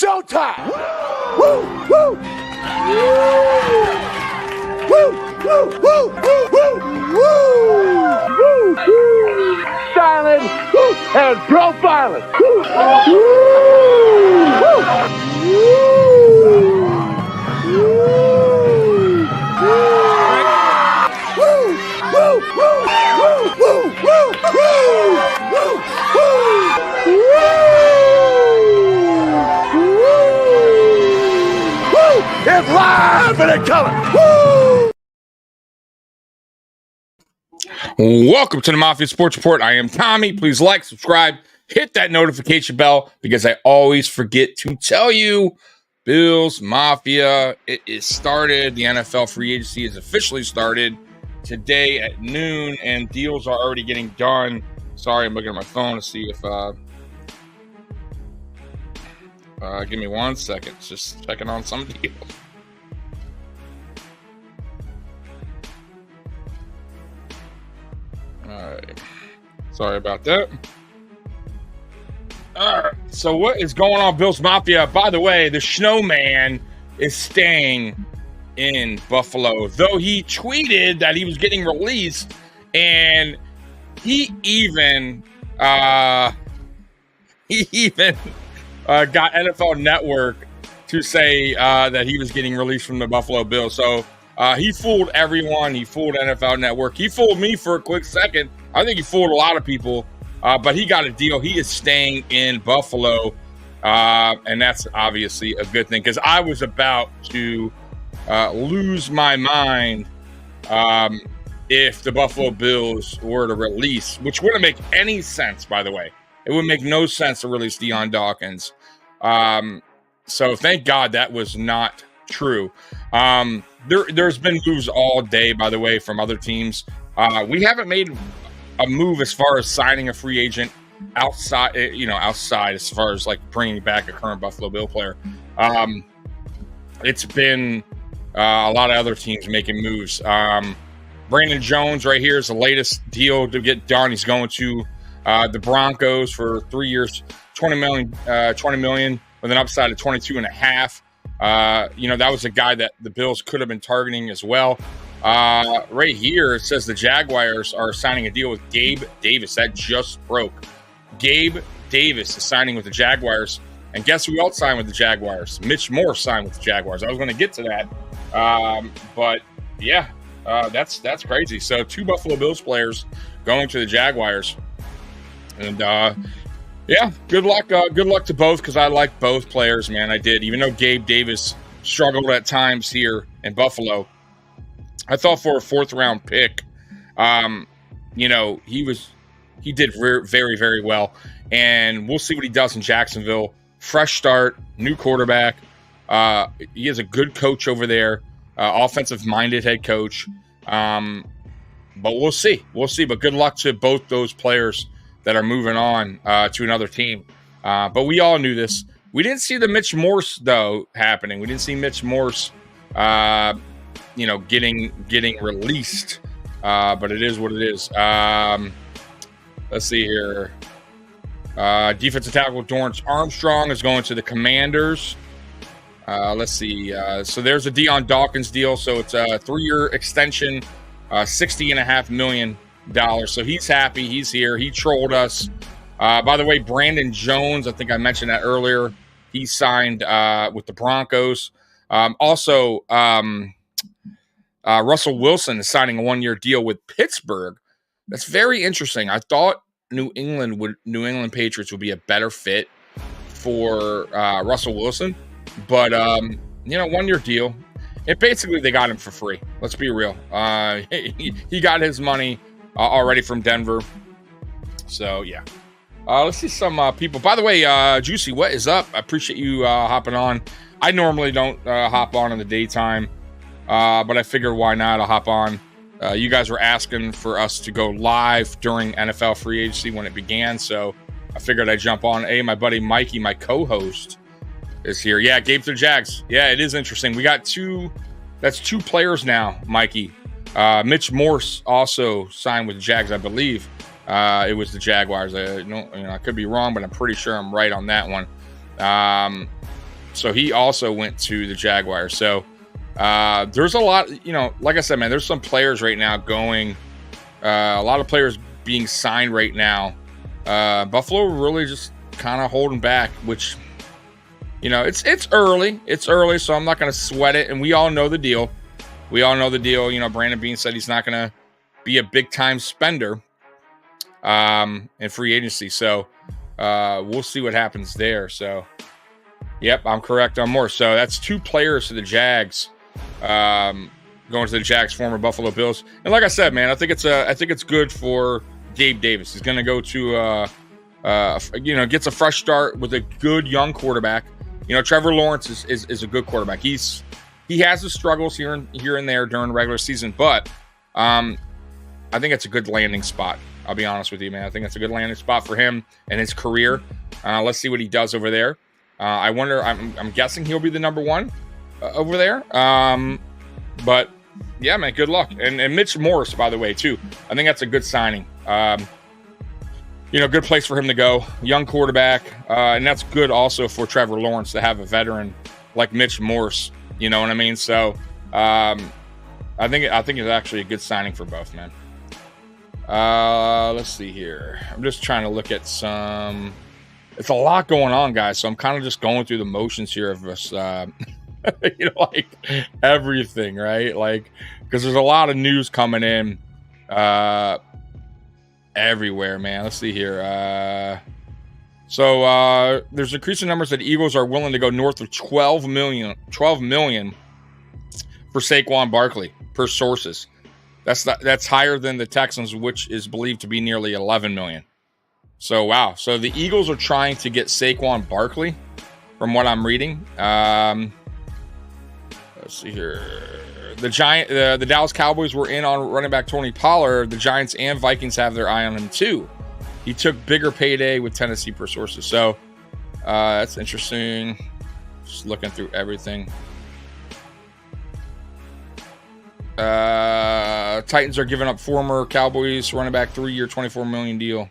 showtime. Woo, woo. Woo, woo, woo, woo, woo, woo, woo. Styling and profiling. Woo, woo, it's live and in color. Woo! Welcome to the Mafia Sports Report. I am Tommy. Please like, subscribe, hit that notification bell because I always forget to tell you. Bills Mafia, it is started. The NFL free agency is officially started today at noon, and deals are already getting done. Sorry, I'm looking at my phone to see if give me 1 second. Just checking on some deals. All right. Sorry about that. All right. So what is going on, Bills Mafia? By the way, the Snowman is staying in Buffalo, though he tweeted that he was getting released, and he even got NFL Network to say that he was getting released from the Buffalo Bills. So he fooled everyone. He fooled NFL Network. He fooled me for a quick second. I think he fooled a lot of people, but he got a deal. He is staying in Buffalo, and that's obviously a good thing because I was about to lose my mind if the Buffalo Bills were to release, which wouldn't make any sense, by the way. It would make no sense to release Dion Dawkins. So thank God that was not true. There's been moves all day, by the way, from other teams. We haven't made a move as far as signing a free agent outside as far as like bringing back a current Buffalo Bill player. It's been a lot of other teams making moves. Brandon Jones right here is the latest deal to get done. He's going to the Broncos for 3 years, $20 million with an upside of 22.5. That was a guy that the Bills could have been targeting as well. Right here, it says the Jaguars are signing a deal with Gabe Davis. That just broke. Gabe Davis is signing with the Jaguars. And guess who else signed with the Jaguars? Mitch Morse signed with the Jaguars. I was going to get to that. But yeah, that's crazy. So 2 Buffalo Bills players going to the Jaguars. And yeah, good luck to both because I like both players, man. I did. Even though Gabe Davis struggled at times here in Buffalo, I thought for a 4th round pick, he did very, very well. And we'll see what he does in Jacksonville. Fresh start, new quarterback. He is a good coach over there, offensive-minded head coach. But we'll see. But good luck to both those players that are moving on to another team. But we all knew this. We didn't see the Mitch Morse, though, happening. We didn't see Mitch Morse, getting released. But it is what it is. Let's see here. Defensive tackle Dorrance Armstrong is going to the Commanders. Let's see. So there's a Dion Dawkins deal. So it's a 3-year extension, $60.5 million. So he's happy. He's here. He trolled us. By the way, Brandon Jones, I think I mentioned that earlier. He signed with the Broncos. Also, Russell Wilson is signing a 1-year deal with Pittsburgh. That's very interesting. I thought New England Patriots would be a better fit for Russell Wilson, but 1-year deal. And basically, they got him for free. Let's be real. He got his money already from Denver. So yeah. Let's see some people. By the way, Juicy, what is up? I appreciate you hopping on. I normally don't hop on in the daytime, but I figured why not? I'll hop on. You guys were asking for us to go live during NFL free agency when it began, so I figured I'd jump on. Hey, my buddy Mikey, my co-host, is here. Yeah, Gabe to the Jags. Yeah, it is interesting. We got that's 2 players now, Mikey. Mitch Morse also signed with the Jags, I believe. It was the Jaguars. I could be wrong, but I'm pretty sure I'm right on that one. So he also went to the Jaguars. So there's a lot, like I said, man, there's some players right now going, a lot of players being signed right now. Buffalo really just kind of holding back, which, it's early. It's early, so I'm not going to sweat it. And we all know the deal. Brandon Beane said he's not going to be a big-time spender in free agency. So we'll see what happens there. So, yep, I'm correct on more. So that's 2 players to the Jags, going to the Jags, former Buffalo Bills. And like I said, man, I think it's good for Gabe Davis. He's going to go to gets a fresh start with a good young quarterback. Trevor Lawrence is a good quarterback. He has his struggles here and there during the regular season, but I think it's a good landing spot. I'll be honest with you, man. I think it's a good landing spot for him and his career. Let's see what he does over there. I wonder. I'm guessing he'll be the number 1 over there. But yeah, man, good luck. And Mitch Morse, by the way, too. I think that's a good signing. Good place for him to go. Young quarterback, and that's good also for Trevor Lawrence to have a veteran like Mitch Morse. You know what I mean? So I think it's actually a good signing for both, man. Let's see here. I'm just trying to look at some. It's a lot going on, guys. So I'm kind of just going through the motions here of us, like everything, right? Like, because there's a lot of news coming in everywhere, man. Let's see here. So there's increasing numbers that Eagles are willing to go north of 12 million for Saquon Barkley, per sources. That's higher than the Texans, which is believed to be nearly 11 million. So wow. So the Eagles are trying to get Saquon Barkley, from what I'm reading. Let's see here. The Dallas Cowboys were in on running back Tony Pollard. The Giants and Vikings have their eye on him too. He took bigger payday with Tennessee, per sources. So that's interesting. Just looking through everything. Titans are giving up former Cowboys running back 3-year, $24 million deal.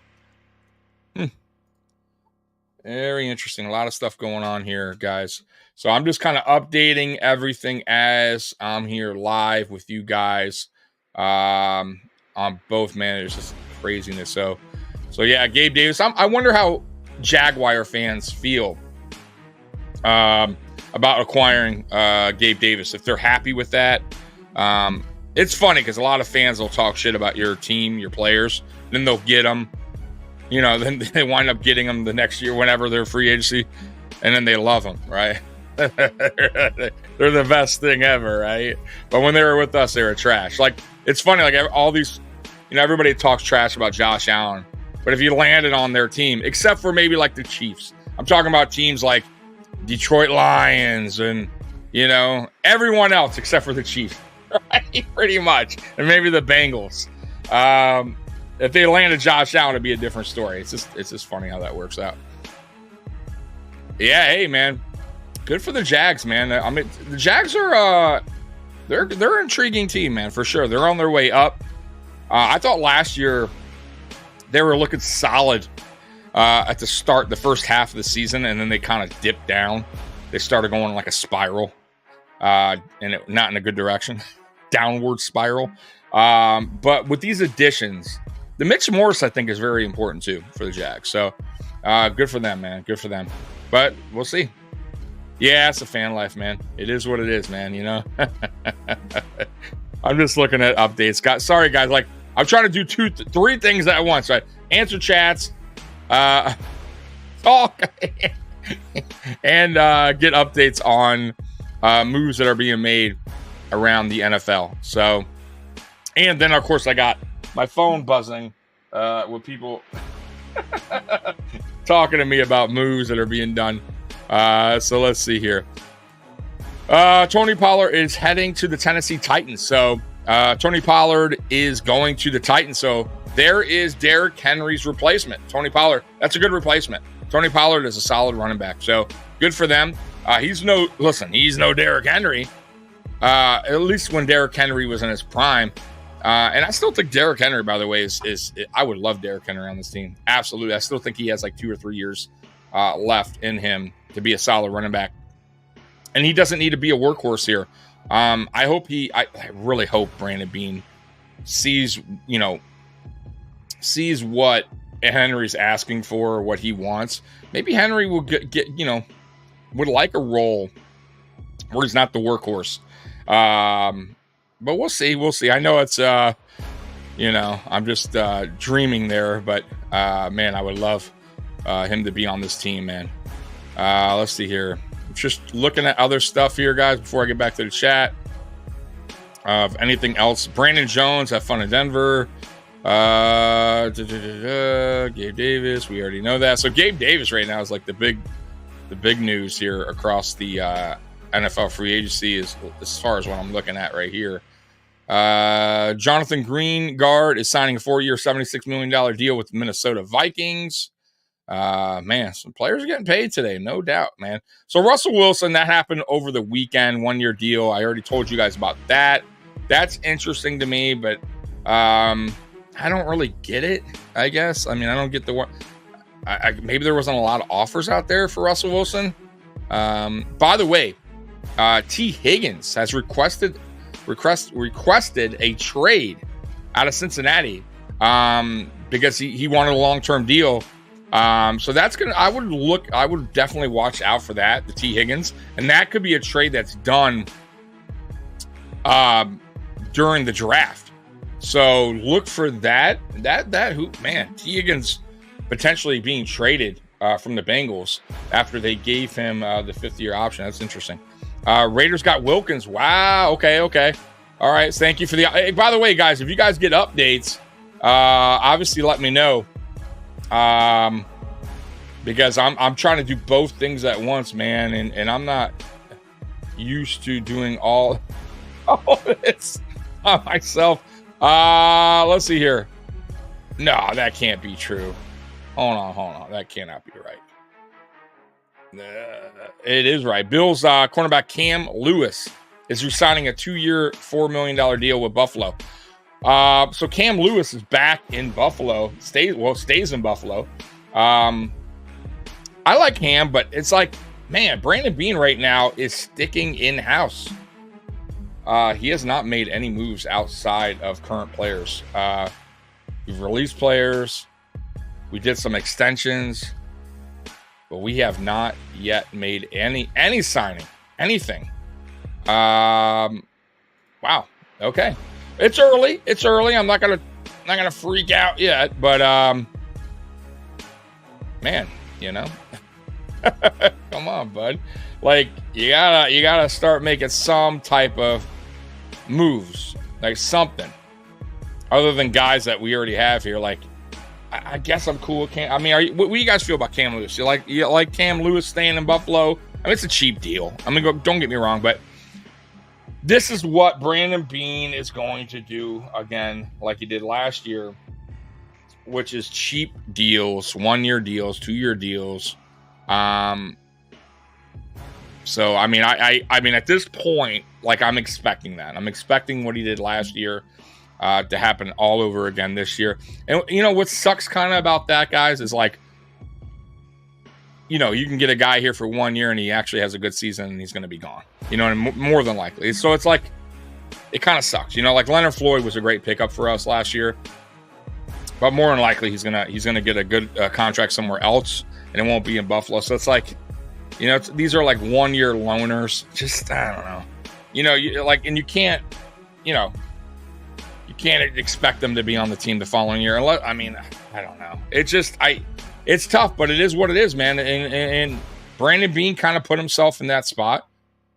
Very interesting. A lot of stuff going on here, guys. So I'm just kind of updating everything as I'm here live with you guys on both, man. There's just craziness. So yeah, Gabe Davis. I wonder how Jaguar fans feel about acquiring Gabe Davis. If they're happy with that. It's funny because a lot of fans will talk shit about your team, your players, then they'll get them. Then they wind up getting them the next year whenever they're free agency, and then they love them, right? They're the best thing ever, right? But when they were with us, they were trash. Like, it's funny, like all these, everybody talks trash about Josh Allen, but if you landed on their team, except for maybe like the Chiefs, I'm talking about teams like Detroit Lions and, everyone else except for the Chiefs, right? Pretty much. And maybe the Bengals. If they landed Josh Allen, it'd be a different story. It's just funny how that works out. Yeah, hey man, good for the Jags, man. I mean, the Jags are they're an intriguing team, man, for sure. They're on their way up. I thought last year they were looking solid at the start, the first half of the season, and then they kind of dipped down. They started going like a spiral, and not in a good direction, downward spiral. But with these additions, the Mitch Morse, I think, is very important too for the Jags. So good for them, man. Good for them. But we'll see. Yeah, it's a fan life, man. It is what it is, man. I'm just looking at updates. Sorry, guys. Like, I'm trying to do 3 things at once. Right? Answer chats, talk, and get updates on moves that are being made around the NFL. So, and then of course I got my phone buzzing with people talking to me about moves that are being done. So let's see here. Tony Pollard is heading to the Tennessee Titans. So Tony Pollard is going to the Titans. So there is Derrick Henry's replacement. Tony Pollard, that's a good replacement. Tony Pollard is a solid running back. So good for them. He's no Derrick Henry. At least when Derrick Henry was in his prime. And I still think Derrick Henry, by the way, is I would love Derrick Henry on this team. Absolutely. I still think he has like 2 or 3 years left in him to be a solid running back and he doesn't need to be a workhorse here. I really hope Brandon Beane sees what Henry's asking for, what he wants. Maybe Henry will get would like a role where he's not the workhorse. But we'll see. I know it's I'm just dreaming there, but man, I would love him to be on this team, man. Let's see here. Just looking at other stuff here, guys, before I get back to the chat. Of anything else, Brandon Jones, have fun in Denver. Gabe Davis, we already know that. So Gabe Davis right now is like the big news here across the NFL free agency as far as what I'm looking at right here. Jonathan Green, guard, is signing a 4-year, $76 million deal with the Minnesota Vikings. Man, some players are getting paid today, no doubt, man. So Russell Wilson, that happened over the weekend, 1-year deal. I already told you guys about that. That's interesting to me, but I don't really get it, I guess. I mean, I don't get the one. Maybe there wasn't a lot of offers out there for Russell Wilson. By the way, T. Higgins has requested a trade out of Cincinnati because he wanted a long-term deal. So that's I would definitely watch out for that, the T. Higgins, and that could be a trade that's done during the draft. So look for that. T. Higgins potentially being traded from the Bengals after they gave him the 5th-year option. That's interesting. Raiders got Wilkins. Wow. Okay. All right. Thank you for the. Hey, by the way, guys, if you guys get updates, obviously let me know. Because I'm trying to do both things at once, man, and I'm not used to doing all this myself. Let's see here. No, that can't be true. Hold on. That cannot be right. It is right. Bills cornerback Cam Lewis is resigning a 2-year, $4 million deal with Buffalo. So Cam Lewis is back in Buffalo. Stays in Buffalo. I like Cam, but it's like, man, Brandon Beane right now is sticking in-house. He has not made any moves outside of current players. We've released players. We did some extensions, but we have not yet made any signing, anything. Wow. Okay. It's early. I'm not gonna freak out yet, but man, come on, bud. Like you gotta start making some type of moves, like something other than guys that we already have here. Like I guess I'm cool with Cam. I mean, what do you guys feel about Cam Lewis? You like Cam Lewis staying in Buffalo? I mean, it's a cheap deal. I mean, don't get me wrong, but this is what Brandon Beane is going to do again, like he did last year, which is cheap deals, 1-year deals, 2-year deals. So I mean, I mean, at this point, like I'm expecting that. I'm expecting what he did last year to happen all over again this year. And what sucks kind of about that, guys, is like, you can get a guy here for 1 year and he actually has a good season and he's going to be gone. And more than likely. So it's like, it kind of sucks. Like Leonard Floyd was a great pickup for us last year, but more than likely he's gonna get a good contract somewhere else and it won't be in Buffalo. So it's like, these are like 1-year loaners. Just I don't know. And you can't, you can't expect them to be on the team the following year. I mean, I don't know. It's tough, but it is what it is, man. And Brandon Beane kind of put himself in that spot,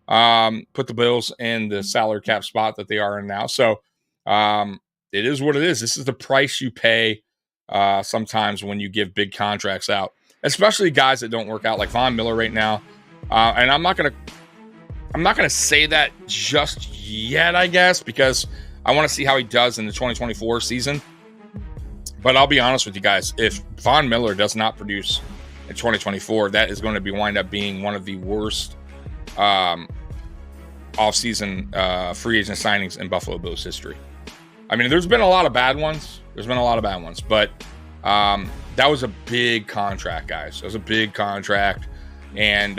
put the Bills in the salary cap spot that they are in now. So it is what it is. This is the price you pay sometimes when you give big contracts out, especially guys that don't work out, like Von Miller right now. And I'm not gonna say that just yet, I guess, because I want to see how he does in the 2024 season. But I'll be honest with you guys, if Von Miller does not produce in 2024, that is going to wind up being one of the worst offseason free agent signings in Buffalo Bills history. I mean, there's been a lot of bad ones. But that was a big contract, guys. It was a big contract. And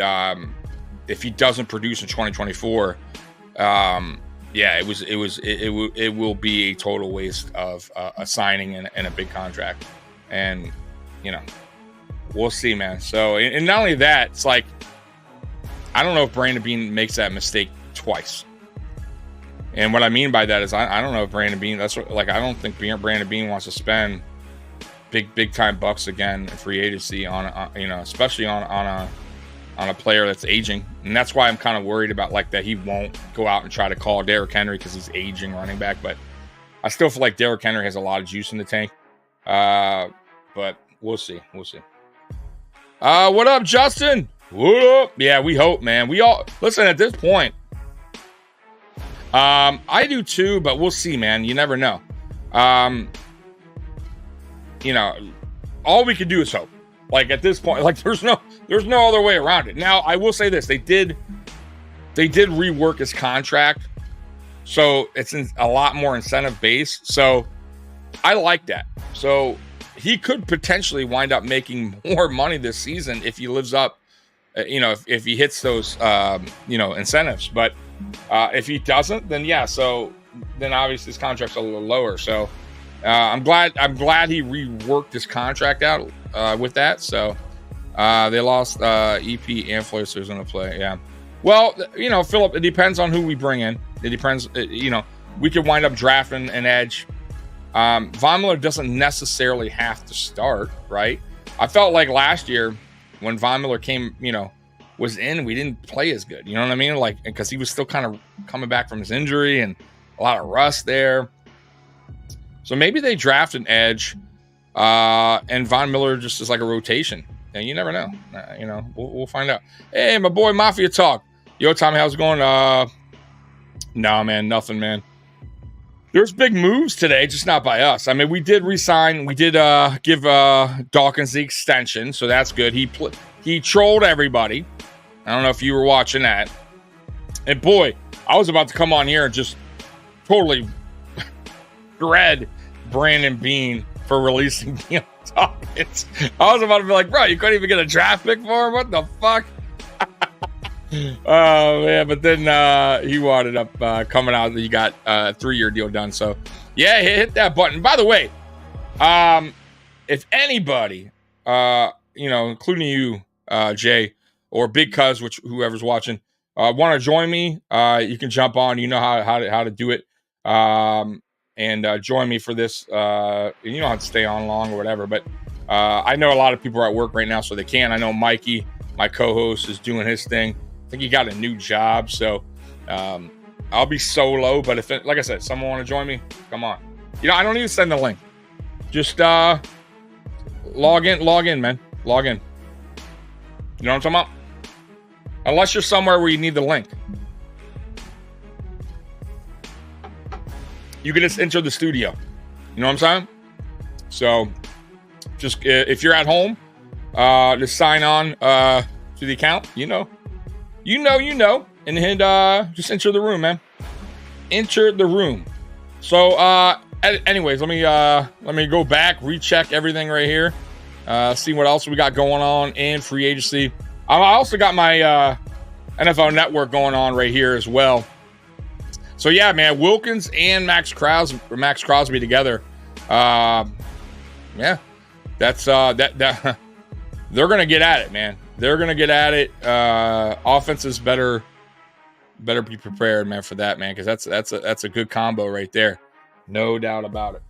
if he doesn't produce in 2024, it will be a total waste of a signing and a big contract. And, you know, we'll see, man. So, and not only that, it's like, I don't know if Brandon Beane makes that mistake twice. And what I mean by that is I don't know if Brandon Beane, I don't think Brandon Beane wants to spend big time bucks again in free agency on especially on a player that's aging. And that's why I'm kind of worried about like that he won't go out and try to call Derrick Henry because he's aging running back. But I still feel like Derrick Henry has a lot of juice in the tank. But we'll see. What up, Justin? What up? Yeah, we hope, man. We all listen at this point. I do too, but we'll see, man. You never know. You know, all we can do is hope. Like at this point, like there's no other way around it. Now, I will say this: they did rework his contract, so it's a lot more incentive based. So I like that. So he could potentially wind up making more money this season if he lives up, if he hits those, incentives. But if he doesn't, then then obviously his contract's a little lower. So I'm glad he reworked his contract out with that. So they lost EP and Floyster's going to play. Yeah. Well, Philip, it depends on who we bring in. It depends. We could wind up drafting an edge. Von Miller doesn't necessarily have to start, right? I felt like last year when Von Miller was in, we didn't play as good. You know what I mean? Like, because he was still kind of coming back from his injury and a lot of rust there. So maybe they draft an edge, and Von Miller just is like a rotation. And you never know. We'll find out. Hey, my boy Mafia Talk. Yo, Tommy, how's it going? No, man, nothing, man. There's big moves today, just not by us. I mean, we did resign. We did give Dawkins the extension, so that's good. He trolled everybody. I don't know if you were watching that. And boy, I was about to come on here and just totally dread Brandon Beane for releasing Dawkins. I was about to be like, bro, you couldn't even get a draft pick for him? What the fuck? Oh, man. But then he wound up coming out. He got a 3-year deal done. So, yeah, hit that button. By the way, if anybody, including you, Jay, or Big Cuz, whoever's watching, want to join me, you can jump on. You know how to do it. And join me for this. You don't have to stay on long or whatever. But I know a lot of people are at work right now, so they can. I know Mikey, my co-host, is doing his thing. I think he got a new job, so I'll be solo. But if, like I said, someone want to join me, come on. I don't need to send the link. Just log in, man. Log in. You know what I'm talking about? Unless you're somewhere where you need the link. You can just enter the studio. You know what I'm saying? So just if you're at home, just sign on to the account. You know, and then just enter the room, man. Enter the room. So, anyways, let me go back, recheck everything right here, see what else we got going on in free agency. I also got my NFL Network going on right here as well. So yeah, man, Wilkins and Max Crosby together. Yeah, that's that. They're gonna get at it, man. They're gonna get at it. Offenses better be prepared, man, for that, man, because that's a good combo right there, no doubt about it.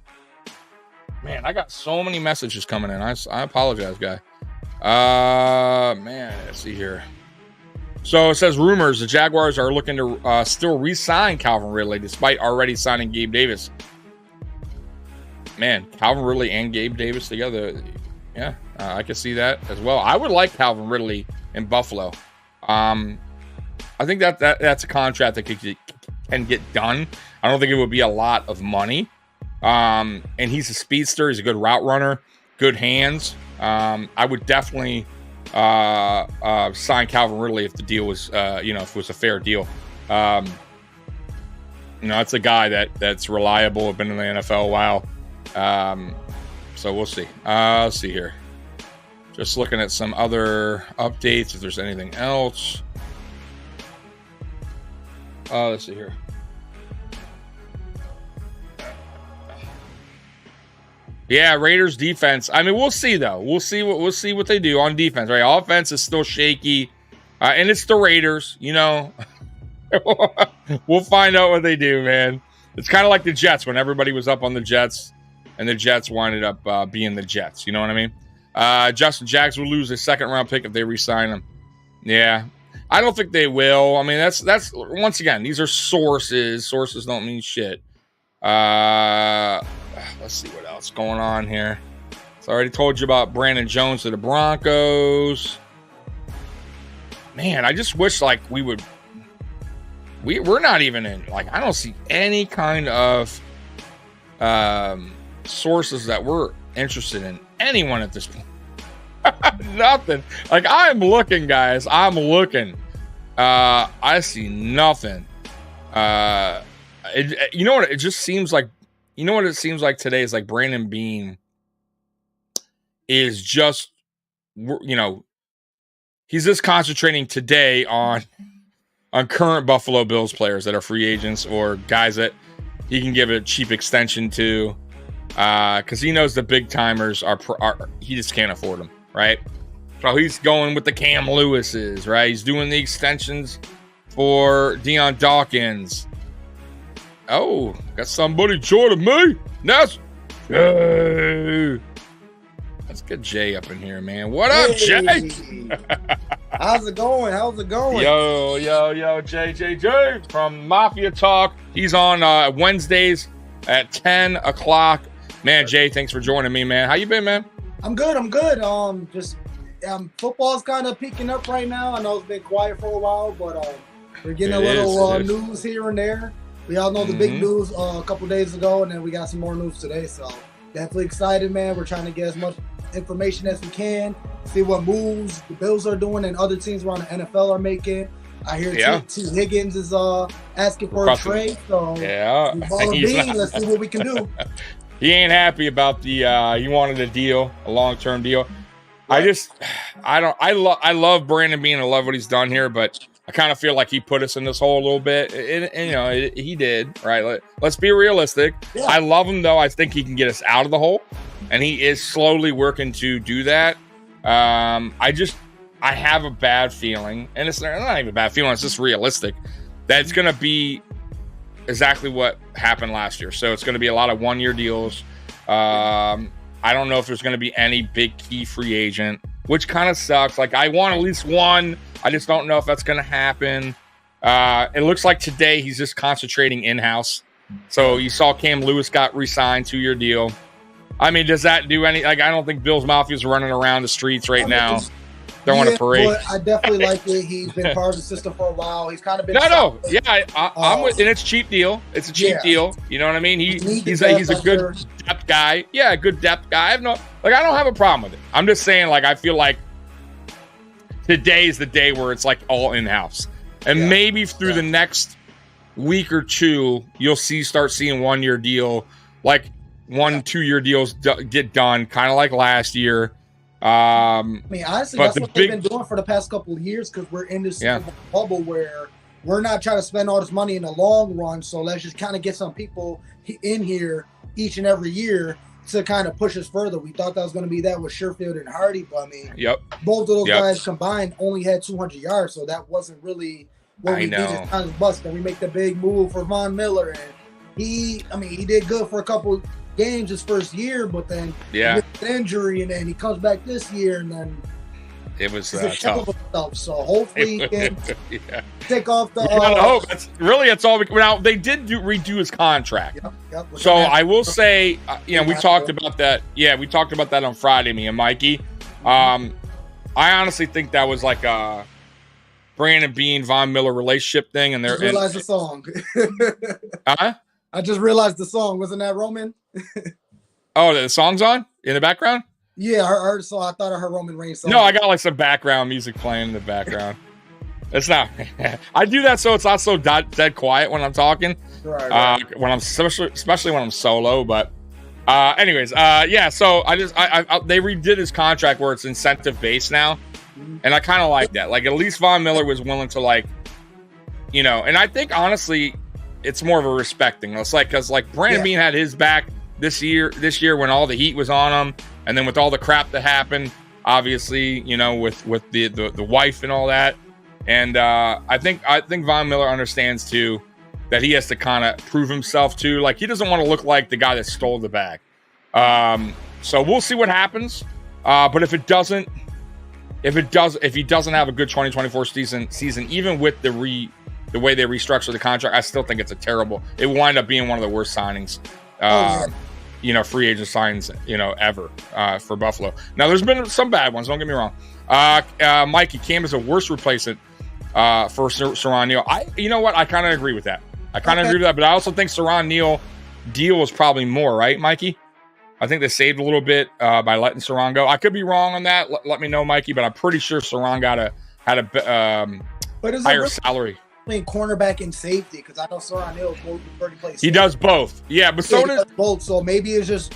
Man, I got so many messages coming in. I apologize, guy. Man, let's see here. So it says rumors the Jaguars are looking to still re-sign Calvin Ridley despite already signing Gabe Davis. Man, Calvin Ridley and Gabe Davis together. Yeah, I can see that as well. I would like Calvin Ridley in Buffalo. I think that's a contract that can get done. I don't think it would be a lot of money. And he's a speedster. He's a good route runner, good hands. I would definitely sign Calvin Ridley if the deal was, if it was a fair deal. It's a guy that's reliable, been in the NFL a while. So we'll see. Let's see here. Just looking at some other updates, if there's anything else. Let's see here. Yeah, Raiders defense. I mean, we'll see though. We'll see what they do on defense. Right, offense is still shaky, and it's the Raiders. You know, we'll find out what they do, man. It's kind of like the Jets when everybody was up on the Jets, and the Jets winded up being the Jets. You know what I mean? Justin Jackson will lose a second-round pick if they re-sign him. Yeah, I don't think they will. I mean, that's once again, these are sources. Sources don't mean shit. Let's see what else going on here. So I already told you about Brandon Jones to the Broncos. Man, I just wish like we're not even in, like, I don't see any kind of sources that we're interested in anyone at this point. Nothing. Like, I'm looking, guys. I'm looking. I see nothing. You know what? It just seems like, you know what it seems like today is like Brandon Beane is just, you know, he's just concentrating today on current Buffalo Bills players that are free agents or guys that he can give a cheap extension to, because he knows the big timers are he just can't afford them, right? So he's going with the Cam Lewis's, right? He's doing the extensions for Deion Dawkins. Oh, got somebody joining me. That's Jay. Let's get Jay up in here, man. What up, Jay? How's it going? How's it going? Yo, Jay from Mafia Talk. He's on Wednesdays at 10 o'clock. Man, Jay, thanks for joining me, man. How you been, man? I'm good. Football's kind of picking up right now. I know it's been quiet for a while, but we're getting a little news here and there. We all know the big news a couple days ago, and then we got some more news today. So definitely excited, man. We're trying to get as much information as we can, see what moves the Bills are doing and other teams around the NFL are making. I hear T. Higgins is asking for a trade. So let's see what we can do. He ain't happy about the he wanted a deal, a long-term deal. Right. I love Brandon Beane. I love what he's done here, but I kind of feel like he put us in this hole a little bit. And you know, he did, right? Let's be realistic. Yeah. I love him, though. I think he can get us out of the hole, and he is slowly working to do that. I have a bad feeling, and it's not even a bad feeling. It's just realistic that it's going to be exactly what happened last year. So it's going to be a lot of one-year deals. I don't know if there's going to be any big key free agent, which kind of sucks. Like, I want at least one. I just don't know if that's going to happen. It looks like today he's just concentrating in-house. So you saw Cam Lewis got re-signed, 2-year deal. I mean, does that do any? Like, I don't think Bills Mafia's running around the streets right now throwing a parade. But I definitely like it. He's been part of the system for a while. He's kind of been I'm with, and it's cheap deal. It's a cheap deal. You know what I mean? He's a good depth guy. Yeah, a good depth guy. I don't have a problem with it. I'm just saying, like, I feel like today is the day where it's like all in-house. And maybe through the next week or two, you'll start seeing 1-year deal, like 1-2-year deals get done, kind of like last year. I mean, honestly, that's what they've been doing for the past couple of years, because we're in this bubble where we're not trying to spend all this money in the long run. So let's just kind of get some people in here each and every year to kind of push us further. We thought that was going to be that with Sherfield and Hardy, but I mean, both of those guys combined only had 200 yards, so that wasn't really what we needed to bust. And we make the big move for Von Miller, and he did good for a couple games his first year, but then he gets an injury, and then he comes back this year, and then it was tough. So hopefully he can take off the. Hope. That's all. Now they did redo his contract. So I will say, we talked about that. Yeah, we talked about that on Friday, me and Mikey. I honestly think that was like a Brandon Beane, Von Miller relationship thing, and they're realized the song. I just realized the song. Wasn't that Roman? Oh, the song's on in the background? Yeah, I heard the song. I thought I heard Roman Reigns song. No, I got like some background music playing in the background. It's not. I do that so it's not so dead quiet when I'm talking. Right. When I'm especially when I'm solo. But anyways, So they redid his contract where it's incentive based now, and I kind of like that. Like, at least Von Miller was willing to, like, you know, and I think honestly, it's more of a respect thing. It's like, because like Brandon Beane had his back this year when all the heat was on him, and then with all the crap that happened, obviously, you know, with the wife and all that. And I think Von Miller understands too that he has to kind of prove himself too. Like, he doesn't want to look like the guy that stole the bag. So we'll see what happens. But if he doesn't have a good 2024 season, even with the way they restructure the contract, I still think it will wind up being one of the worst signings, you know, free agent signings, you know, ever for Buffalo. Now, there's been some bad ones, don't get me wrong. Mikey, Cam is a worse replacement for Saron Neal. You know what? I kind of agree with that. But I also think Saron Neal deal was probably more, right, Mikey? I think they saved a little bit by letting Saron go. I could be wrong on that. Let me know, Mikey, but I'm pretty sure Saron had a higher salary. Playing cornerback and safety, because I know Saron Neal both prefer to play safety. He does both. Yeah, but so does both. So maybe it's just,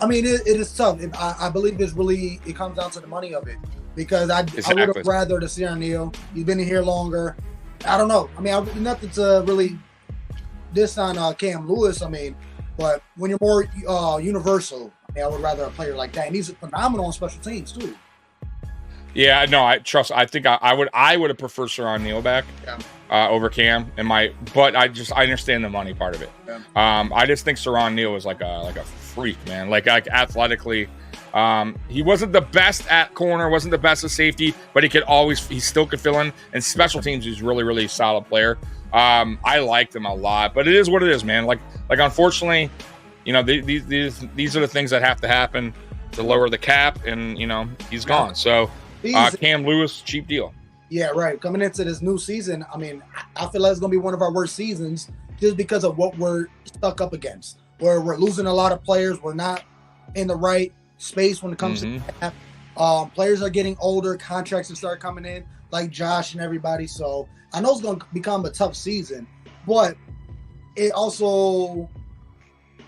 I mean, it is tough. I believe it comes down to the money of it, because I would have rather the Saron Neal. You've been in here longer. I don't know. I mean, nothing to really diss on Cam Lewis. I mean, but when you're more universal, I would rather a player like that. And he's phenomenal on special teams too. Yeah, no, I think I would have preferred Saron Neal back over Cam, but I understand the money part of it. Yeah. I just think Saron Neal was like a freak, man. Like athletically, he wasn't the best at corner, wasn't the best at safety, but he still could fill in. And special teams, he's really, really solid player. I liked him a lot, but it is what it is, man. Like unfortunately, you know, these are the things that have to happen to lower the cap, and you know, he's gone. So Cam Lewis, cheap deal. Yeah, right. Coming into this new season, I mean, I feel like it's going to be one of our worst seasons just because of what we're stuck up against, where we're losing a lot of players. We're not in the right space when it comes to cap. Players are getting older. Contracts are start coming in, like Josh and everybody. So I know it's going to become a tough season, but it also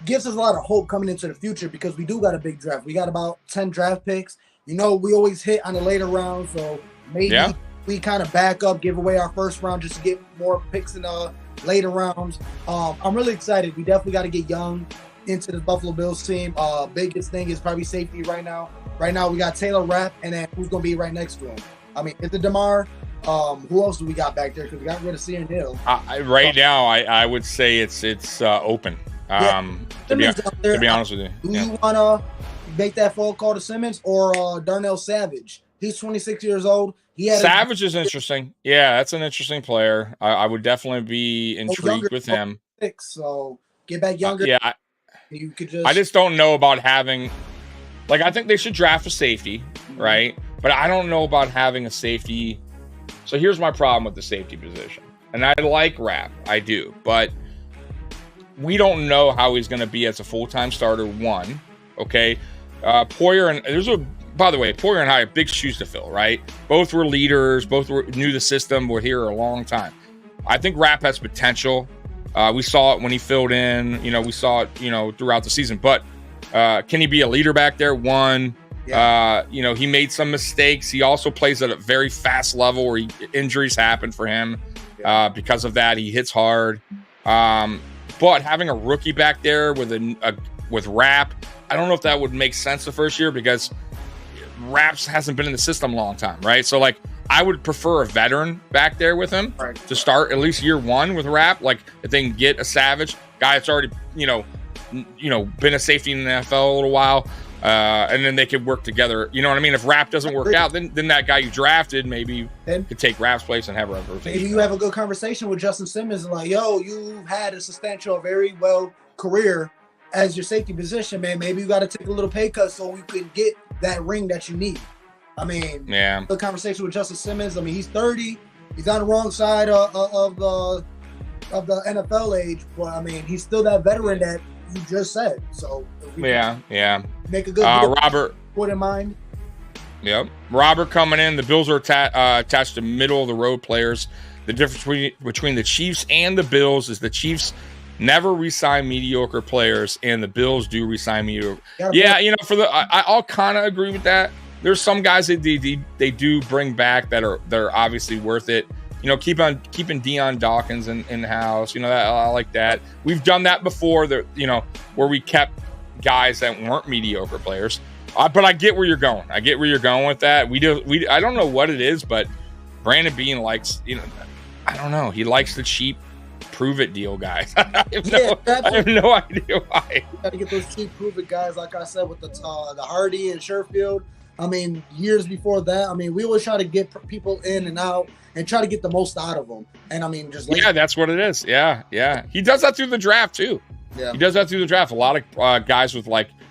gives us a lot of hope coming into the future, because we do got a big draft. We got about 10 draft picks. You know, we always hit on the later round, so maybe we kind of back up, give away our first round just to get more picks in the later rounds. I'm really excited. We definitely got to get young into the Buffalo Bills team. Biggest thing is probably safety right now. Right now, we got Taylor Rapp, and then who's going to be right next to him? I mean, is it DeMar? Who else do we got back there? Because we got rid of Saron Neal. Right now, I would say it's open. To be honest with you. Do you want to make that phone call to Simmons or Darnell Savage? He's 26 years old. Savage is interesting. Yeah, that's an interesting player. I would definitely be intrigued with him. So get back younger. Yeah, I just don't know about having. Like, I think they should draft a safety, right? But I don't know about having a safety. So here's my problem with the safety position. And I like Rapp, I do, but we don't know how he's going to be as a full-time starter. One, okay. Poyer and I have big shoes to fill, right? Both were leaders, knew the system, were here a long time. I think Rapp has potential. We saw it when he filled in, we saw it, throughout the season, but can he be a leader back there? One, he made some mistakes. He also plays at a very fast level where injuries happen for him. Because of that, he hits hard. But having a rookie back there with Rapp, I don't know if that would make sense the first year, because Rapp hasn't been in the system a long time, right? So, like, I would prefer a veteran back there with him to start at least year one with Rapp. Like, if they can get a Savage guy that's already, been a safety in the NFL a little while, and then they could work together. You know what I mean? If Rapp doesn't work out, then that guy you drafted maybe could take Rapp's place and have a rotation. Maybe you have a good conversation with Justin Simmons and like, yo, you've had a substantial, very well career as your safety position, man. Maybe you got to take a little pay cut so you can get that ring that you need. I mean, good conversation with Justin Simmons. I mean, he's 30. He's on the wrong side of the NFL age, but I mean, he's still that veteran that you just said. So make a good Robert put in mind. Yep, Robert coming in. The Bills are attached to middle of the road players. The difference between the Chiefs and the Bills is the Chiefs never re-sign mediocre players, and the Bills do re-sign mediocre. I'll kind of agree with that. There's some guys that they do bring back that are obviously worth it. keeping Deion Dawkins in house. That I like that. We've done that before. Where we kept guys that weren't mediocre players. But I get where you're going. I get where you're going with that. I don't know what it is, but Brandon Beane likes, I don't know. He likes the cheap prove it deal guys. I have no idea why. Got to get those cheap prove it guys, like I said, with the Hardy and Sherfield. I mean, years before that, we always try to get people in and out and try to get the most out of them. And that's what it is. Yeah. He does that through the draft too. Yeah, he does that through the draft. A lot of guys with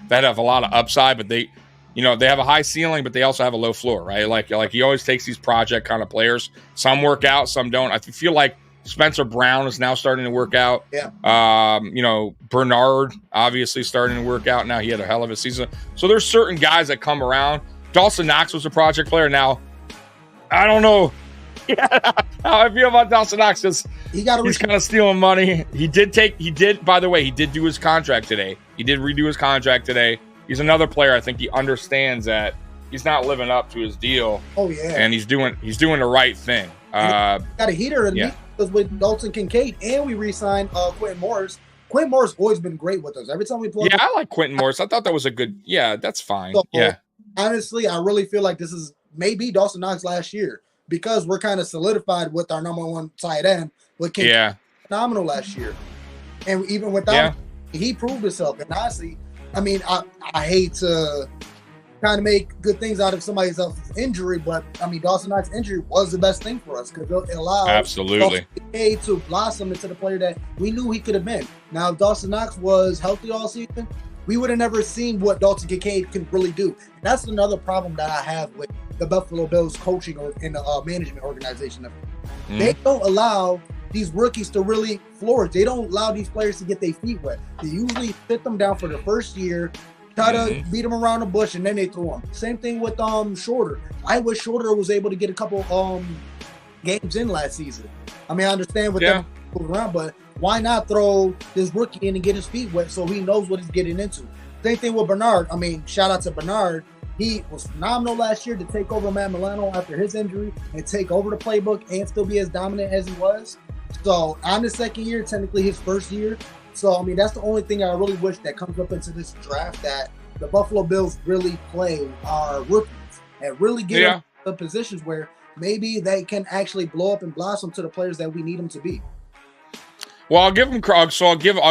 that have a lot of upside, but they have a high ceiling, but they also have a low floor, right? Like he always takes these project kind of players. Some work out, some don't. I feel like Spencer Brown is now starting to work out. Yeah. Bernard obviously starting to work out now. He had a hell of a season. So there's certain guys that come around. Dawson Knox was a project player. Now, I don't know how I feel about Dawson Knox because he's kind of stealing money. He did, by the way, he did do his contract today. He did redo his contract today. He's another player. I think he understands that he's not living up to his deal. Oh yeah. And he's doing the right thing. Got a heater with Dalton Kincaid, and we re-signed Quentin Morris. Quentin Morris always been great with us. Every time we play. Yeah, I like Quentin Morris. I thought that was a good. Yeah, that's fine. So, yeah. Honestly, I really feel like this is maybe Dawson Knox last year because we're kind of solidified with our number one tight end. With Kincaid, phenomenal last year, and even without him, he proved himself. And honestly, I hate to kind of make good things out of somebody else's injury, but Dawson Knox's injury was the best thing for us because it allowed absolutely to blossom into the player that we knew he could have been. Now, if Dawson Knox was healthy all season, we would have never seen what Dalton Kincaid can really do. And that's another problem that I have with the Buffalo Bills coaching and the management organization. They don't allow these rookies to really flourish. They don't allow these players to get their feet wet. They usually sit them down for the first year, try to beat them around the bush, and then they throw them. Same thing with Shorter. I wish Shorter was able to get a couple games in last season. I understand what them around, but why not throw this rookie in and get his feet wet so he knows what he's getting into? Same thing with Bernard. Shout out to Bernard. He was phenomenal last year to take over Matt Milano after his injury and take over the playbook and still be as dominant as he was. So on the second year, technically his first year. So, that's the only thing I really wish that comes up into this draft, that the Buffalo Bills really play our rookies and really get them the positions where maybe they can actually blow up and blossom to the players that we need them to be. Well, I'll give them Krug. So I'll give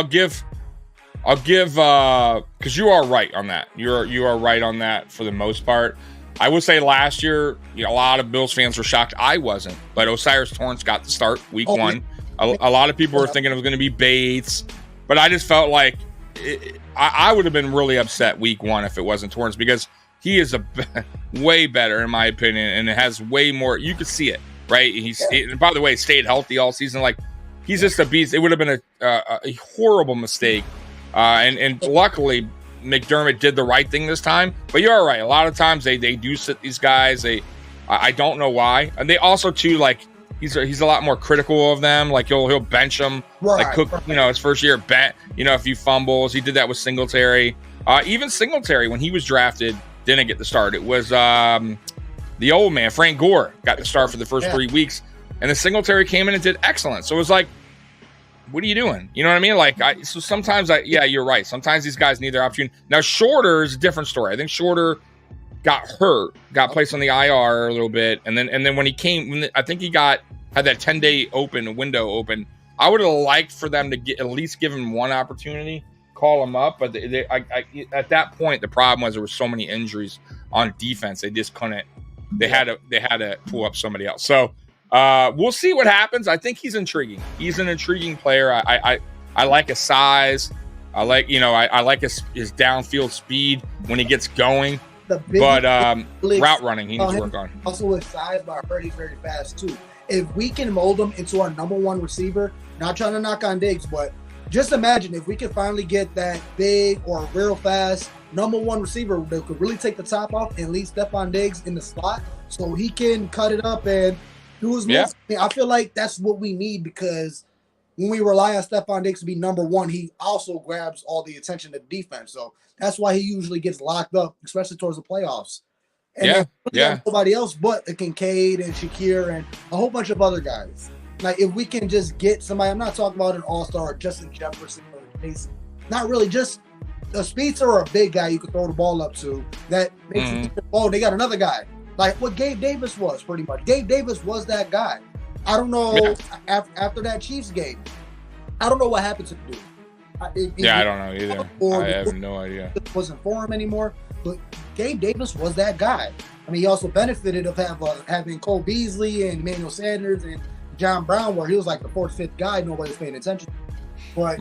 because you are right on that. You are right on that for the most part. I would say last year, a lot of Bills fans were shocked. I wasn't, but Osiris Torrance got the start week one. A lot of people were thinking it was going to be Bates, but I just felt like I would have been really upset week one if it wasn't Torrance because he is way better in my opinion, and it has way more. You could see it, right? And by the way, stayed healthy all season. Like he's just a beast. It would have been a horrible mistake, and luckily McDermott did the right thing this time. But you're right. A lot of times they do sit these guys. I don't know why, and they also too he's a lot more critical of them. Like he'll bench them. Right, like Cook, his first year a few fumbles. He did that with Singletary. Even Singletary when he was drafted didn't get the start. It was the old man Frank Gore got the start for the first 3 weeks, and then Singletary came in and did excellent. So it was like, what are you doing? You know what I mean? So sometimes you're right. Sometimes these guys need their opportunity. Now Shorter is a different story. I think Shorter got hurt, got placed on the IR a little bit, and then when he came, I think he had that 10-day window open. I would have liked for them to at least give him one opportunity, call him up, but at that point the problem was there were so many injuries on defense they just couldn't. They had to pull up somebody else. So we'll see what happens. I think he's intriguing. He's an intriguing player. I like his size. I like his downfield speed when he gets going. But route running he needs to work on. Also with size, but I heard he's very fast too. If we can mold him into our number one receiver, not trying to knock on Diggs, but just imagine if we can finally get that big or real fast number one receiver that could really take the top off and leave Stefon Diggs in the slot so he can cut it up and do his moves. I feel like that's what we need because when we rely on Stefon Diggs to be number one, he also grabs all the attention of the defense. So that's why he usually gets locked up, especially towards the playoffs. And nobody else but the Kincaid and Shakir and a whole bunch of other guys. Like, if we can just get somebody, I'm not talking about an all-star or Justin Jefferson or Jason. Not really, just a speedster or a big guy you can throw the ball up to that makes you think, oh, they got another guy. Like what Gabe Davis was, pretty much. Gabe Davis was that guy. I don't know, after that Chiefs game, I don't know what happened to the dude. I don't know either. I have no idea. It wasn't for him anymore. But Gabe Davis was that guy. I mean, he also benefited of having Cole Beasley and Emmanuel Sanders and John Brown, where he was like the fourth, fifth guy nobody was paying attention to. But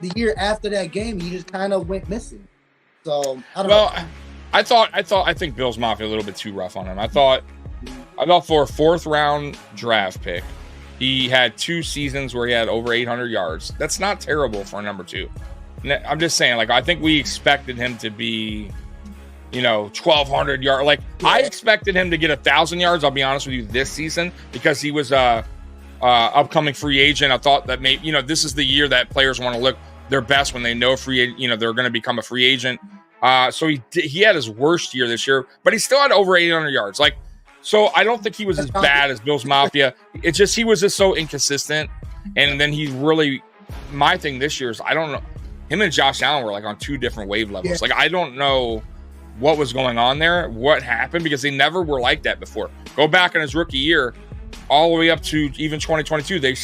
the year after that game, he just kind of went missing. So I don't know. I think Bills Mafia a little bit too rough on him. I thought for a 4th round draft pick, he had 2 seasons where he had over 800 yards. That's not terrible for a number 2. I'm just saying, like, I think we expected him to be, 1,200 yards. Like, I expected him to get 1,000 yards. I'll be honest with you, this season, because he was upcoming free agent. I thought that maybe, this is the year that players want to look their best when they know they're going to become a free agent. So he had his worst year this year, but he still had over 800 yards. Like, so I don't think he was as bad as Bills Mafia. It's just, he was just so inconsistent. And then my thing this year is, I don't know, him and Josh Allen were like on 2 different wave levels. Like, I don't know what was going on there, what happened, because they never were like that before. Go back in his rookie year, all the way up to even 2022, they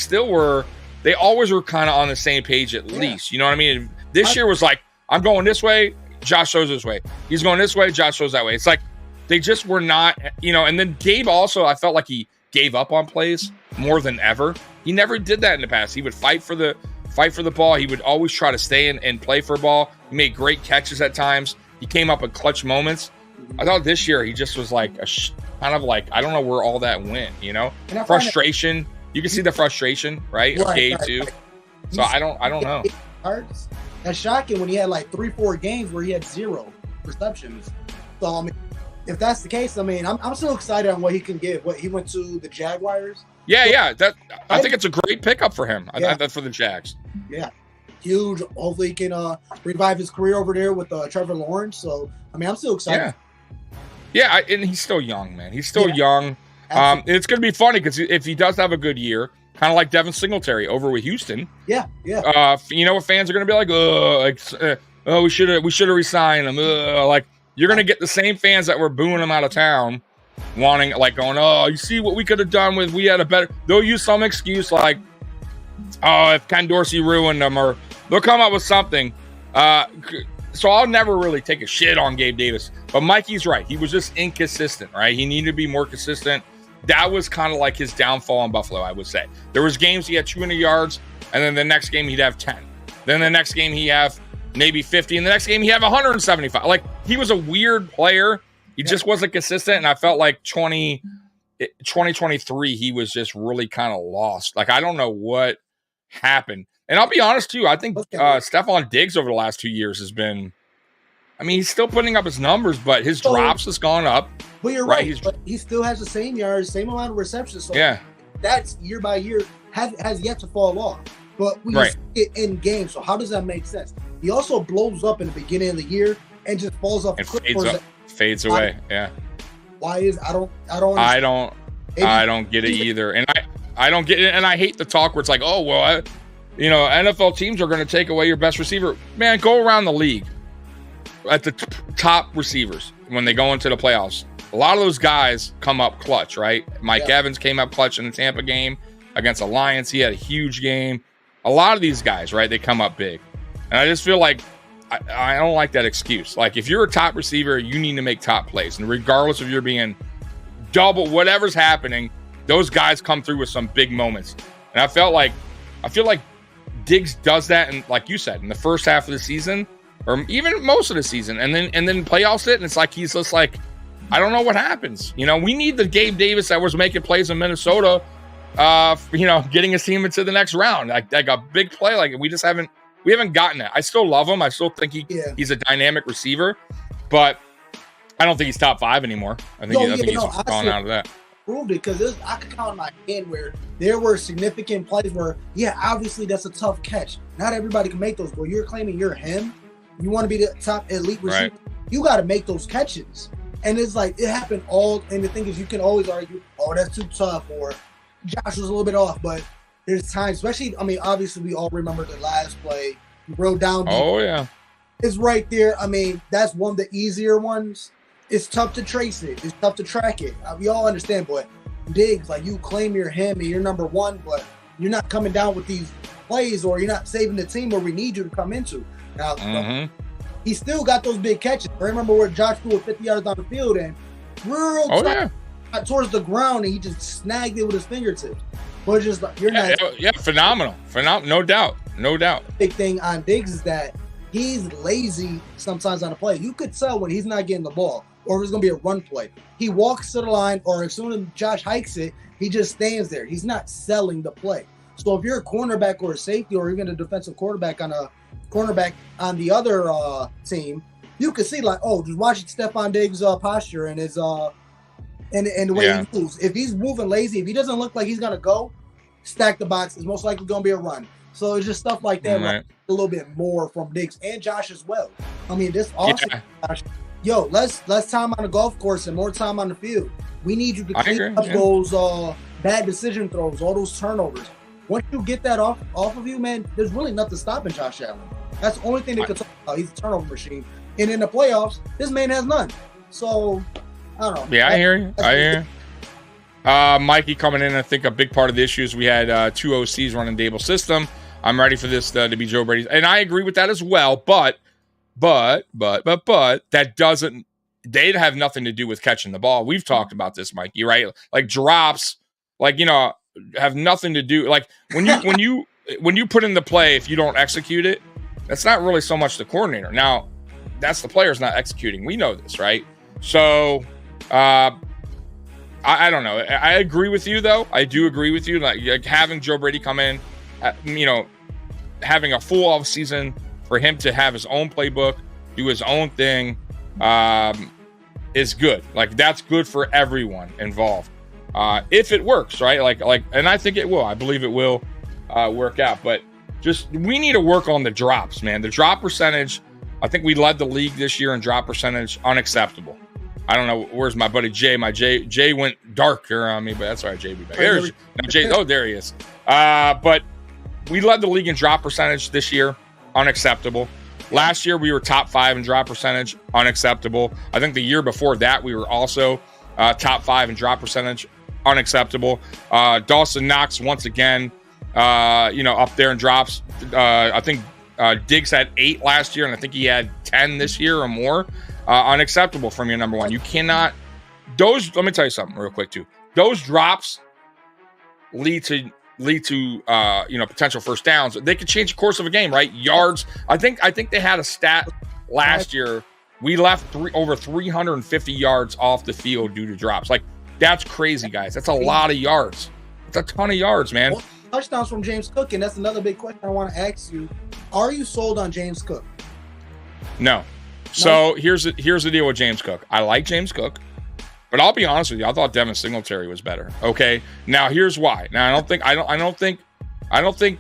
always were kind of on the same page at least. You know what I mean? This year was like, I'm going this way, Josh goes this way. He's going this way, Josh goes that way. It's like, they just were not, and then Gabe also, I felt like he gave up on plays more than ever. He never did that in the past. He would fight for the ball. He would always try to stay in and play for a ball. He made great catches at times. He came up with clutch moments. I thought this year he just was like kind of like, I don't know where all that went, frustration. You can see the frustration, right? Of Gabe too. So I don't know. That's shocking when he had like 3-4 games where he had 0 receptions. So I mean, if that's the case, I mean, I'm still excited on what he can give. What he went to the Jaguars. Yeah. I think it's a great pickup for him. I think for the Jags. Yeah, huge. Hopefully, he can revive his career over there with Trevor Lawrence. So I mean, I'm still excited. Yeah, and he's still young, man. He's still young. It's going to be funny because if he does have a good year, kind of like Devin Singletary over with Houston. Yeah. What fans are going to be like, we should have re-signed him. Like, you're going to get the same fans that were booing him out of town, wanting, like, going, oh, you see what we could have done with, we had a better, they'll use some excuse like, oh, if Ken Dorsey ruined them, or they'll come up with something. So I'll never really take a shit on Gabe Davis. But Mikey's right. He was just inconsistent, right? He needed to be more consistent. That was kind of like his downfall in Buffalo, I would say. There was games he had 200 yards, and then the next game he'd have 10. Then the next game he'd have maybe 50, and the next game he'd have 175. Like, he was a weird player. He just wasn't consistent, and I felt like 2023, he was just really kind of lost. Like, I don't know what happened. And I'll be honest, too, I think Stefon Diggs over the last 2 years has been, I mean, he's still putting up his numbers, but his drops has gone up. But you're right. But he still has the same yards, same amount of receptions. So that's year by year has yet to fall off. But we see it in games. So how does that make sense? He also blows up in the beginning of the year and just falls off. And fades away. Why is I don't get it either. And I don't get it. And I hate the talk where it's like, oh, well, NFL teams are going to take away your best receiver. Man, go around the league at the top receivers when they go into the playoffs. A lot of those guys come up clutch, right? Mike Evans came up clutch in the Tampa game against the Lions. He had a huge game. A lot of these guys, right, they come up big. And I just feel like I don't like that excuse. Like, if you're a top receiver, you need to make top plays. And regardless of you're being double, whatever's happening, those guys come through with some big moments. And I feel like Diggs does that, and like you said, in the first half of the season, or even most of the season, and then playoffs it, and it's like he's just like, I don't know what happens. We need the Gabe Davis that was making plays in Minnesota, getting his team into the next round. Like a big play, like we haven't gotten it. I still love him. I still think he's a dynamic receiver, but I don't think he's top 5 anymore. I think he's gone out of that. Proved it, because I could count on my hand where there were significant plays where, obviously that's a tough catch. Not everybody can make those, but you're claiming you're him. You want to be the top elite receiver. Right. You got to make those catches. And it's like, it happened all, and the thing is, you can always argue, oh, that's too tough, or Josh was a little bit off, but there's times, especially, I mean, obviously, we all remember the last play, he rode down. Oh, yeah. It's right there. I mean, that's one of the easier ones. It's tough to trace it. It's tough to track it. We all understand, but Diggs, like, you claim you're him and you're number one, but you're not coming down with these plays, or you're not saving the team where we need you to come into. Now, he still got those big catches. I remember where Josh threw it 50 yards down the field and towards the ground, and he just snagged it with his fingertips. But just like, you're not. Yeah, phenomenal. No doubt. Big thing on Diggs is that he's lazy sometimes on the play. You could tell when he's not getting the ball, or if it's going to be a run play. He walks to the line, or as soon as Josh hikes it, he just stands there. He's not selling the play. So if you're a cornerback or a safety, or even a defensive cornerback on the other team, you can see, like, oh, just watch Stefon Diggs' posture and his and the way he moves. If he's moving lazy, if he doesn't look like he's gonna go stack the box, it's most likely gonna be a run. So it's just stuff like that, like, a little bit more from Diggs and Josh as well. I mean, this offense, yo, less time on the golf course and more time on the field. We need you to clean up those bad decision throws, all those turnovers. Once you get that off of you, man, there's really nothing stopping Josh Allen. That's the only thing they could talk about. He's a turnover machine. And in the playoffs, this man has none. So, I don't know. Yeah, I hear you. Mikey coming in, I think a big part of the issue is we had two OCs running Dable's system. I'm ready for this to be Joe Brady's. And I agree with that as well. But that doesn't, they'd have nothing to do with catching the ball. We've talked about this, Mikey, right? Like drops, like, you know, have nothing to do. Like when you put in the play, if you don't execute it, that's not really so much the coordinator. Now, that's the player's not executing. We know this, right? So, I don't know. I agree with you, though. I do agree with you. Like having Joe Brady come in, you know, having a full off season for him to have his own playbook, do his own thing, is good. Like that's good for everyone involved. If it works, right? Like, and I think it will. I believe it will work out. But just we need to work on the drops, man. The drop percentage. I think we led the league this year in drop percentage. Unacceptable. I don't know. Where's my buddy Jay? Jay went dark here on me, but that's all right. Jay be back. There's Jay. Oh, there he is. But we led the league in drop percentage this year. Unacceptable. Last year we were top 5 in drop percentage. Unacceptable. I think the year before that we were also top 5 in drop percentage. Unacceptable. Dawson Knox once again, up there in drops. I think Diggs had 8 last year, and I think he had 10 this year or more. Unacceptable from your number one. You cannot. Let me tell you something real quick too. Those drops lead to potential first downs. They could change the course of a game, right? Yards. I think they had a stat last year. We left over 350 yards off the field due to drops. Like that's crazy, guys. That's a lot of yards. It's a ton of yards, man. Well, touchdowns from James Cook, and that's another big question I want to ask you. Are you sold on James Cook? No. So here's the deal with James Cook. I like James Cook, but I'll be honest with you. I thought Devin Singletary was better. Okay. Now here's why. Now I don't think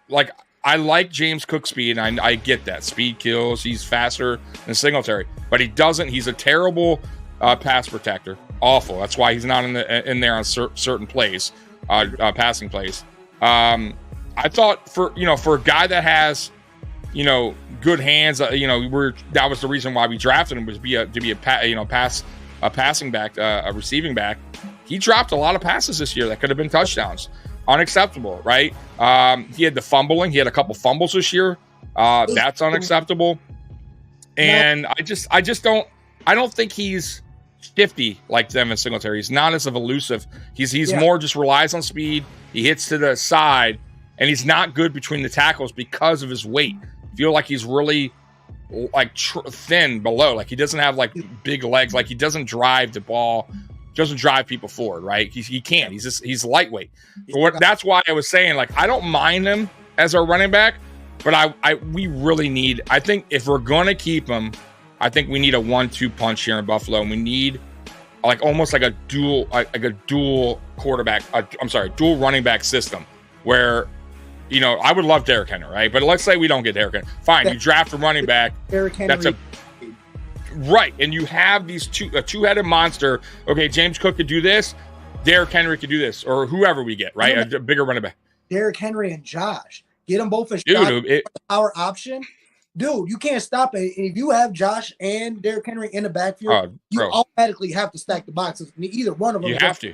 like I like James Cook's speed, and I get that speed kills. He's faster than Singletary, but he's a terrible pass protector. Awful. That's why he's not in there on certain plays, passing plays. I thought for a guy that has good hands, that was the reason why we drafted him, was to be a passing back, a receiving back. He dropped a lot of passes this year that could have been touchdowns. Unacceptable, right? He had the fumbling. He had a couple fumbles this year. That's unacceptable. And I don't think he's shifty like Devin Singletary. He's not as elusive. He's more just relies on speed. He hits to the side, and he's not good between the tackles because of his weight. I feel like he's really like thin below. Like he doesn't have like big legs. Like he doesn't drive the ball. Doesn't drive people forward, right? He can't. He's lightweight. That's why I was saying, like, I don't mind him as our running back, but we really need. I think if we're gonna keep him, I think we need a 1-2 punch here in Buffalo, and we need like almost like a dual quarterback. Dual running back system where. I would love Derrick Henry, right? But let's say we don't get Derrick Henry. Fine, you draft a running back. Derrick Henry. Right, and you have these two-headed monster. Okay, James Cook could do this. Derrick Henry could do this, or whoever we get, right? A bigger running back. Derrick Henry and Josh. Get them both a our option. Dude, you can't stop it. If you have Josh and Derrick Henry in the backfield, you automatically have to stack the boxes. Either one of them. You have to.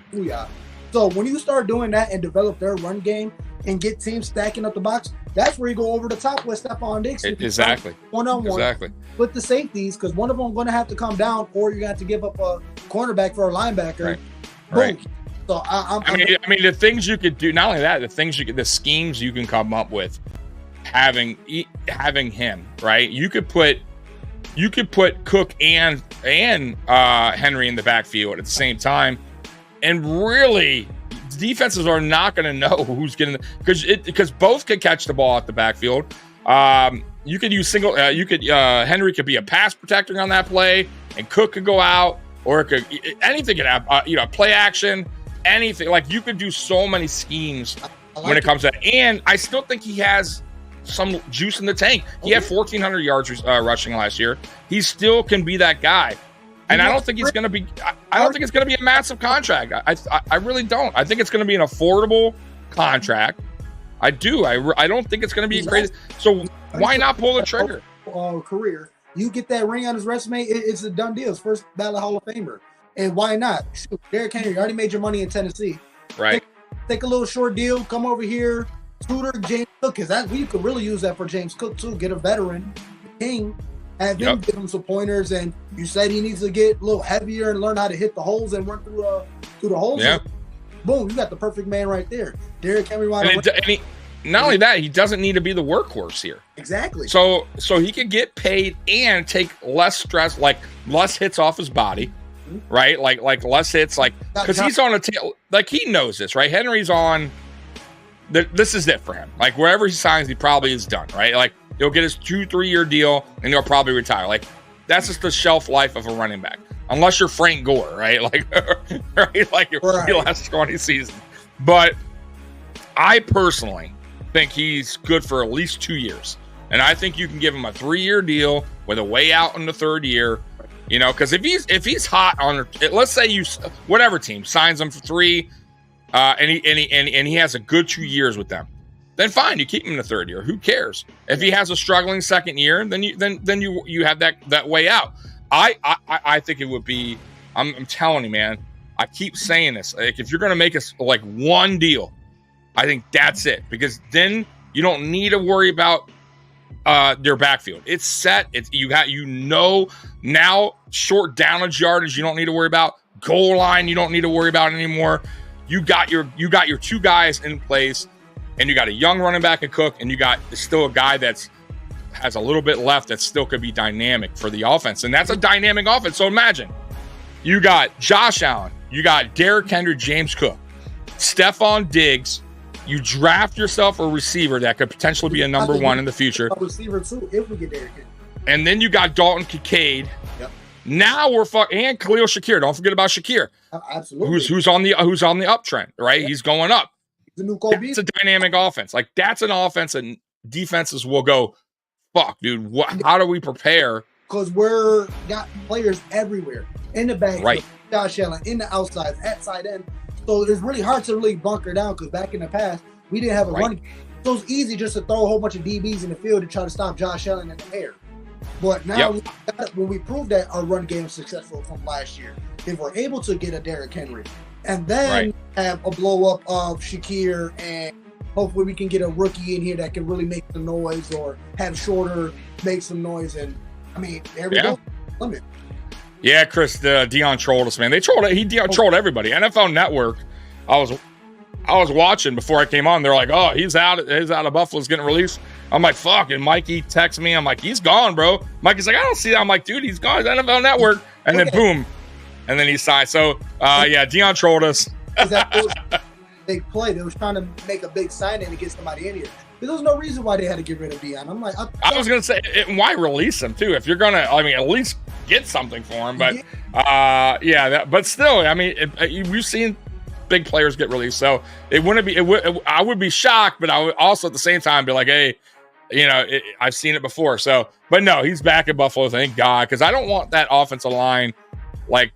So when you start doing that and develop their run game and get teams stacking up the box, that's where you go over the top with Stefon Diggs. Exactly. One-on-one. Exactly. With the safeties, because one of them going to have to come down, or you're going to have to give up a cornerback for a linebacker. Right. So I mean, the things you could do. Not only that, the schemes you can come up with, having him, right? You could put Cook and Henry in the backfield at the same time, and really, defenses are not going to know who's getting because both could catch the ball at the backfield. You could use Henry could be a pass protector on that play, and Cook could go out, or anything could happen. Play action, anything. Like, you could do so many schemes when it comes to that. And I still think he has some juice in the tank. He had 1,400 yards rushing last year. He still can be that guy. And I don't think he's going to be. I don't think it's going to be a massive contract. I really don't. I think it's going to be an affordable contract. I do. I don't think it's going to be crazy. So why not pull the trigger? Career. You get that ring on his resume. It's a done deal. It's first ballot Hall of Famer. And why not? Shoot, Derrick Henry, you already made your money in Tennessee. Right. Take a little short deal. Come over here. Tutor James Cook, because we could really use that for James Cook too. Get a veteran, King. Have him give him some pointers, and you said he needs to get a little heavier and learn how to hit the holes and run through the holes. Yeah. Boom, you got the perfect man right there. Derrick Henry. Not only that, he doesn't need to be the workhorse here. Exactly. So he could get paid and take less stress, like less hits off his body, right? Like less hits, because he's on a tail. Like, he knows this, right? Henry's on. This is it for him. Like, wherever he signs, he probably is done, right? Like, he'll get his 2-3 year deal and he'll probably retire. Like, that's just the shelf life of a running back. Unless you're Frank Gore, right? Like, right? Like, he lasts 20 seasons. But I personally think he's good for at least 2 years. And I think you can give him a 3-year deal with a way out in the third year. Because if he's hot on, let's say whatever team signs him for 3, and he has a good 2 years with them, then fine, you keep him in the third year. Who cares? If he has a struggling second year, then you have that way out. I think it would be. I'm telling you, man. I keep saying this. Like, if you're gonna make us like one deal, I think that's it, because then you don't need to worry about their backfield. It's set. It's now short downage yardage. You don't need to worry about goal line. You don't need to worry about it anymore. You got your 2 guys in place, and you got a young running back in Cook, and you got still a guy has a little bit left that still could be dynamic for the offense, and that's a dynamic offense. So imagine you got Josh Allen, you got Derrick Henry, James Cook, Stefon Diggs. You draft yourself a receiver that could potentially be a number 1 in the future. A receiver too, if we get Derrick Henry. And then you got Dalton Kincaid. Yep. Now and Khalil Shakir. Don't forget about Shakir. Absolutely. Who's on the uptrend, right? Yep. He's going up. The new Kobe. It's a dynamic offense. Like, that's an offense, and defenses will go, fuck, dude. How do we prepare? Because got players everywhere in the back, right? Josh Allen in the outside, at side end. So it's really hard to really bunker down, because back in the past we didn't have a run. So it's easy just to throw a whole bunch of DBs in the field to try to stop Josh Allen in the air. But now, when we proved that our run game was successful from last year, if we're able to get a Derrick Henry and then have a blow up of Shakir, and hopefully we can get a rookie in here that can really make some noise, or have shorter, make some noise. And I mean, there we go. Limit. Yeah, Chris, Deion trolled us, man. Deion trolled everybody. NFL Network, I was watching before I came on. They're like, oh, he's out of Buffalo's getting released. I'm like, fuck. And Mikey texts me. I'm like, he's gone, bro. Mikey's like, I don't see that. I'm like, dude, he's gone. It's NFL Network. And then boom. And then he signed. So, Deion trolled us. Big play. They was trying to make a big signing to get somebody in here. There was no reason why they had to get rid of Deion. I'm like, I was going to say, why release him too? If you're going to, at least get something for him. But, but still, we've seen big players get released. So it wouldn't be, I would be shocked, but I would also at the same time be like, hey, I've seen it before. So, but no, he's back at Buffalo, thank God, because I don't want that offensive line like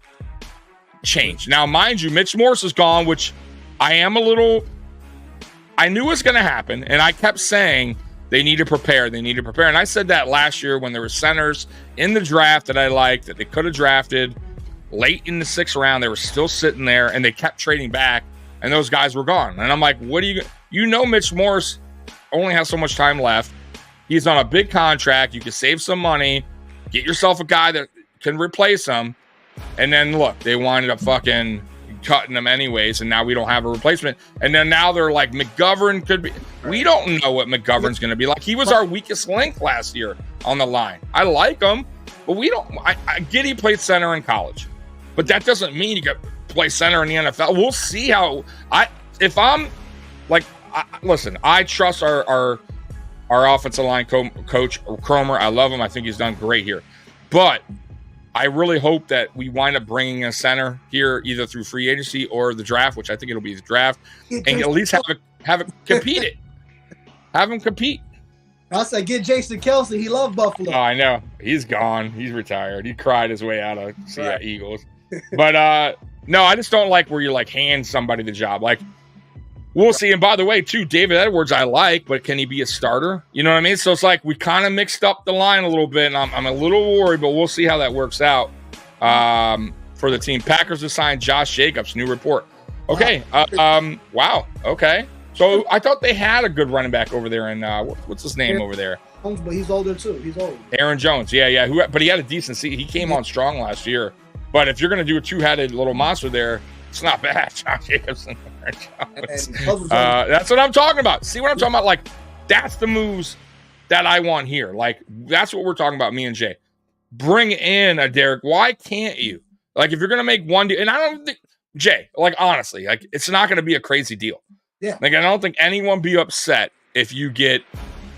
change. Now, mind you, Mitch Morse is gone, which I knew was going to happen, and I kept saying they need to prepare. And I said that last year when there were centers in the draft that I liked that they could have drafted late in the 6th round. They were still sitting there, and they kept trading back, and those guys were gone. And I'm like, what do you Mitch Morse only has so much time left. He's on a big contract. You can save some money, get yourself a guy that can replace him. And then look, they winded up fucking cutting him anyways, and now we don't have a replacement. And then now they're like, McGovern could be. We don't know what McGovern's going to be like. He was our weakest link last year on the line. I like him, but we don't. I get he played center in college, but that doesn't mean he could play center in the NFL. We'll see how. Listen, I trust our offensive line coach Cromer. I love him. I think he's done great here, but I really hope that we wind up bringing a center here either through free agency or the draft, which I think it'll be the draft, and at least have it compete it. Have him compete. I said, get Jason Kelce. He loved Buffalo. Oh, I know. He's gone. He's retired. He cried his way out of Eagles. But no, I just don't like where you like hand somebody the job. Like, we'll see. And by the way, too, David Edwards I like, but can he be a starter? You know what I mean? So it's like we kind of mixed up the line a little bit, and I'm a little worried, but we'll see how that works out for the team. Packers have signed Josh Jacobs, new report. Okay. Wow. Okay. So I thought they had a good running back over there in what's his name over there? But he's older too. He's old. Aaron Jones. Yeah. But he had a decent season. He came on strong last year. But if you're going to do a two-headed little monster there, it's not bad. Josh Jacobs and Aaron Jones. That's what I'm talking about. See what I'm talking about? Like, that's the moves that I want here. Like, that's what we're talking about, me and Jay. Bring in a Derrick. Why can't you? Like, if you're going to make one deal, and I don't think, Jay, like, honestly, like, it's not going to be a crazy deal. Yeah. Like, I don't think anyone be upset if you get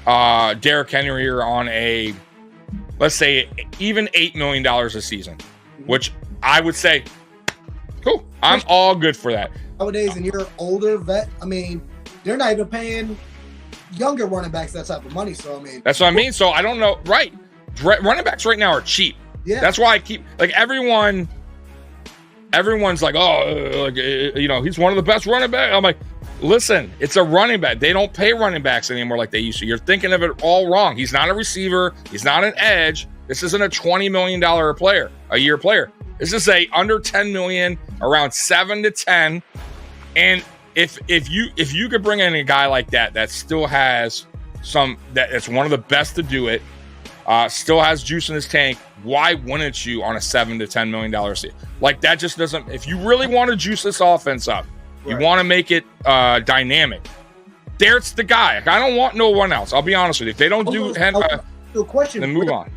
Derrick Henry here on a, let's say, even $8 million a season, which I would say, cool. I'm all good for that. Nowadays, and you're older vet, I mean, they're not even paying younger running backs that type of money. So, I mean, that's what I mean. So, I don't know. Right. Running backs right now are cheap. Yeah. That's why I keep, like, everyone's like, he's one of the best running backs. I'm like, listen, it's a running back. They don't pay running backs anymore like they used to. You're thinking of it all wrong. He's not a receiver. He's not an edge. This isn't a $20 million a year player. This is a under $10 million, around 7 to 10. And if you could bring in a guy like that still has that's one of the best to do it, still has juice in his tank, why wouldn't you on a $7 to $10 million season? Like, that just doesn't. If you really want to juice this offense up, you want to make it dynamic, there's the guy. I don't want no one else. I'll be honest with you. If they don't do the question, then move on.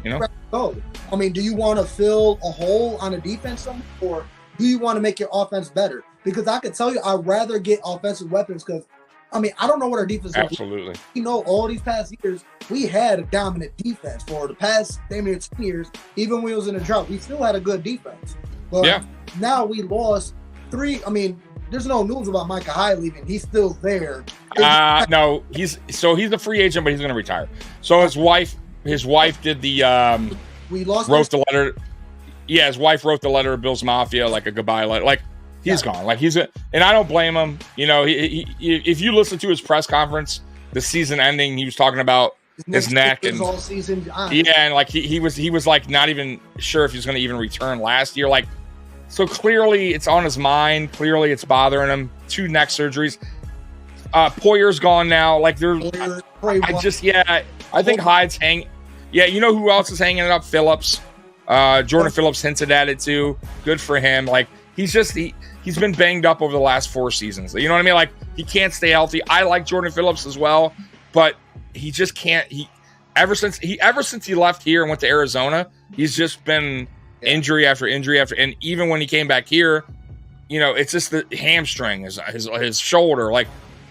I mean, do you want to fill a hole on a defense or do you want to make your offense better? Because I can tell you, I'd rather get offensive weapons because, I mean, I don't know what our defense is. Absolutely. All these past years, we had a dominant defense for the past 10 years. Even when we was in a drought, we still had a good defense. But now we lost 3. I mean, there's no news about Micah Hyde leaving. He's still there. No, he's a free agent, but he's going to retire. So his wife did the wrote the letter. Yeah, his wife wrote the letter to Bill's Mafia, like a goodbye letter. Like, he's gone. Like, and I don't blame him. He if you listen to his press conference, the season ending, he was talking about his neck and all season. And like he was like not even sure if he was going to even return last year. Like, so clearly it's on his mind. Clearly it's bothering him. 2 neck surgeries. Poyer's gone now. Like, I think Hyde's hanging. Yeah, you know who else is hanging it up? Phillips. Jordan Phillips hinted at it too. Good for him. Like, he's been banged up over the last 4 seasons. You know what I mean? Like, he can't stay healthy. I like Jordan Phillips as well, but he just can't. Ever since he left here and went to Arizona, he's just been injury after injury after. And even when he came back here, it's just the hamstring, his shoulder, like.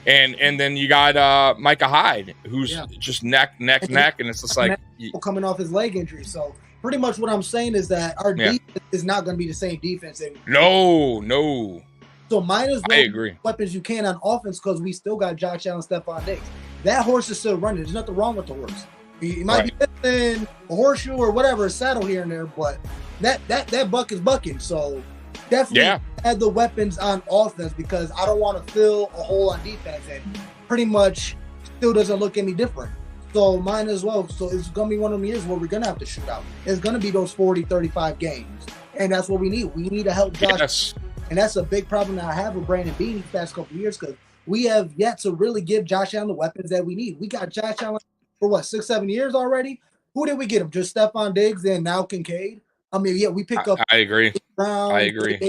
And then you got Micah Hyde, who's just neck, and it's just like coming off his leg injury. So pretty much what I'm saying is that our defense is not going to be the same defense anymore. No. So might as well I agree. weapons you can on offense because we still got Josh Allen, Stefon Diggs. that horse is still running. There's nothing wrong with the horse. He might be missing a horseshoe or whatever, a saddle here and there, but that buck is bucking. So definitely add the weapons on offense, because I don't want to fill a hole on defense, and pretty much still doesn't look any different. So mine as well. So it's going to be one of them years where we're going to have to shoot out. It's going to be those 40, 35 games. And that's what we need. We need to help Josh. Yes. And that's a big problem that I have with Brandon Beane these past couple of years, because we have yet to really give Josh Allen the weapons that we need. We got Josh Allen for what, 6-7 years already? Who did we get him? Just Stefon Diggs and now Kincaid? I mean, yeah, we pick up. I agree. Brown, I agree.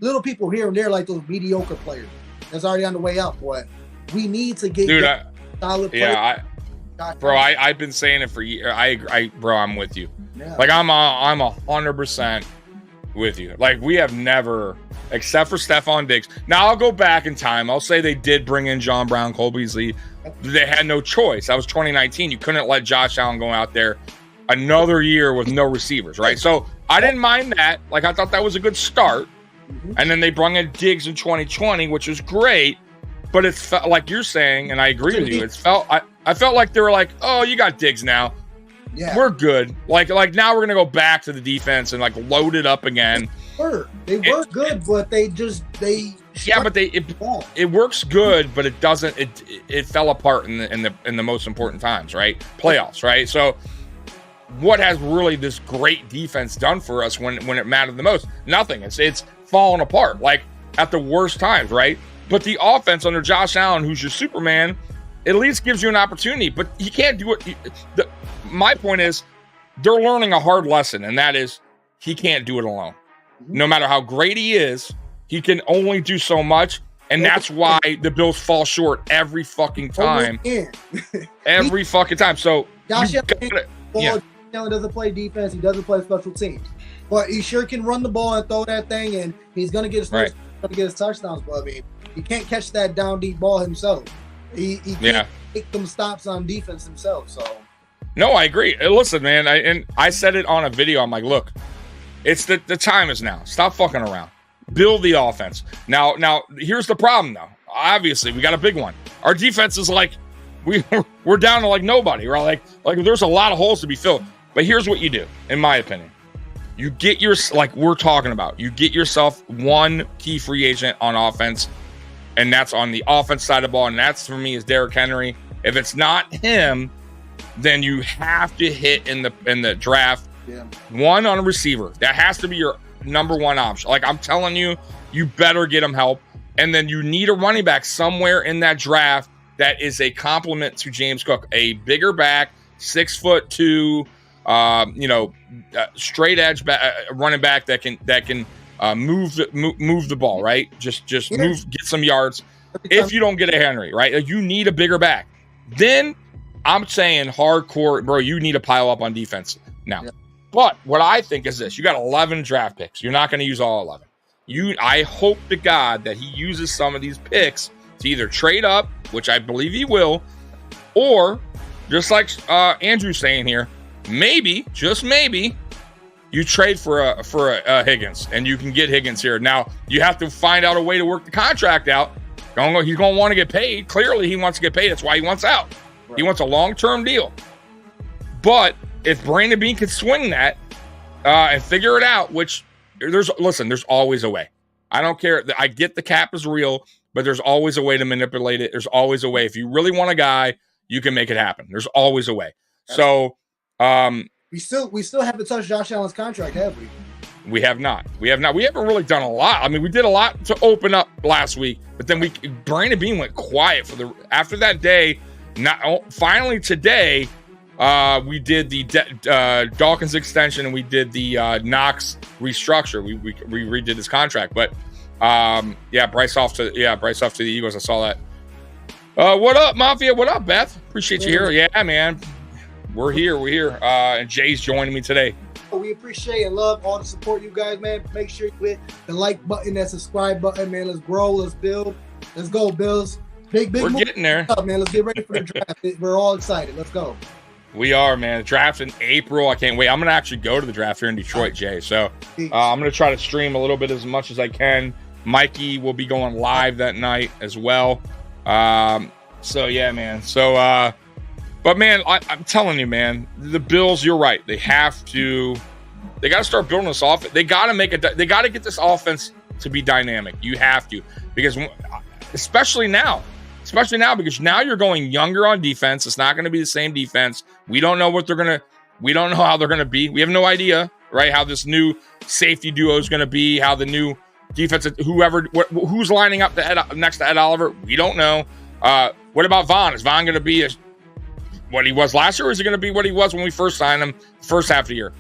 Little people here and there, like those mediocre players that's already on the way up. But we need to get solid players. Yeah, I've been saying it for years. Bro, I'm with you. Yeah. Like I'm 100% with you. Like we have never, except for Stefon Diggs. Now I'll go back in time. I'll say they did bring in John Brown, Cole Beasley. They had no choice. That was 2019. You couldn't let Josh Allen go out there another year with no receivers, right? So I didn't mind that. Like I thought that was a good start. Mm-hmm. And then they brought in Diggs in 2020, which was great. But it felt like you're saying, and I agree with you. I felt like they were like, "Oh, you got Diggs now. Yeah, we're good." Like now we're gonna go back to the defense and like load it up again. They were good, but it works good, but it doesn't. It fell apart in the most important times, right? Playoffs, right? So, what has really this great defense done for us when it mattered the most? Nothing. It's fallen apart, like at the worst times, right? But the offense under Josh Allen, who's your Superman, at least gives you an opportunity. But he can't do it. My point is, they're learning a hard lesson, and that is he can't do it alone. No matter how great he is, he can only do so much, and that's why the Bills fall short every fucking time. Every fucking time. So Josh Allen doesn't play defense. He doesn't play special teams, but he sure can run the ball and throw that thing, and he's gonna get his touchdowns. But I mean, he can't catch that down deep ball himself. He can't make them stops on defense himself. So no, I agree. Listen, man, I said it on a video. I'm like, look, it's the time is now. Stop fucking around. Build the offense. Now, here's the problem, though. Obviously, we got a big one. Our defense is like we're down to like nobody. We're like there's a lot of holes to be filled. But here's what you do, in my opinion. You get like we're talking about. You get yourself one key free agent on offense, and that's on the offense side of the ball, and that's for me is Derrick Henry. If it's not him, then you have to hit in the draft. Yeah. One on a receiver. That has to be your number one option. Like I'm telling you, you better get him help. And then you need a running back somewhere in that draft that is a complement to James Cook, a bigger back, 6'2", straight edge running back that can move the ball, right? Just move, get some yards. If you don't get a Henry, right, you need a bigger back. Then I'm saying hardcore, bro. You need to pile up on defense now. Yeah. But what I think is this: you got 11 draft picks. You're not going to use all 11. I hope to God that he uses some of these picks to either trade up, which I believe he will, or just like Andrew's saying here, maybe, just maybe, you trade for a Higgins, and you can get Higgins here. Now you have to find out a way to work the contract out. He's going to want to get paid. Clearly, he wants to get paid. That's why he wants out. Right. He wants a long-term deal. But if Brandon Beane can swing that and figure it out, which there's always a way. I don't care. I get the cap is real, but there's always a way to manipulate it. There's always a way. If you really want a guy, you can make it happen. There's always a way. So we still haven't touched Josh Allen's contract, have we? We have not. We haven't really done a lot. I mean, we did a lot to open up last week, but then Brandon Beane went quiet after that day. Finally today, we did the Dawkins extension and we did the Knox restructure. We redid his contract, but Bryce off to the Eagles. I saw that. What up, Mafia? What up, Beth? Appreciate you here. Yeah, man. We're here. And Jay's joining me today. We appreciate and love all the support, you guys, man. Make sure you hit the like button, that subscribe button, man. Let's grow, let's build. Let's go, Bills. Big We're move. Getting there. Man, let's get ready for the draft. We're all excited. Let's go. We are, man. Draft in April. I can't wait. I'm going to actually go to the draft here in Detroit, Jay. So I'm going to try to stream a little bit as much as I can. Mikey will be going live that night as well. So yeah, man. So but man, I'm telling you, man, the Bills, you're right. They got to start building this offense. They got to get this offense to be dynamic. You have to, because especially now, because now you're going younger on defense. It's not going to be the same defense. We don't know we don't know how they're going to be. We have no idea, right? How this new safety duo is going to be, how the new defense, who's lining up next to Ed Oliver. We don't know. What about Vaughn? Is Vaughn going to be what he was last year, or is he going to be what he was when we first signed him first half of the year?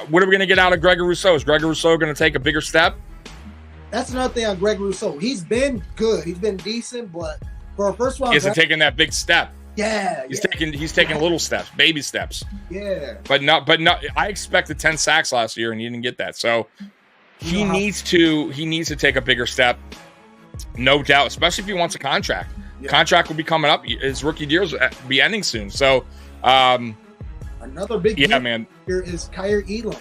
What are we going to get out of Gregory Rousseau? Is Gregory Rousseau going to take a bigger step? That's another thing on Gregory Rousseau. He's been good. He's been decent, but for a first round, he hasn't taken that big step. Yeah, he's taking little steps, baby steps. Yeah, but not. I expected 10 sacks last year, and he didn't get that. So he needs to take a bigger step, no doubt. Especially if he wants a contract. Yeah. Contract will be coming up. His rookie deal will be ending soon. So another big man here is Kyer Elam.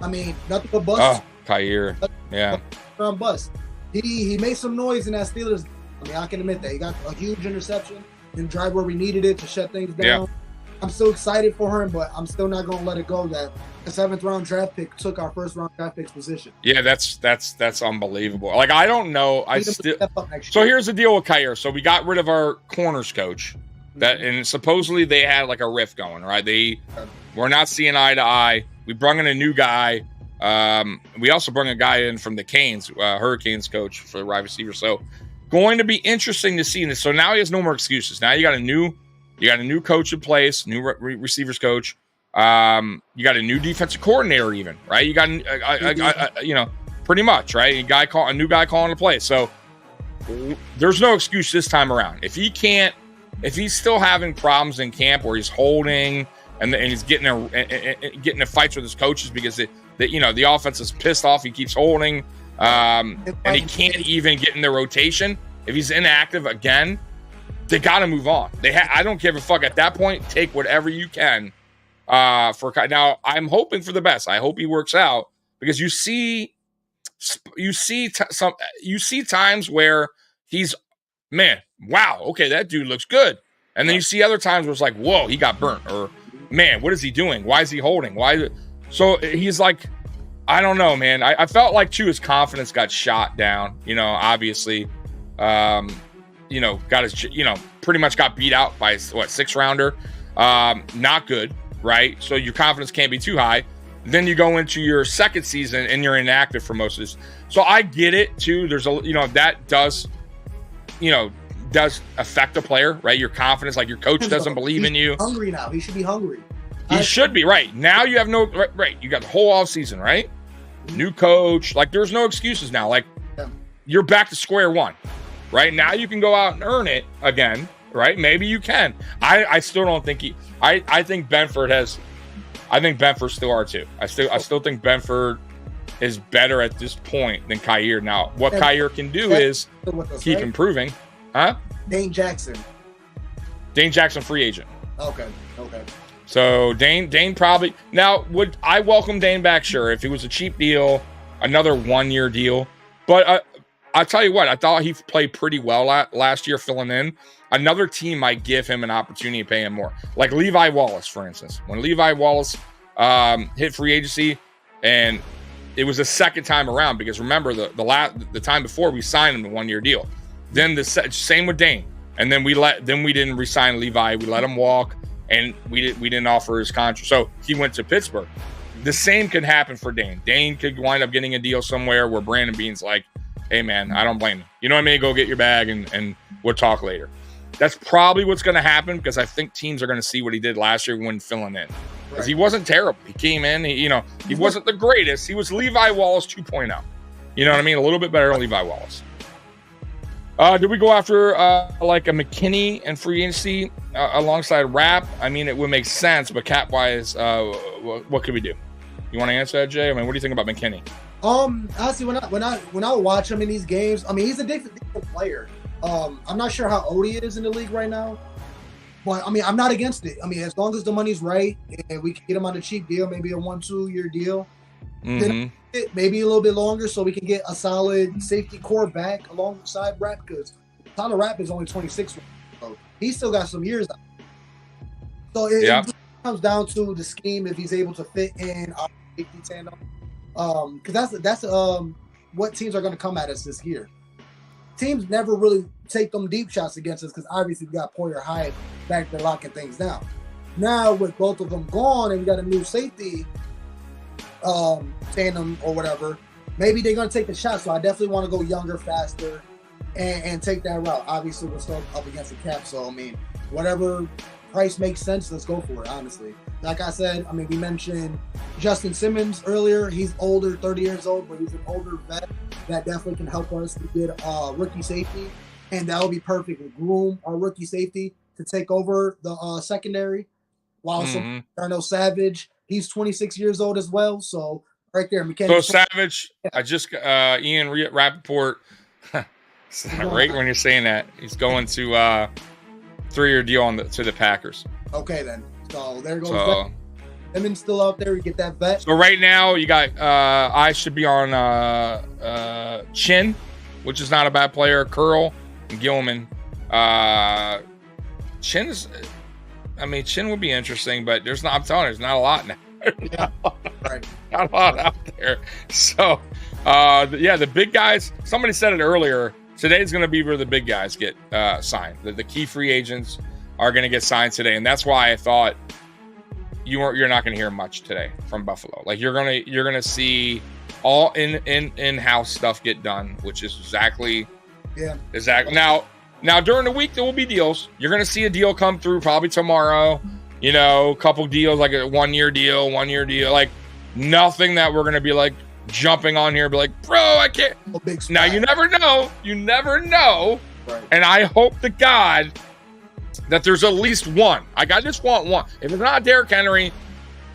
I mean, nothing but bust. Oh, Kyer, yeah, from bust. He made some noise in that Steelers. I mean, I can admit that he got a huge interception and drive where we needed it to shut things down. Yeah. I'm so excited for him, but I'm still not going to let it go that a 7th round draft pick took our 1st round draft pick's position. Yeah, that's unbelievable. Like, I don't know. So here's the deal with Kyer. So we got rid of our corners coach, and supposedly they had like a rift going, right? We're not seeing eye to eye. We brought in a new guy. We also brought a guy in from the Canes, Hurricanes coach for the wide receiver. So going to be interesting to see this. So now he has no more excuses. Now you got a new coach in place, new receivers coach. You got a new defensive coordinator, even, right? You got, pretty much, right? A new guy calling the play. So there's no excuse this time around. If he's still having problems in camp where he's holding and he's getting in fights with his coaches because the offense is pissed off, he keeps holding, and he can't even get in the rotation. If he's inactive again, they got to move on. I don't give a fuck at that point. Take whatever you can. Now, I'm hoping for the best. I hope he works out, because you see times where he's, man, wow, okay, that dude looks good, and then you see other times where it's like, whoa, he got burnt, or man, what is he doing? Why is he holding? So he's like, I don't know, man. I felt like too his confidence got shot down. Obviously, got his, pretty much got beat out by his 6th rounder. Not good. Right? So your confidence can't be too high. Then you go into your 2nd season and you're inactive for most of this. So I get it too. There's that does affect a player, right? Your confidence, like your coach doesn't believe in you. Hungry now. He should be hungry. He should be, right. Now you have right. You got the whole off season, right? New coach. Like, there's no excuses now. Like, you're back to square one, right? Now you can go out and earn it again. Right? Maybe you can. I still don't think I think Benford still are too. I still think Benford is better at this point than Kyer. Now, what Kyer can do is keep improving. Huh? Dane Jackson, free agent. Okay. So Dane probably, now, would I welcome Dane back? Sure. If it was a cheap deal, another 1-year deal. But I'll tell you what, I thought he played pretty well last year filling in. Another team might give him an opportunity to pay him more. Like Levi Wallace, for instance. When Levi Wallace hit free agency, and it was the 2nd time around, because remember the time before we signed him a 1-year deal. Then the same with Dane. And then we didn't re-sign Levi. We let him walk, and we didn't offer his contract. So he went to Pittsburgh. The same could happen for Dane. Dane could wind up getting a deal somewhere where Brandon Beane's like, hey man, I don't blame you. You know what I mean? Go get your bag and we'll talk later. That's probably what's going to happen, because I think teams are going to see what he did last year when filling in. Because he wasn't terrible. He came in, he wasn't the greatest. He was Levi Wallace 2.0. You know what I mean? A little bit better than Levi Wallace. Did we go after like a McKinney and free agency alongside Rapp? I mean, it would make sense, but cap-wise, what could we do? You want to answer that, Jay? I mean, what do you think about McKinney? Honestly, when I watch him in these games, I mean, he's a different player. I'm not sure how old he is in the league right now, but I mean, I'm not against it. I mean, as long as the money's right and we can get him on a cheap deal, maybe a 1-2 year deal, then maybe a little bit longer, so we can get a solid safety core back alongside Rapp, because Tyler Rapp is only 26. So He's still got some years out. So it comes down to the scheme if he's able to fit in our safety tandem. Because that's what teams are going to come at us this year. Teams never really take them deep shots against us because obviously we got Poyer Hyatt back there locking things down. Now with both of them gone and we got a new safety tandem or whatever, maybe they're going to take the shot. So I definitely want to go younger, faster, and take that route. Obviously we're still up against the cap, so I mean whatever price makes sense, let's go for it, honestly. Like I said, I mean, we mentioned Justin Simmons earlier. He's older, 30 years old, but he's an older vet that definitely can help us to get rookie safety. And that will be perfect to groom our rookie safety to take over the secondary. While Darnell Savage, he's 26 years old as well. So right there, So Savage, I just Ian Rappaport, right when you're saying that, he's going to 3-year deal to the Packers. Okay, then. So there goes that. Simmons still out there. We get that vet. So right now you got I should be on Chin, which is not a bad player. Curl and Gilman. Chin would be interesting, but there's not. I'm telling you, there's not a lot now. Yeah, right. Not a lot out there. So the big guys. Somebody said it earlier. Today's going to be where the big guys get signed. The key free agents are going to get signed today, and that's why I thought you're not going to hear much today from Buffalo. Like you're gonna see all in-house stuff get done, which is exactly. Now during the week there will be deals. You're going to see a deal come through probably tomorrow. You know, a couple deals like a 1-year deal, like nothing that we're going to be like jumping on here, be like, bro, I can't. Now you never know. Right. And I hope to God that there's at least one. I just want one. If it's not Derrick Henry,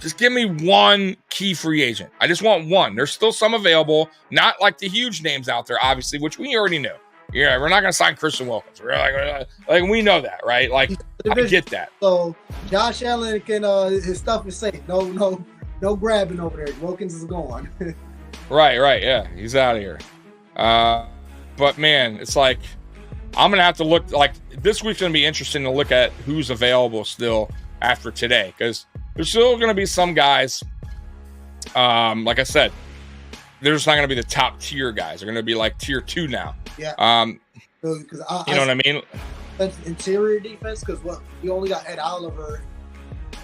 just give me one key free agent. I just want one. There's still some available, not like the huge names out there, obviously, which we already knew. Yeah, we're not going to sign Christian Wilkins. We're like we know that, right? Like I get that. So Josh Allen can his stuff is safe. No grabbing over there. Wilkins is gone. Right. Yeah, he's out of here. But man, it's like I'm gonna have to look. Like this week's gonna be interesting to look at who's available still after today, because there's still gonna be some guys. Like I said, they're just not gonna be the top tier guys. They're gonna be like tier 2 now. Yeah. You know what I mean? Interior defense, because we only got Ed Oliver.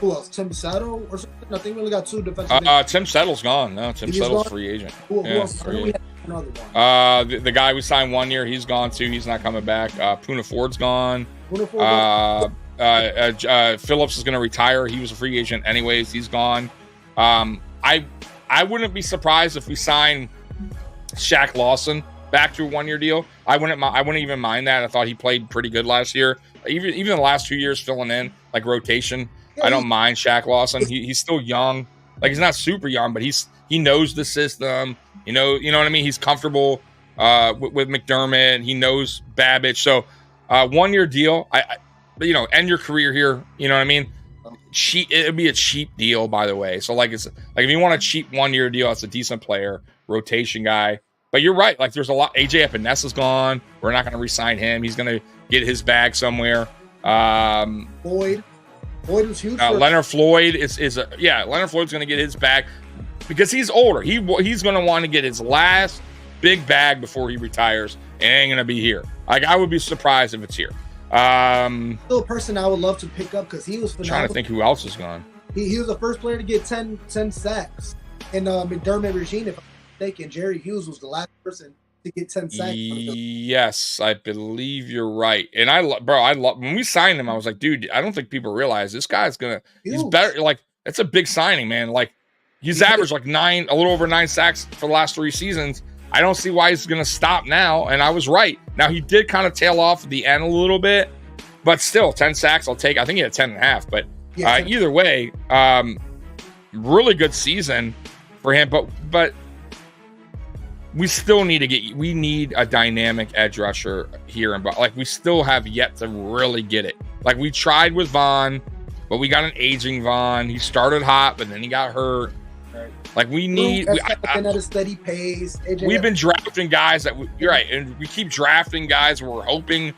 Who else? Tim Settle or something? I think we only got 2 defensive. Tim Settle's gone. No, Tim Settle's free agent. Who else? We had another one. The guy we signed 1 year, he's gone too. He's not coming back. Puna Ford's gone. Phillips is going to retire. He was a free agent anyways. He's gone. I wouldn't be surprised if we sign Shaq Lawson back to a 1-year deal. I wouldn't even mind that. I thought he played pretty good last year. Even the last 2 years filling in like rotation. I don't mind Shaq Lawson. He's still young. Like he's not super young, but he knows the system. You know what I mean? He's comfortable with McDermott. He knows Babbage. So 1-year deal. End your career here. You know what I mean? It'd be a cheap deal, by the way. So like if you want a cheap 1-year deal, it's a decent player, rotation guy. But you're right. Like there's a lot. AJ Epinessa's gone. We're not going to re-sign him. He's going to get his bag somewhere. Floyd was huge. Leonard Floyd Leonard Floyd's going to get his bag because he's older. He's going to want to get his last big bag before he retires, and it ain't going to be here. Like I would be surprised if it's here. Still a person I would love to pick up because he was phenomenal. Trying to think who else is gone. He was the first player to get 10 sacks in McDermott regime. If I'm mistaken, Jerry Hughes was the last person to get 10 sacks. Yes, I believe you're right. And I love when we signed him, I was like, dude, I don't think people realize this guy's he's better. Like, it's a big signing, man. Like, he's averaged like a little over 9 sacks for the last 3 seasons. I don't see why he's going to stop now. And I was right. Now, he did kind of tail off at the end a little bit, but still 10 sacks I'll take. I think he had 10.5, but either way, really good season for him. But we still need a dynamic edge rusher here. Like we still have yet to really get it. Like we tried with Vaughn, but we got an aging Vaughn. He started hot, but then he got hurt. Right. Like we need at a steady pace. We've been drafting guys you're right. And we keep drafting guys. We're hoping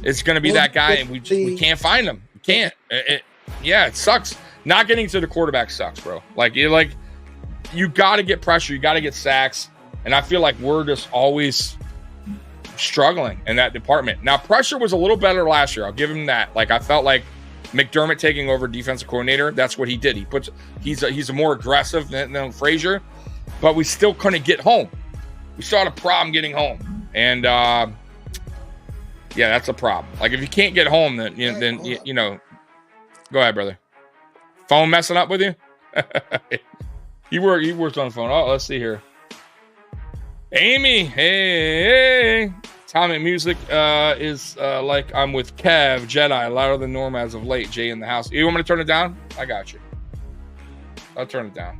is going to be that guy, and we can't find him. We can't. It sucks. Not getting to the quarterback sucks, bro. Like you got to get pressure. You got to get sacks, and I feel like we're just always struggling in that department. Now, pressure was a little better last year. I'll give him that. Like, I felt like McDermott taking over defensive coordinator, that's what he did. He's a more aggressive than Frazier, but we still couldn't get home. We still had a problem getting home, and yeah, that's a problem. Like, if you can't get home, then you know, go ahead, brother. Phone messing up with you? He works on the phone. Oh, let's see here. Amy, hey. Atomic music is like I'm with Kev, Jedi, louder than normal as of late. Jay in the house. You want me to turn it down? I got you. I'll turn it down.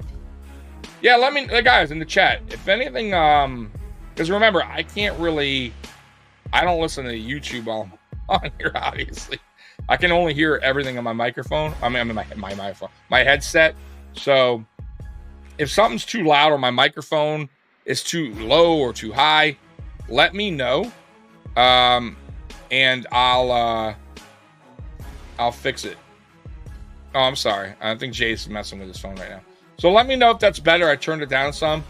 Yeah, let me, guys, in the chat, if anything, because remember, I don't listen to YouTube while I'm on here, obviously. I can only hear everything on my microphone. I mean, my microphone, my headset. So if something's too loud or my microphone is too low or too high, let me know, and I'll fix it. Oh, I'm sorry. I think Jay's messing with his phone right now. So let me know if that's better. I turned it down some.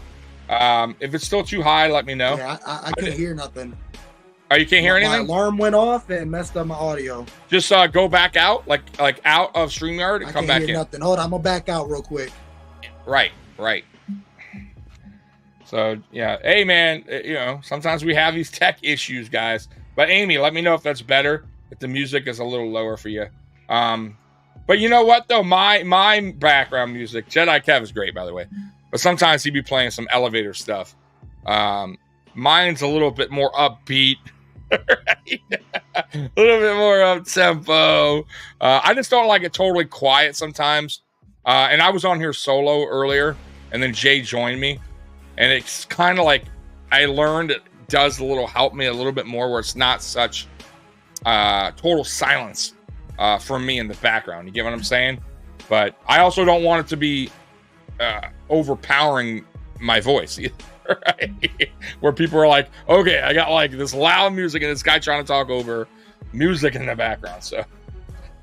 If it's still too high, let me know. Yeah, I can't hear nothing. Oh, you can't hear anything? My alarm went off and messed up my audio. Just go back out, like out of StreamYard and come back in. I can't hear nothing. Hold on, I'm gonna back out real quick. Right. So, yeah. Hey, man, you know, sometimes we have these tech issues, guys. But, Amy, let me know if that's better, if the music is a little lower for you. But you know what, though? My background music, Jedi Kev is great, by the way. But sometimes he'd be playing some elevator stuff. Mine's a little bit more upbeat. Right? A little bit more up-tempo. I just don't like it totally quiet sometimes. And I was on here solo earlier, and then Jay joined me. And it's kind of like I learned it does help me a little bit more where it's not such total silence from me in the background. You get what I'm saying? But I also don't want it to be overpowering my voice either, right? Where people are like, okay, I got like this loud music and this guy trying to talk over music in the background. So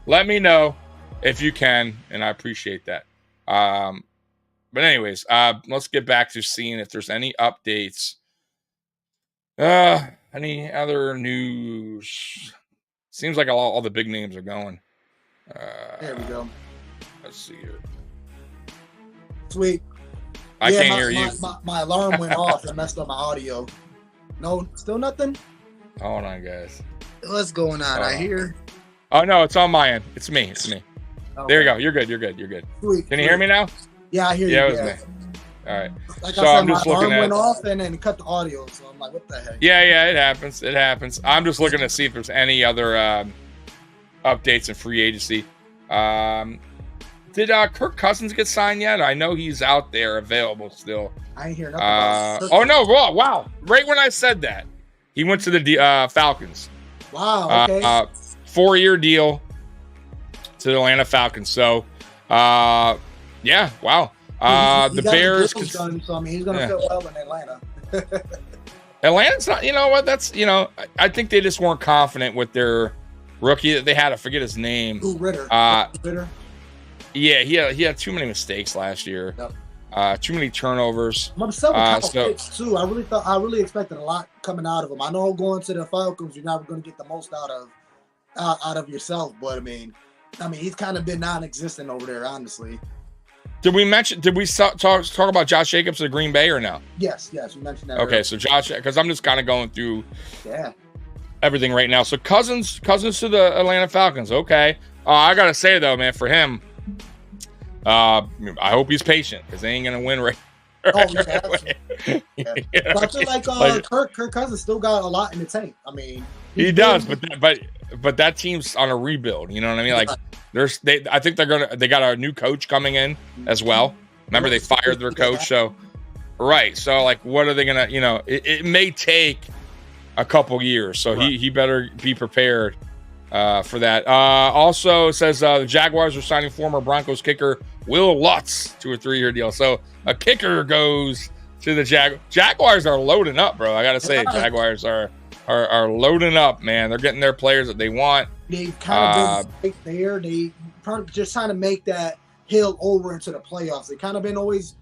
let me know if you can, and I appreciate that. But anyways, let's get back to seeing if there's any updates. Any other news? Seems like all the big names are going. There we go. Let's see here. Sweet. I can't hear you. My alarm went off and messed up my audio. No, still nothing? Hold on, guys. What's going on? I hear. Oh, no, it's on my end. It's me. Okay. There you go. You're good. Sweet. Can you hear me now? Yeah, I hear you. Yeah, it was me. All right. Like so I said, I'm just looking at. Went off and then cut the audio. So I'm like, what the heck? Yeah, it happens. I'm just looking to see if there's any other updates in free agency. Did Kirk Cousins get signed yet? I know he's out there available still. I ain't hear nothing about Oh, no. Wow. Right when I said that, he went to the Falcons. Wow. Okay. 4-year deal to the Atlanta Falcons. So, yeah, wow. The Bears. Done, so I mean, he's going to fit well in Atlanta. Atlanta's not, you know what? That's, you know, I think they just weren't confident with their rookie that they had. I forget his name. Ooh, Ritter. Ritter. Yeah, he had too many mistakes last year. Yep. Too many turnovers. I'm upset with Kyle Pitts too. I really expected a lot coming out of him. I know going to the Falcons, you're never going to get the most out of yourself, but I mean, he's kind of been non-existent over there, honestly. Did we talk about Josh Jacobs of Green Bay or no? Yes, we mentioned that. Okay, so Josh, because I'm just kind of going through everything right now. So Cousins to the Atlanta Falcons. Okay, I gotta say though, man, for him, I hope he's patient because they ain't gonna win right. But I feel like Kirk Cousins still got a lot in the tank. I mean, he does, but that team's on a rebuild. You know what I mean? Like, I think they got a new coach coming in as well. Remember, they fired their coach, so right. So like, what are they gonna? You know, it may take a couple years, so he better be prepared for that. Also, it says the Jaguars are signing former Broncos kicker Will Lutz to a 3-year deal. So a kicker goes to the Jaguars are loading up, bro. I gotta say, Jaguars are are loading up, man. They're getting their players that they want. They've kind of been right there. They just trying to make that hill over into the playoffs. They kind of been always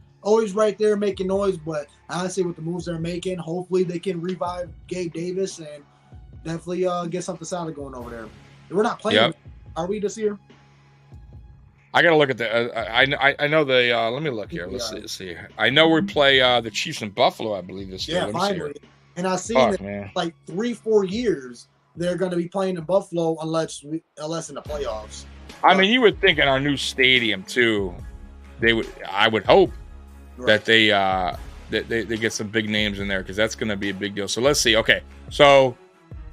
right there making noise, but honestly, with the moves they're making, hopefully they can revive Gabe Davis and definitely get something solid going over there. We're not playing, are we this year? I gotta look at the. I know the. Let me look here. Let's see. I know we play the Chiefs in Buffalo, I believe, this year. Yeah, finally. And I've seen it like 3-4 years they're going to be playing in Buffalo unless in the playoffs. I mean, you would think in our new stadium too, I would hope that they get some big names in there because that's going to be a big deal. So let's see. Okay, so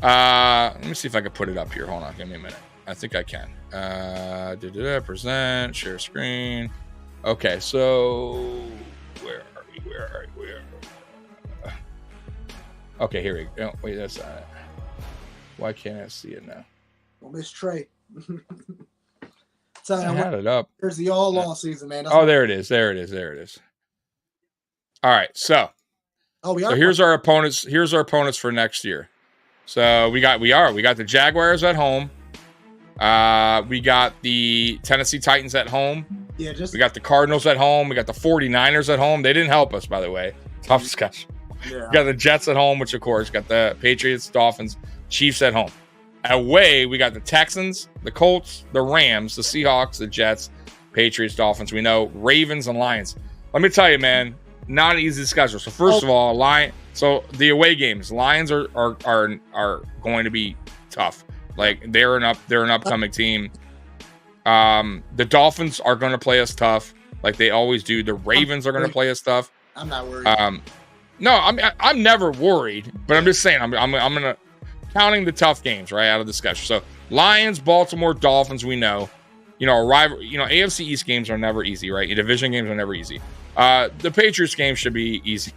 let me see if I can put it up here. Hold on, give me a minute. I think I can. Present, share screen. Okay, so where are we? Okay, here we go. Wait, that's not it. Why can't I see it now? Well, Miss Trey. I had it up. There's the all season, man. There it is. All right, so here's our opponents. Here's our opponents for next year. So we got the Jaguars at home. We got the Tennessee Titans at home. Yeah, we got the Cardinals at home. We got the 49ers at home. They didn't help us, by the way. Tough discussion. Yeah. We got the Jets at home, which of course got the Patriots, Dolphins, Chiefs at home. Away, we got the Texans, the Colts, the Rams, the Seahawks, the Jets, Patriots, Dolphins. We know Ravens and Lions. Let me tell you, man, not an easy schedule. So first of all, the away games, Lions are going to be tough. Like they're an upcoming team. The Dolphins are going to play us tough, like they always do. The Ravens are going to play us tough. I'm not worried. No, I'm never worried, but I'm just saying I'm gonna counting the tough games right out of the schedule. So Lions, Baltimore, Dolphins, we know, AFC East games are never easy, right? Your division games are never easy. The Patriots game should be easy.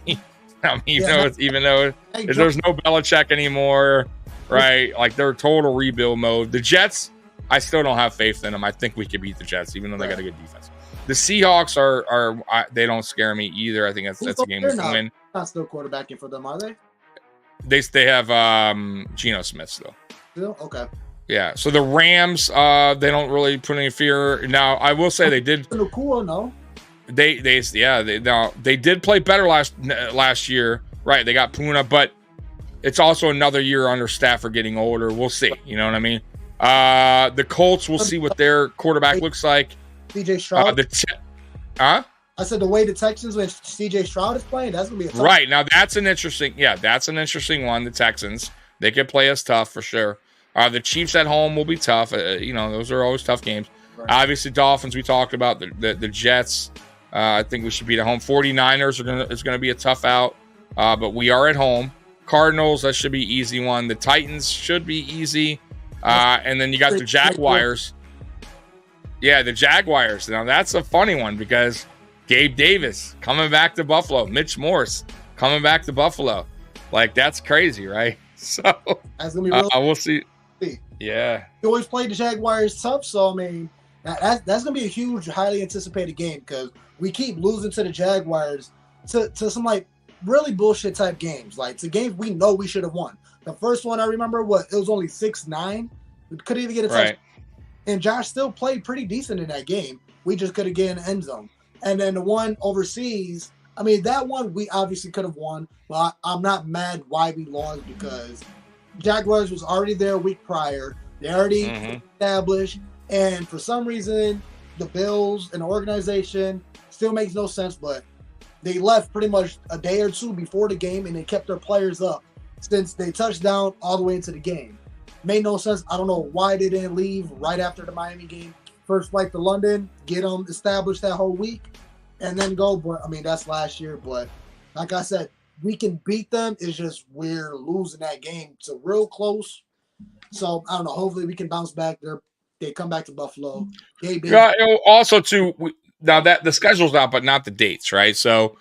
I mean, even though there's no Belichick anymore, right? Like they're total rebuild mode. The Jets, I still don't have faith in them. I think we could beat the Jets, even though they got a good defense. The Seahawks are they don't scare me either. I think that's a game we can win. Not still quarterbacking for them, are they? They have Geno Smith still. Still? Okay. Yeah. So the Rams, they don't really put any fear. Now I will say they did. Cool, no. They did play better last year, right? They got Puna, but it's also another year under Stafford getting older. We'll see. You know what I mean? The Colts, we'll see what their quarterback looks like. CJ Stroud. I said the way the Texans when CJ Stroud is playing, that's gonna be a tough right. Now that's an interesting one. The Texans, they could play us tough for sure. The Chiefs at home will be tough. Those are always tough games. Right. Obviously, Dolphins we talked about. The Jets, I think we should beat at home. 49ers is gonna be a tough out, but we are at home. Cardinals, that should be easy one. The Titans should be easy, and then you got the Jaguars. Yeah, the Jaguars. Now that's a funny one because Gabe Davis coming back to Buffalo. Mitch Morse coming back to Buffalo. Like, that's crazy, right? So, that's gonna be we'll see. Yeah. You always played the Jaguars tough, so, I mean, that's going to be a huge, highly anticipated game because we keep losing to the Jaguars to some, like, really bullshit type games. Like, to games we know we should have won. The first one, I remember, it was only 6-9. We couldn't even get a touchdown. Right. And Josh still played pretty decent in that game. We just couldn't get in the end zone. And then the one overseas, I mean, that one we obviously could have won, but I'm not mad why we lost because Jaguars was already there a week prior. They already established. And for some reason, the Bills and the organization still makes no sense, but they left pretty much a day or two before the game and they kept their players up since they touched down all the way into the game. Made no sense. I don't know why they didn't leave right after the Miami game. First flight to London, get them established that whole week, and then go. But I mean, that's last year. But like I said, we can beat them. It's just we're losing that game. It's real close. So I don't know. Hopefully, we can bounce back. They come back to Buffalo. Also, now that the schedule's out, but not the dates, right? So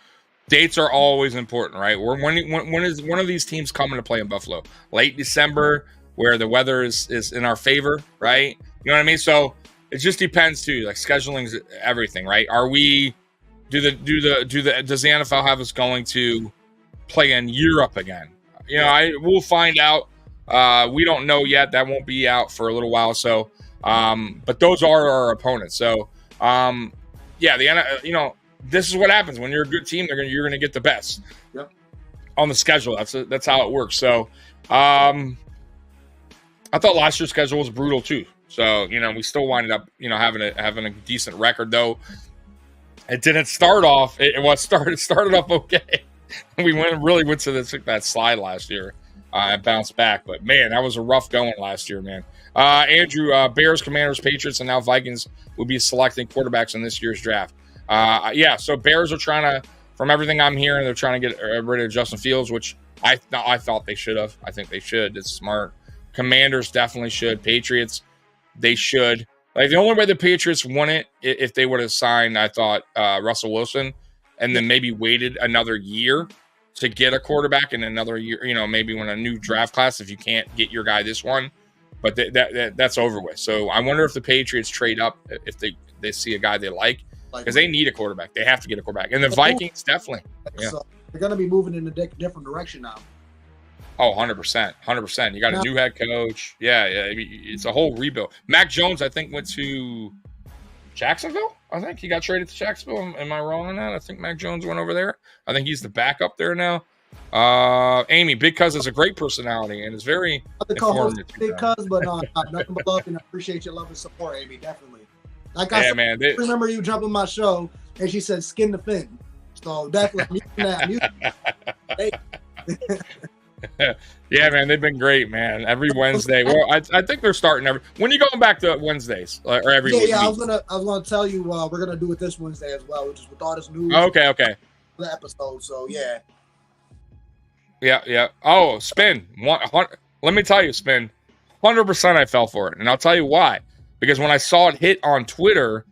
dates are always important, right? When is one of these teams coming to play in Buffalo? Late December, where the weather is in our favor, right? You know what I mean? So it just depends too. Like scheduling's everything, right? Are we does the NFL have us going to play in Europe again? we'll find out. We don't know yet. That won't be out for a little while. So, but those are our opponents. So, this is what happens when you're a good team. You're gonna get the best on the schedule. That's how it works. So, I thought last year's schedule was brutal too. So, we still winded up, having a decent record though. It didn't start off. It started off okay. We went to that slide last year and bounced back. But man, that was a rough going last year, man. Andrew, Bears, Commanders, Patriots, and now Vikings will be selecting quarterbacks in this year's draft. So Bears are trying to, from everything I'm hearing, they're trying to get rid of Justin Fields, which I thought they should have. I think they should. It's smart. Commanders definitely should. Patriots, they should. Like, the only way the Patriots won it, if they would have signed, I thought, Russell Wilson, and then maybe waited another year to get a quarterback in another year, maybe when a new draft class, if you can't get your guy this one. But that's over with. So I wonder if the Patriots trade up if they see a guy they like, because they need a quarterback. They have to get a quarterback. And the Vikings, definitely. Yeah. So they're going to be moving in a different direction now. Oh, 100%. 100%. You got a new head coach. Yeah. It's a whole rebuild. Mac Jones, I think, went to Jacksonville. I think he got traded to Jacksonville. Am I wrong on that? I think Mac Jones went over there. I think he's the backup there now. Amy, Big Cuz is a great personality and is very informative. Big Cuz, but nothing but love, and I appreciate your love and support, Amy. Definitely. Like I said, man, I remember you jumping my show and she said skin to fin. So definitely Yeah, man, they've been great, man. Every Wednesday. Well, I think they're starting when are you going back to Wednesdays or every week? Yeah, I was gonna tell you we're gonna do it this Wednesday as well, which is with all this news. Okay. The episode. So yeah. Yeah. Oh, Spin. Let me tell you, Spin. 100% I fell for it, and I'll tell you why. Because when I saw it hit on Twitter,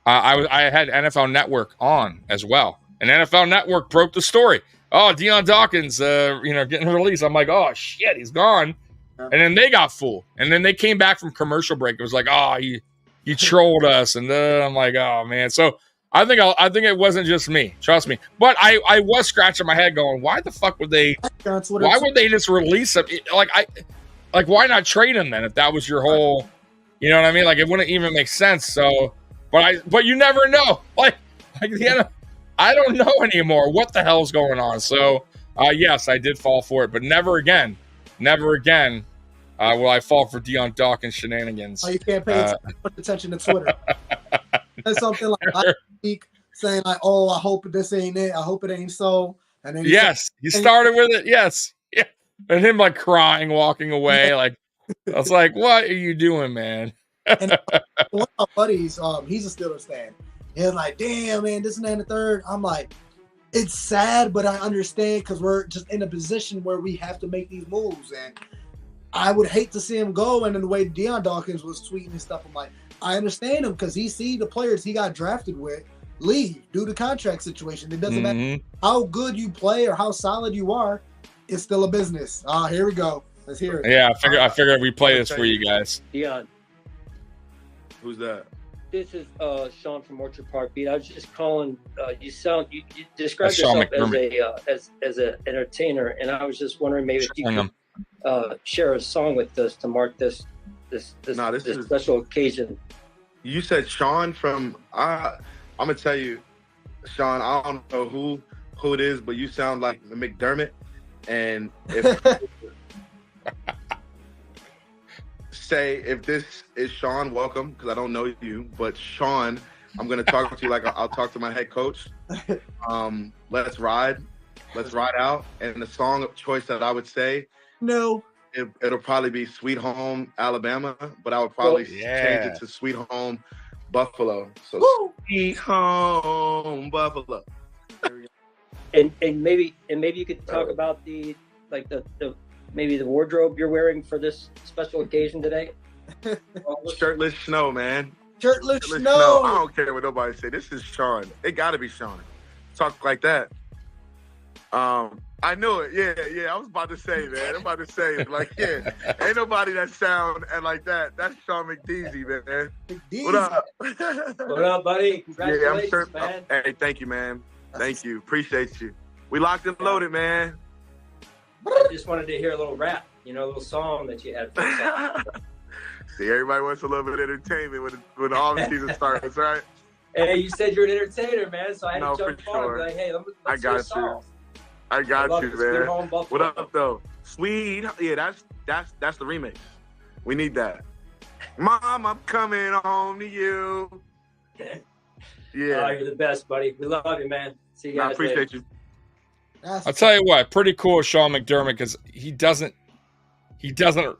I had NFL Network on as well, and NFL Network broke the story. Oh, Deion Dawkins, getting released. I'm like, oh shit, he's gone. And then they got fooled. And then they came back from commercial break. It was like, oh, he trolled us. And then I'm like, oh man. So I think it wasn't just me. Trust me. But I was scratching my head, going, why the fuck would they? Why would they just release him? Like why not trade him then if that was your whole? You know what I mean? Like, it wouldn't even make sense. So, but you never know. Like I don't know anymore what the hell's going on. So, yes, I did fall for it, but never again will I fall for Deion Dawkins shenanigans. Oh, you can't pay attention to Twitter. That's something like I speak saying like, "Oh, I hope this ain't it. I hope it ain't so." And then he started with it. Yes, yeah, and him like crying, walking away. Like I was like, "What are you doing, man?" And one of my buddies, he's a Steelers fan. He's like, damn, man, this and that and the third. I'm like, it's sad, but I understand because we're just in a position where we have to make these moves. And I would hate to see him go. And in the way Deion Dawkins was tweeting and stuff, I'm like, I understand him because he see the players he got drafted with leave due to contract situation. It doesn't matter how good you play or how solid you are. It's still a business. Here we go. Let's hear it. Yeah, I figured we play this for you guys. Deion. Who's that? This is Sean from Orchard Park Beat. I was just calling. You described yourself as an entertainer, and I was just wondering maybe if you could share a song with us to mark this special occasion. You said Sean from. I'm gonna tell you, Sean. I don't know who it is, but you sound like McDermott. And if say if this is Sean, welcome, because I don't know you, but Sean, I'm gonna talk to you like I'll talk to my head coach. Let's ride out. And the song of choice that I would say, it'll probably be Sweet Home Alabama, but I would probably change it to Sweet Home Buffalo. So Sweet Home Buffalo. And maybe you could talk about the maybe the wardrobe you're wearing for this special occasion today. Shirtless Snow, man. Shirtless Snow. I don't care what nobody say. This is Sean. It got to be Sean. Talk like that. I knew it. Yeah. I was about to say, man. I'm about to say, like, yeah. Ain't nobody that sound and like that. That's Sean McDeasy, man. What up? What up, buddy? Congratulations, man. Hey, thank you, man. Thank you. Appreciate you. We locked and loaded, man. I just wanted to hear a little rap, a little song that you had. See, everybody wants a little bit of entertainment when the off-season starts, right? Hey, you said you're an entertainer, man, so I had to jump on and be like, hey, let's hear a song. I got you, man. What up, though? Sweet. Yeah, that's the remix. We need that. Mom, I'm coming home to you. Yeah. Oh, you're the best, buddy. We love you, man. See you guys. I appreciate you. I'll tell you what, pretty cool with Sean McDermott because he doesn't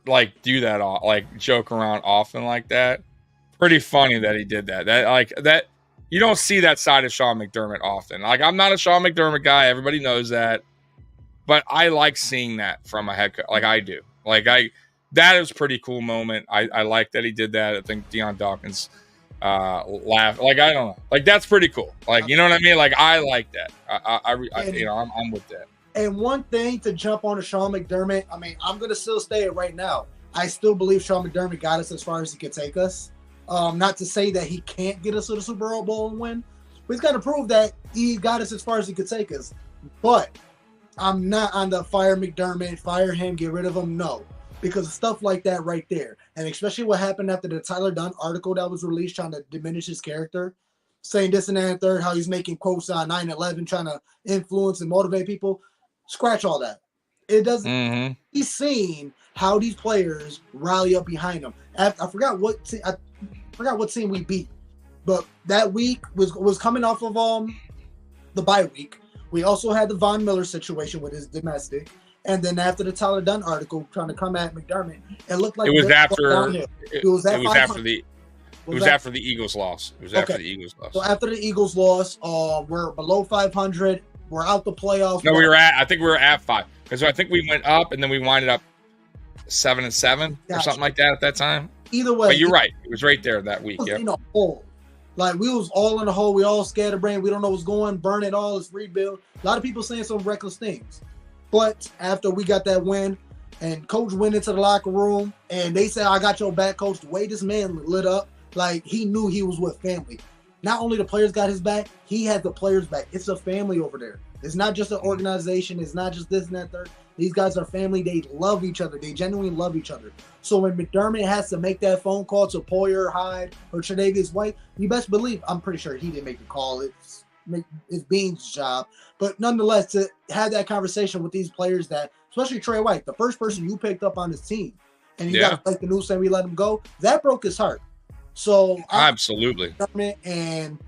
like do that all, like joke around often like that. Pretty funny that he did that. That you don't see that side of Sean McDermott often. Like, I'm not a Sean McDermott guy. Everybody knows that. But I like seeing that from a head coach. Like, I do. That is a pretty cool moment. I like that he did that. I think Deion Dawkins laughed. Like, I don't know. Like, that's pretty cool. Like, you know what I mean? Like, I like that. I'm with that. And one thing to jump on to Sean McDermott, I mean, I'm going to still say it right now. I still believe Sean McDermott got us as far as he could take us. Not to say that he can't get us to the Super Bowl and win, but he's got to prove that he got us as far as he could take us. But I'm not on the fire McDermott, fire him, get rid of him. No, because of stuff like that right there. And especially what happened after the Tyler Dunn article that was released trying to diminish his character, saying this and that and third, how he's making quotes on 9/11, trying to influence and motivate people. Scratch all that. It doesn't. Mm-hmm. He's seen how these players rally up behind him. I forgot what team we beat, but that week was coming off of the bye week. We also had the Von Miller situation with his domestic, and then after the Tyler Dunn article trying to come at McDermott, it looked like it was after the Eagles loss. It was after the Eagles loss. So after the Eagles loss, we're below 500. We're out the playoffs. No, I think we were at 5 because I think we went up and then we winded up 7-7 or something like that at that time. Either way, but you're right. It was right there that week. In a hole. Like, we was all in the hole. We all scatterbrained. We don't know what's going. Burn it all. Let's rebuild. A lot of people saying some reckless things. But after we got that win, and Coach went into the locker room, and they said, I got your back, Coach. The way this man lit up, like, he knew he was with family. Not only the players got his back, he had the players' back. It's a family over there. It's not just an organization. It's not just this and that third. These guys are family. They love each other. They genuinely love each other. So when McDermott has to make that phone call to Poyer, Hyde, or Tre'Davious White, you best believe, I'm pretty sure he didn't make the call. It's Bean's job. But nonetheless, to have that conversation with these players that, especially Trey White, the first person you picked up on this team, and you got to break the news saying we let him go, that broke his heart. So absolutely. And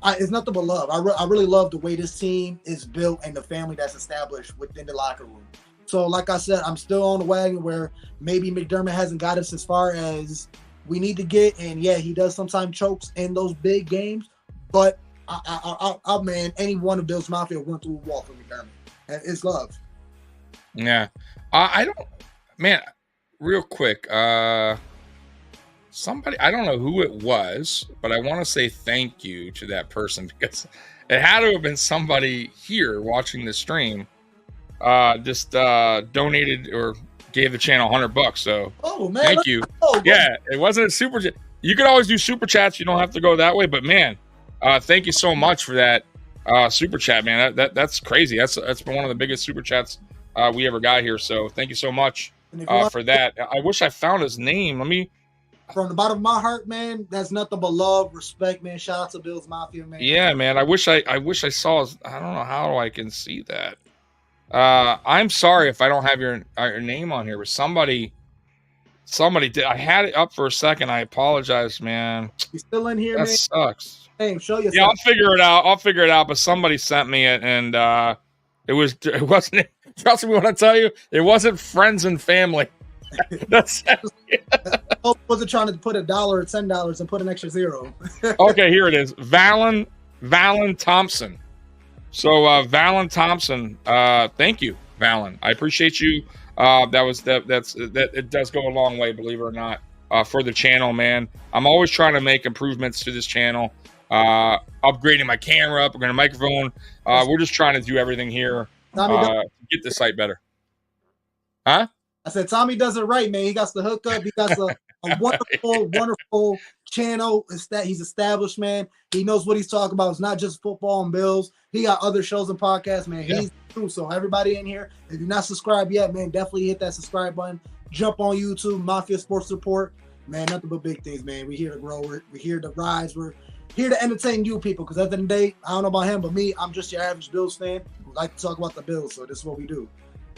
it's nothing but love. I really love the way this team is built and the family that's established within the locker room. So, like I said, I'm still on the wagon where maybe McDermott hasn't got us as far as we need to get. And, yeah, he does sometimes chokes in those big games. But, man, any one of Bills Mafia went through a wall for McDermott. And it's love. Yeah. I don't – man, real quick. Somebody – I don't know who it was, but I want to say thank you to that person because it had to have been somebody here watching the stream. Just donated or gave the channel $100. So thank you. Yeah, it wasn't a super chat. You could always do super chats. You don't have to go that way. But man, thank you so much for that super chat, man. That's crazy. That's been one of the biggest super chats we ever got here. So thank you so much for that. I wish I found his name. Let me. From the bottom of my heart, man, that's nothing but love, respect, man. Shout out to Bills Mafia, man. Yeah, man. I wish I saw his. I don't know how I can see that. I'm sorry if I don't have your name on here, but somebody did. I had it up for a second. I apologize, man. You still in here, that man? Sucks. Hey, show yourself. Yeah, I'll figure it out. But somebody sent me it, and it wasn't. Trust me when I tell you, it wasn't friends and family. That's Hope wasn't trying to put $1 or $10 and put an extra zero. Okay, here it is. Valen Thompson. So Valen Thompson, thank you, Valen. I appreciate you. That it does go a long way, believe it or not, for the channel, man. I'm always trying to make improvements to this channel. Upgrading my camera, upgrading the microphone. We're just trying to do everything here to get the site better. Huh? I said Tommy does it right, man. He got the hookup. He got a wonderful channel. He's established, man. He knows what he's talking about. It's not just football and Bills. He got other shows and podcasts, man. So everybody in here, if you're not subscribed yet, man, definitely hit that subscribe button. Jump on YouTube, Mafia Sports Report. Man, nothing but big things, man. We're here to grow. We're here to rise. We're here to entertain you people. Because at the end of the day, I don't know about him, but me, I'm just your average Bills fan who like to talk about the Bills. So this is what we do.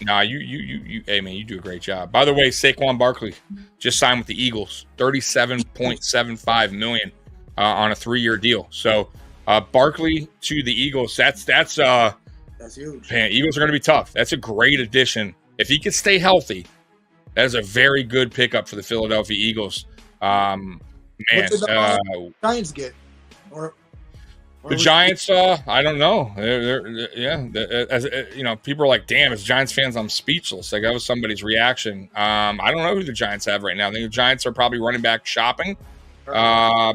Nah, hey man, you do a great job. By the way, Saquon Barkley just signed with the Eagles, $37.75 million on a 3-year deal. So Barkley to the Eagles, that's huge. Man, Eagles are going to be tough. That's a great addition. If he can stay healthy, that is a very good pickup for the Philadelphia Eagles. Man, what did the Giants get? Or the Giants, I don't know. As people are like, "Damn, as Giants fans, I'm speechless." Like that was somebody's reaction. I don't know who the Giants have right now. I think the Giants are probably running back shopping. Yeah,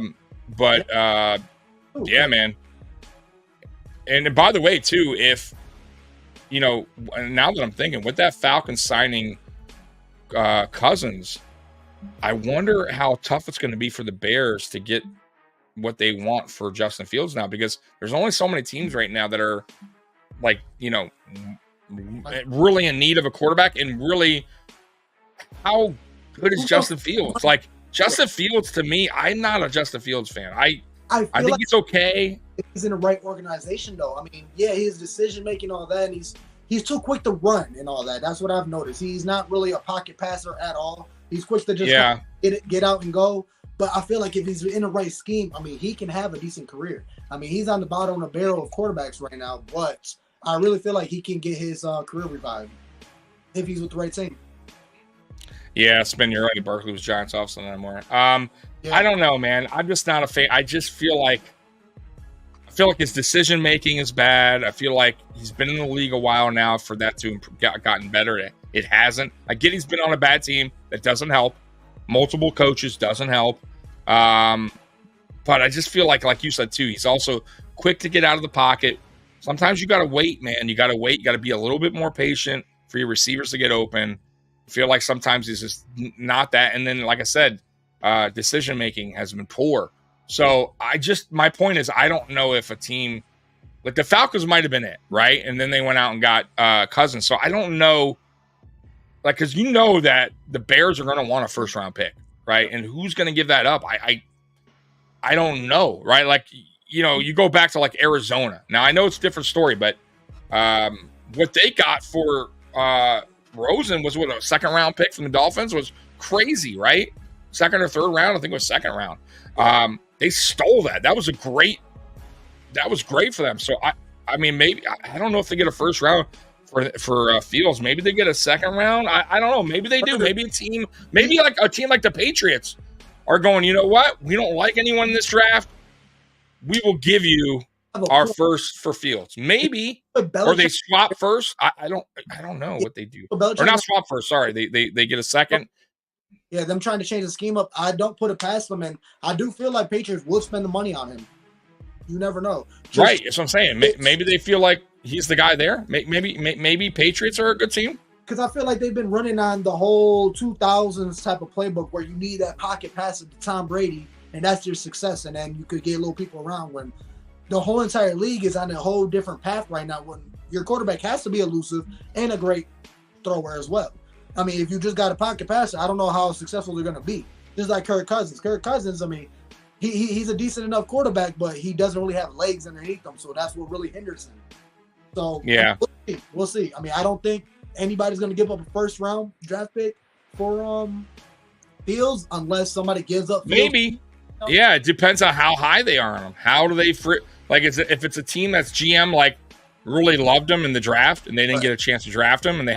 man. And by the way, too, if now that I'm thinking, with that Falcons signing Cousins, I wonder how tough it's going to be for the Bears to get what they want for Justin Fields now, because there's only so many teams right now that are like, really in need of a quarterback. And really, how good is Justin Fields? Like Justin Fields, to me, I'm not a Justin Fields fan. I think like he's okay. He's in the right organization, though. I mean, yeah, his decision making, all that, and he's too quick to run and all that. That's what I've noticed. He's not really a pocket passer at all. He's quick to just get out and go. But I feel like if he's in the right scheme, I mean, he can have a decent career. I mean, he's on the bottom of the barrel of quarterbacks right now, but I really feel like he can get his career revived if he's with the right team. Yeah, you're right. Barkley was Giants officer anymore. I don't know, man. I'm just not a fan. I just feel like his decision making is bad. I feel like he's been in the league a while now for that to gotten better. It hasn't. I get he's been on a bad team. That doesn't help. Multiple coaches doesn't help. But I just feel like you said too, he's also quick to get out of the pocket. Sometimes you got to wait, man. You got to wait. You got to be a little bit more patient for your receivers to get open. I feel like sometimes he's just not that. And then, like I said, decision making has been poor. So my point is, I don't know if a team like the Falcons might have been it, right? And then they went out and got Cousins. So I don't know. Like, because that the Bears are going to want a first-round pick, right? And who's going to give that up? I don't know, right? Like, you go back to, like, Arizona. Now, I know it's a different story, but what they got for Rosen was a second-round pick from the Dolphins was crazy, right? Second or third round? I think it was second round. They stole that. That was great for them. So, I mean, maybe – I don't know if they get a first round – for Fields. Maybe they get a second round. I don't know. Maybe they do. Maybe a team like the Patriots are going, you know what? We don't like anyone in this draft. We will give you our first for Fields. Maybe. Or they swap first. I don't know what they do. Or not swap first. Sorry. They get a second. Yeah, them trying to change the scheme up. I don't put it past them, and I do feel like Patriots will spend the money on him. You never know. Right. That's what I'm saying. Maybe they feel like he's the guy there. Maybe Patriots are a good team. Because I feel like they've been running on the whole 2000s type of playbook where you need that pocket pass to Tom Brady, and that's your success. And then you could get little people around when the whole entire league is on a whole different path right now when your quarterback has to be elusive and a great thrower as well. I mean, if you just got a pocket passer, I don't know how successful they're going to be. Just like Kirk Cousins. Kirk Cousins, I mean, he's a decent enough quarterback, but he doesn't really have legs underneath him, so that's what really hinders him. So yeah, we'll see. I mean, I don't think anybody's going to give up a first round draft pick for Fields unless somebody gives up Fields. Maybe. Yeah, it depends on how high they are on him. How do they if it's a team that's GM like really loved him in the draft and they didn't get a chance to draft him and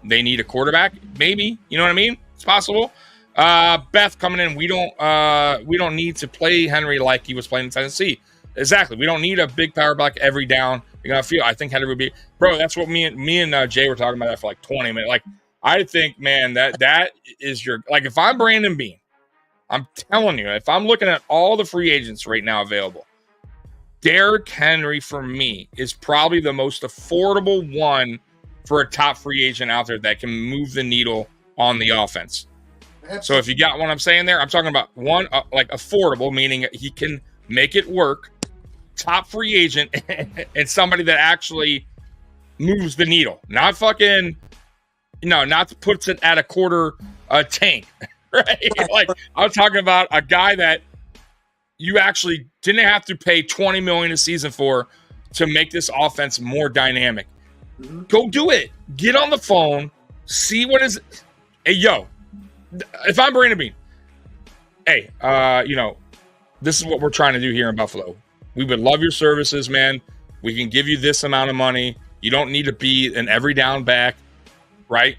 they need a quarterback, maybe. You know what I mean? It's possible. Beth coming in, we don't need to play Henry like he was playing in Tennessee. Exactly. We don't need a big power back every down. You're gonna feel. I think Henry would be, bro. That's what me and Jay were talking about that for like 20 minutes. Like, I think, man, that is your, like, if I'm Brandon Beane, I'm telling you, if I'm looking at all the free agents right now available, Derrick Henry for me is probably the most affordable one for a top free agent out there that can move the needle on the offense. So if you got what I'm saying there, I'm talking about one like affordable, meaning he can make it work, top free agent, and somebody that actually moves the needle, not fucking, not puts it at a quarter tank, right? Like, I'm talking about a guy that you actually didn't have to pay $20 million a season for to make this offense more dynamic. Mm-hmm. Go do it. Get on the phone. See what is. Hey, yo, if I'm Brandon Beane, hey, this is what we're trying to do here in Buffalo. We would love your services, man. We can give you this amount of money. You don't need to be an every down back, right?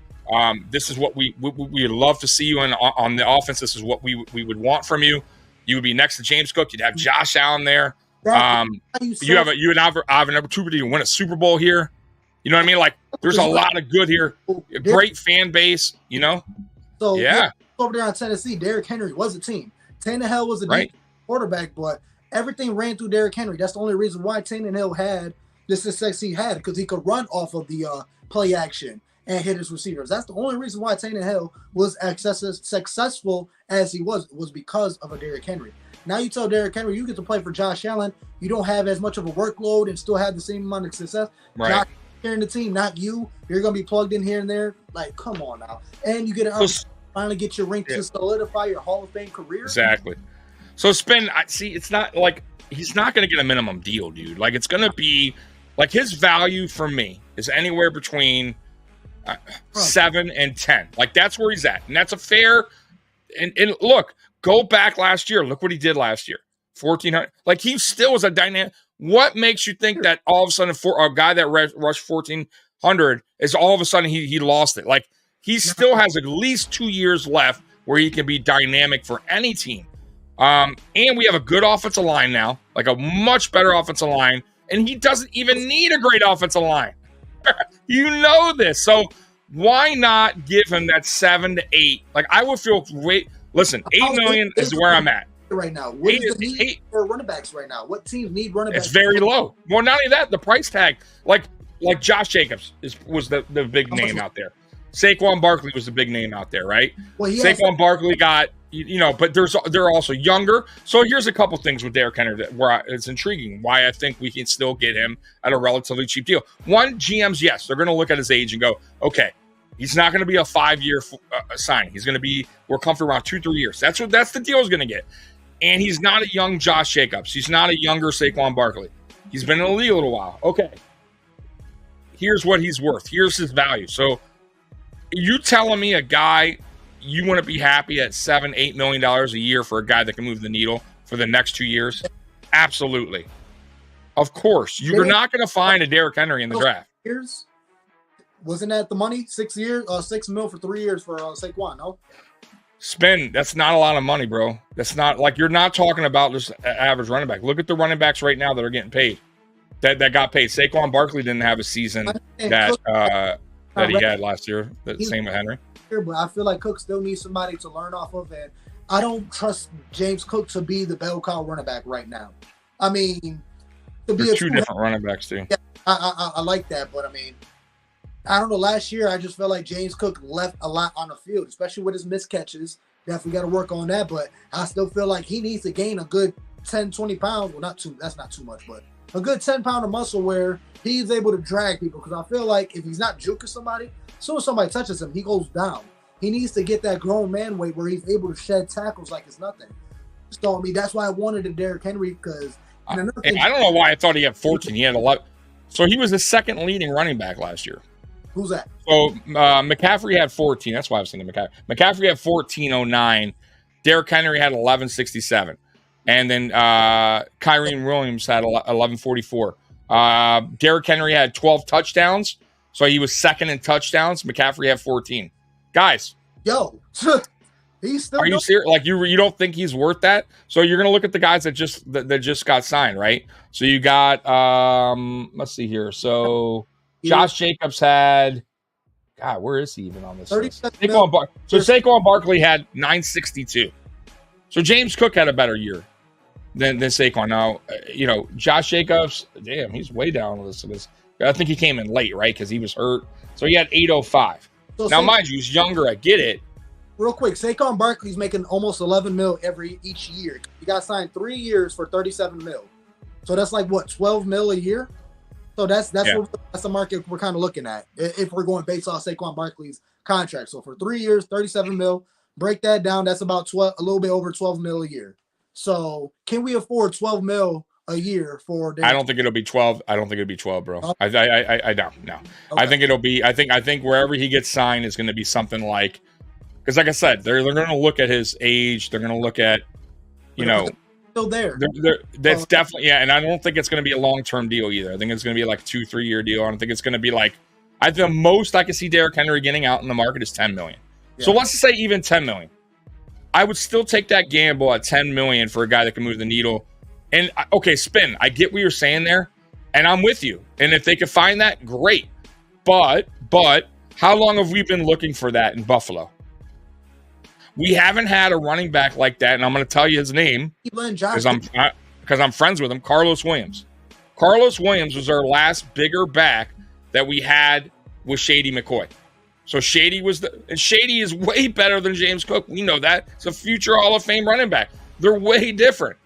This is what we would love to see you on the offense. This is what we would want from you. You would be next to James Cook. You'd have Josh Allen there. You have an opportunity to win a Super Bowl here. You know what I mean? Like, there's a lot of good here. A great fan base. So yeah, over there on Tennessee, Derrick Henry was a team. Tannehill was a deep quarterback, but everything ran through Derrick Henry. That's the only reason why Tannehill had the success he had, because he could run off of the play action and hit his receivers. That's the only reason why Tannehill was successful as he was because of a Derrick Henry. Now you tell Derrick Henry you get to play for Josh Allen, you don't have as much of a workload and still have the same amount of success. Right. Josh here in the team, not you. You're going to be plugged in here and there. Like, come on now. And you get to finally get your ring to solidify your Hall of Fame career. Exactly. So it's not like he's not going to get a minimum deal, dude. Like, it's going to be like his value for me is anywhere between 7 and 10. Like, that's where he's at. And that's a fair. And look, go back last year. Look what he did last year. 1,400. Like, he still was a dynamic. What makes you think that all of a sudden a guy that rushed 1,400 is all of a sudden he lost it? Like, he still has at least 2 years left where he can be dynamic for any team. And we have a good offensive line now, like a much better offensive line, and he doesn't even need a great offensive line. You know this. So why not give him that 7 to 8? Like, I would feel great. Listen, $8 million is where I'm at. Right now, what is the need for running backs right now? What teams need running backs? It's very low. Well, not only that, the price tag, like Josh Jacobs was the big name out there. Saquon Barkley was the big name out there, right? Well, Saquon Barkley got, but they're also younger. So here's a couple things with Derrick Henry where it's intriguing. Why I think we can still get him at a relatively cheap deal. One, GMs, yes, they're going to look at his age and go, okay, he's not going to be a 5-year signing. He's going to be, we're comfortable around 2-3 years. That's the deal he's going to get. And he's not a young Josh Jacobs. He's not a younger Saquon Barkley. He's been in the league a little while. Okay. Here's what he's worth. Here's his value. So you telling me a guy, you want to be happy at $7-8 million a year for a guy that can move the needle for the next 2 years? Absolutely. Of course. You're not going to find a Derrick Henry in the draft. Years? Wasn't that the money? 6 years? $6 million for 3 years for Saquon, no? That's not a lot of money, bro. That's not like, you're not talking about just average running back. Look at the running backs right now that are getting paid. That got paid. Saquon Barkley didn't have a season that he had last year. The same with Henry. But I feel like Cook still needs somebody to learn off of, and I don't trust James Cook to be the bell cow running back right now. I mean, to be two different running backs too. Yeah, I like that, but I mean, I don't know. Last year, I just felt like James Cook left a lot on the field, especially with his miscatches. Definitely got to work on that, but I still feel like he needs to gain a good 10, 20 pounds. Well, that's not too much, but a good 10-pound of muscle where he's able to drag people. Because I feel like if he's not juking somebody, as soon as somebody touches him, he goes down. He needs to get that grown man weight where he's able to shed tackles like it's nothing. So, I mean, that's why I wanted a Derrick Henry, because I don't know why I thought he had 14. He had 11. So he was the second leading running back last year. Who's that? So McCaffrey had 14. That's why I was thinking McCaffrey. McCaffrey had 14.09. Derrick Henry had 11.67. And then Kyren Williams had 11.44. Derrick Henry had 12 touchdowns. So he was second in touchdowns. McCaffrey had 14. Guys. Yo. He's still. Are you serious? Like, you don't think he's worth that? So you're going to look at the guys that just got signed, right? So you got, let's see here. So Josh Jacobs had, God, where is he even on this list? Saquon Barkley had 962. So James Cook had a better year than Saquon. Now, Josh Jacobs, damn, he's way down on this. I think he came in late, right? Because he was hurt. So he had 805. So now, mind you, he's younger. I get it. Real quick, Saquon Barkley's making almost 11 mil each year. He got signed 3 years for 37 mil. So that's like what, 12 mil a year? So that's the market we're kind of looking at if we're going based off Saquon Barkley's contract. So for 3 years, 37 mil. Break that down. That's about a little bit over 12 mil a year. So can we afford 12 mil a year for? I don't think it'll be 12. I don't think it'll be 12, bro. I don't. No. Okay. I think it'll be. I think wherever he gets signed is going to be something like, because like I said, they're going to look at his age. They're going to look at, still there. That's definitely, yeah. And I don't think it's going to be a long-term deal either. I think it's going to be like a 2-3 year deal. I don't think it's going to be like, the most I can see Derrick Henry getting out in the market is 10 million. Yeah. So let's just say even 10 million. I would still take that gamble at 10 million for a guy that can move the needle. And okay, Spin, I get what you're saying there, and I'm with you. And if they could find that, great. But how long have we been looking for that in Buffalo? We haven't had a running back like that, and I'm going to tell you his name because I'm friends with him. Carlos Williams. Carlos Williams was our last bigger back that we had with Shady McCoy. So Shady is way better than James Cook. We know that. It's a future Hall of Fame running back. They're way different.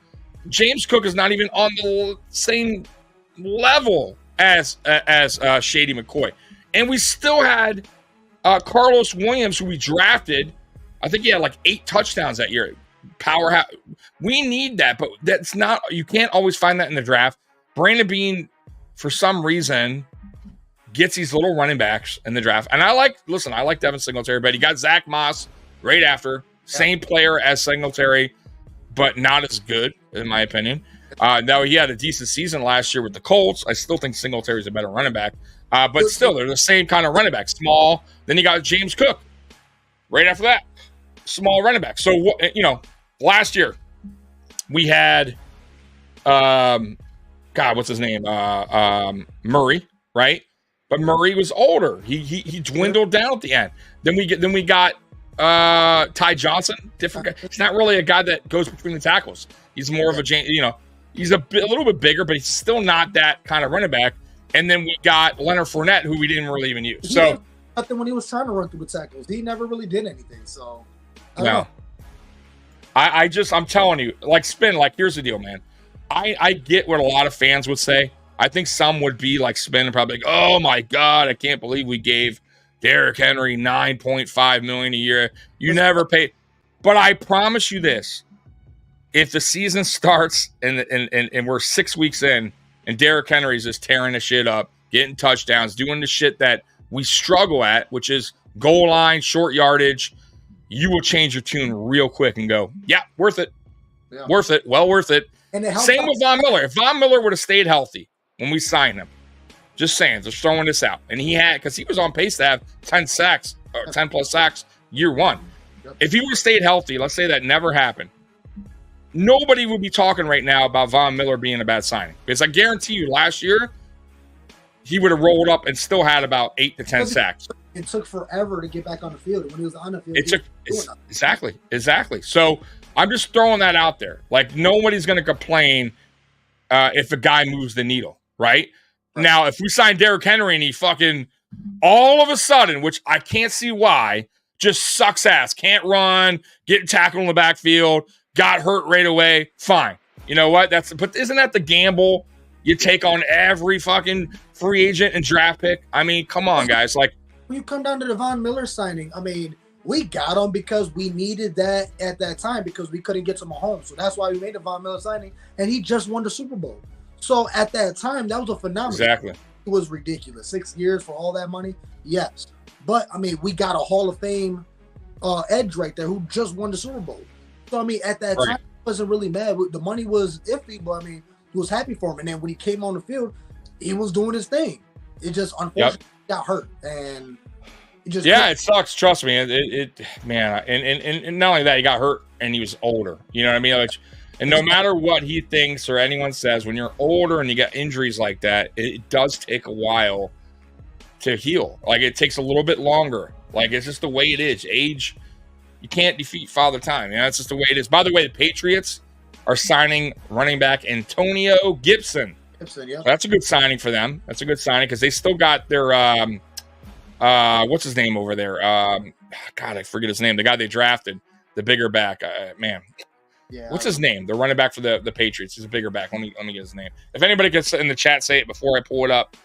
James Cook is not even on the same level as Shady McCoy. And we still had Carlos Williams, who we drafted. I think he had like 8 touchdowns that year. Powerhouse. We need that, but that's not. You can't always find that in the draft. Brandon Beane, for some reason, gets these little running backs in the draft. And I like Devin Singletary, but he got Zach Moss right after. Same player as Singletary, but not as good, in my opinion. Now, he had a decent season last year with the Colts. I still think Singletary's a better running back. But still, they're the same kind of running back. Small. Then you got James Cook right after that. Small running back. So, last year we had, what's his name? Murray, right? But Murray was older. He dwindled down at the end. Then we got Ty Johnson. Different guy. He's not really a guy that goes between the tackles. He's more of a he's a little bit bigger, but he's still not that kind of running back. And then we got Leonard Fournette, who we didn't really even use. So nothing when he was trying to run through the tackles. He never really did anything. So no. I'm telling you, here's the deal, man. I get what a lot of fans would say. I think some would be like Spin and probably like, oh my God, I can't believe we gave Derrick Henry $9.5 million a year. You never paid. But I promise you this. If the season starts and we're 6 weeks in and Derrick Henry's just tearing the shit up, getting touchdowns, doing the shit that we struggle at, which is goal line, short yardage, you will change your tune real quick and go, yeah, worth it. Yeah. Worth it. Well worth it. And same with Von Miller. If Von Miller would have stayed healthy when we signed him, just throwing this out. And because he was on pace to have 10 sacks or 10 plus sacks year one. Yep. If he would have stayed healthy, let's say that never happened, nobody would be talking right now about Von Miller being a bad signing. Because I guarantee you last year, he would have rolled up and still had about 8 to 10 sacks. It took forever to get back on the field. And when he was on the field, exactly. So I'm just throwing that out there. Like, nobody's going to complain if a guy moves the needle, right? Now, if we sign Derrick Henry and he fucking all of a sudden, which I can't see why, just sucks ass, can't run, get tackled in the backfield, got hurt right away, fine. You know what? But isn't that the gamble you take on every fucking free agent and draft pick? I mean, come on, guys. Like, when you come down to the Von Miller signing, I mean, we got him because we needed that at that time because we couldn't get to Mahomes. So that's why we made the Von Miller signing, and he just won the Super Bowl. So at that time, that was a phenomenon. Exactly. It was ridiculous. 6 years for all that money? Yes. But, I mean, we got a Hall of Fame edge right there who just won the Super Bowl. So, I mean, at that time, I wasn't really mad. The money was iffy, but, I mean, he was happy for him. And then when he came on the field, he was doing his thing. It just, unfortunately, got hurt. And it just... Yeah, it sucks. Trust me. Man, and not only that, he got hurt and he was older. You know what I mean? And no matter what he thinks or anyone says, when you're older and you get injuries like that, it does take a while to heal. Like, it takes a little bit longer. Like, it's just the way it is. Age, you can't defeat Father Time. You know, it's just the way it is. By the way, the Patriots are signing running back Antonio Gibson. Yeah. So that's a good signing for them. That's a good signing because they still got their what's his name over there? God, I forget his name. The guy they drafted, the bigger back. Man. Yeah. What's his name? The running back for the Patriots. He's a bigger back. Let me get his name. If anybody gets in the chat, say it before I pull it up.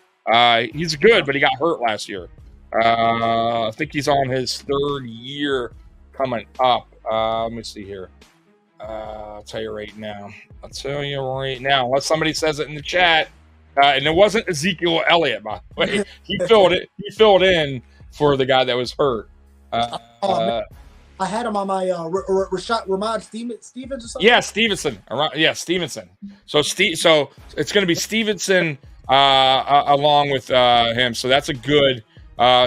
He's good, but he got hurt last year. I think he's on his 3rd year coming up. Let me see here. I'll tell you right now. Unless somebody says it in the chat. And it wasn't Ezekiel Elliott, by the way. He filled it. He filled in for the guy that was hurt. I had him on my Ramon Stevens or something. Yeah, Stevenson. Stevenson. So it's going to be Stevenson along with him. So that's a good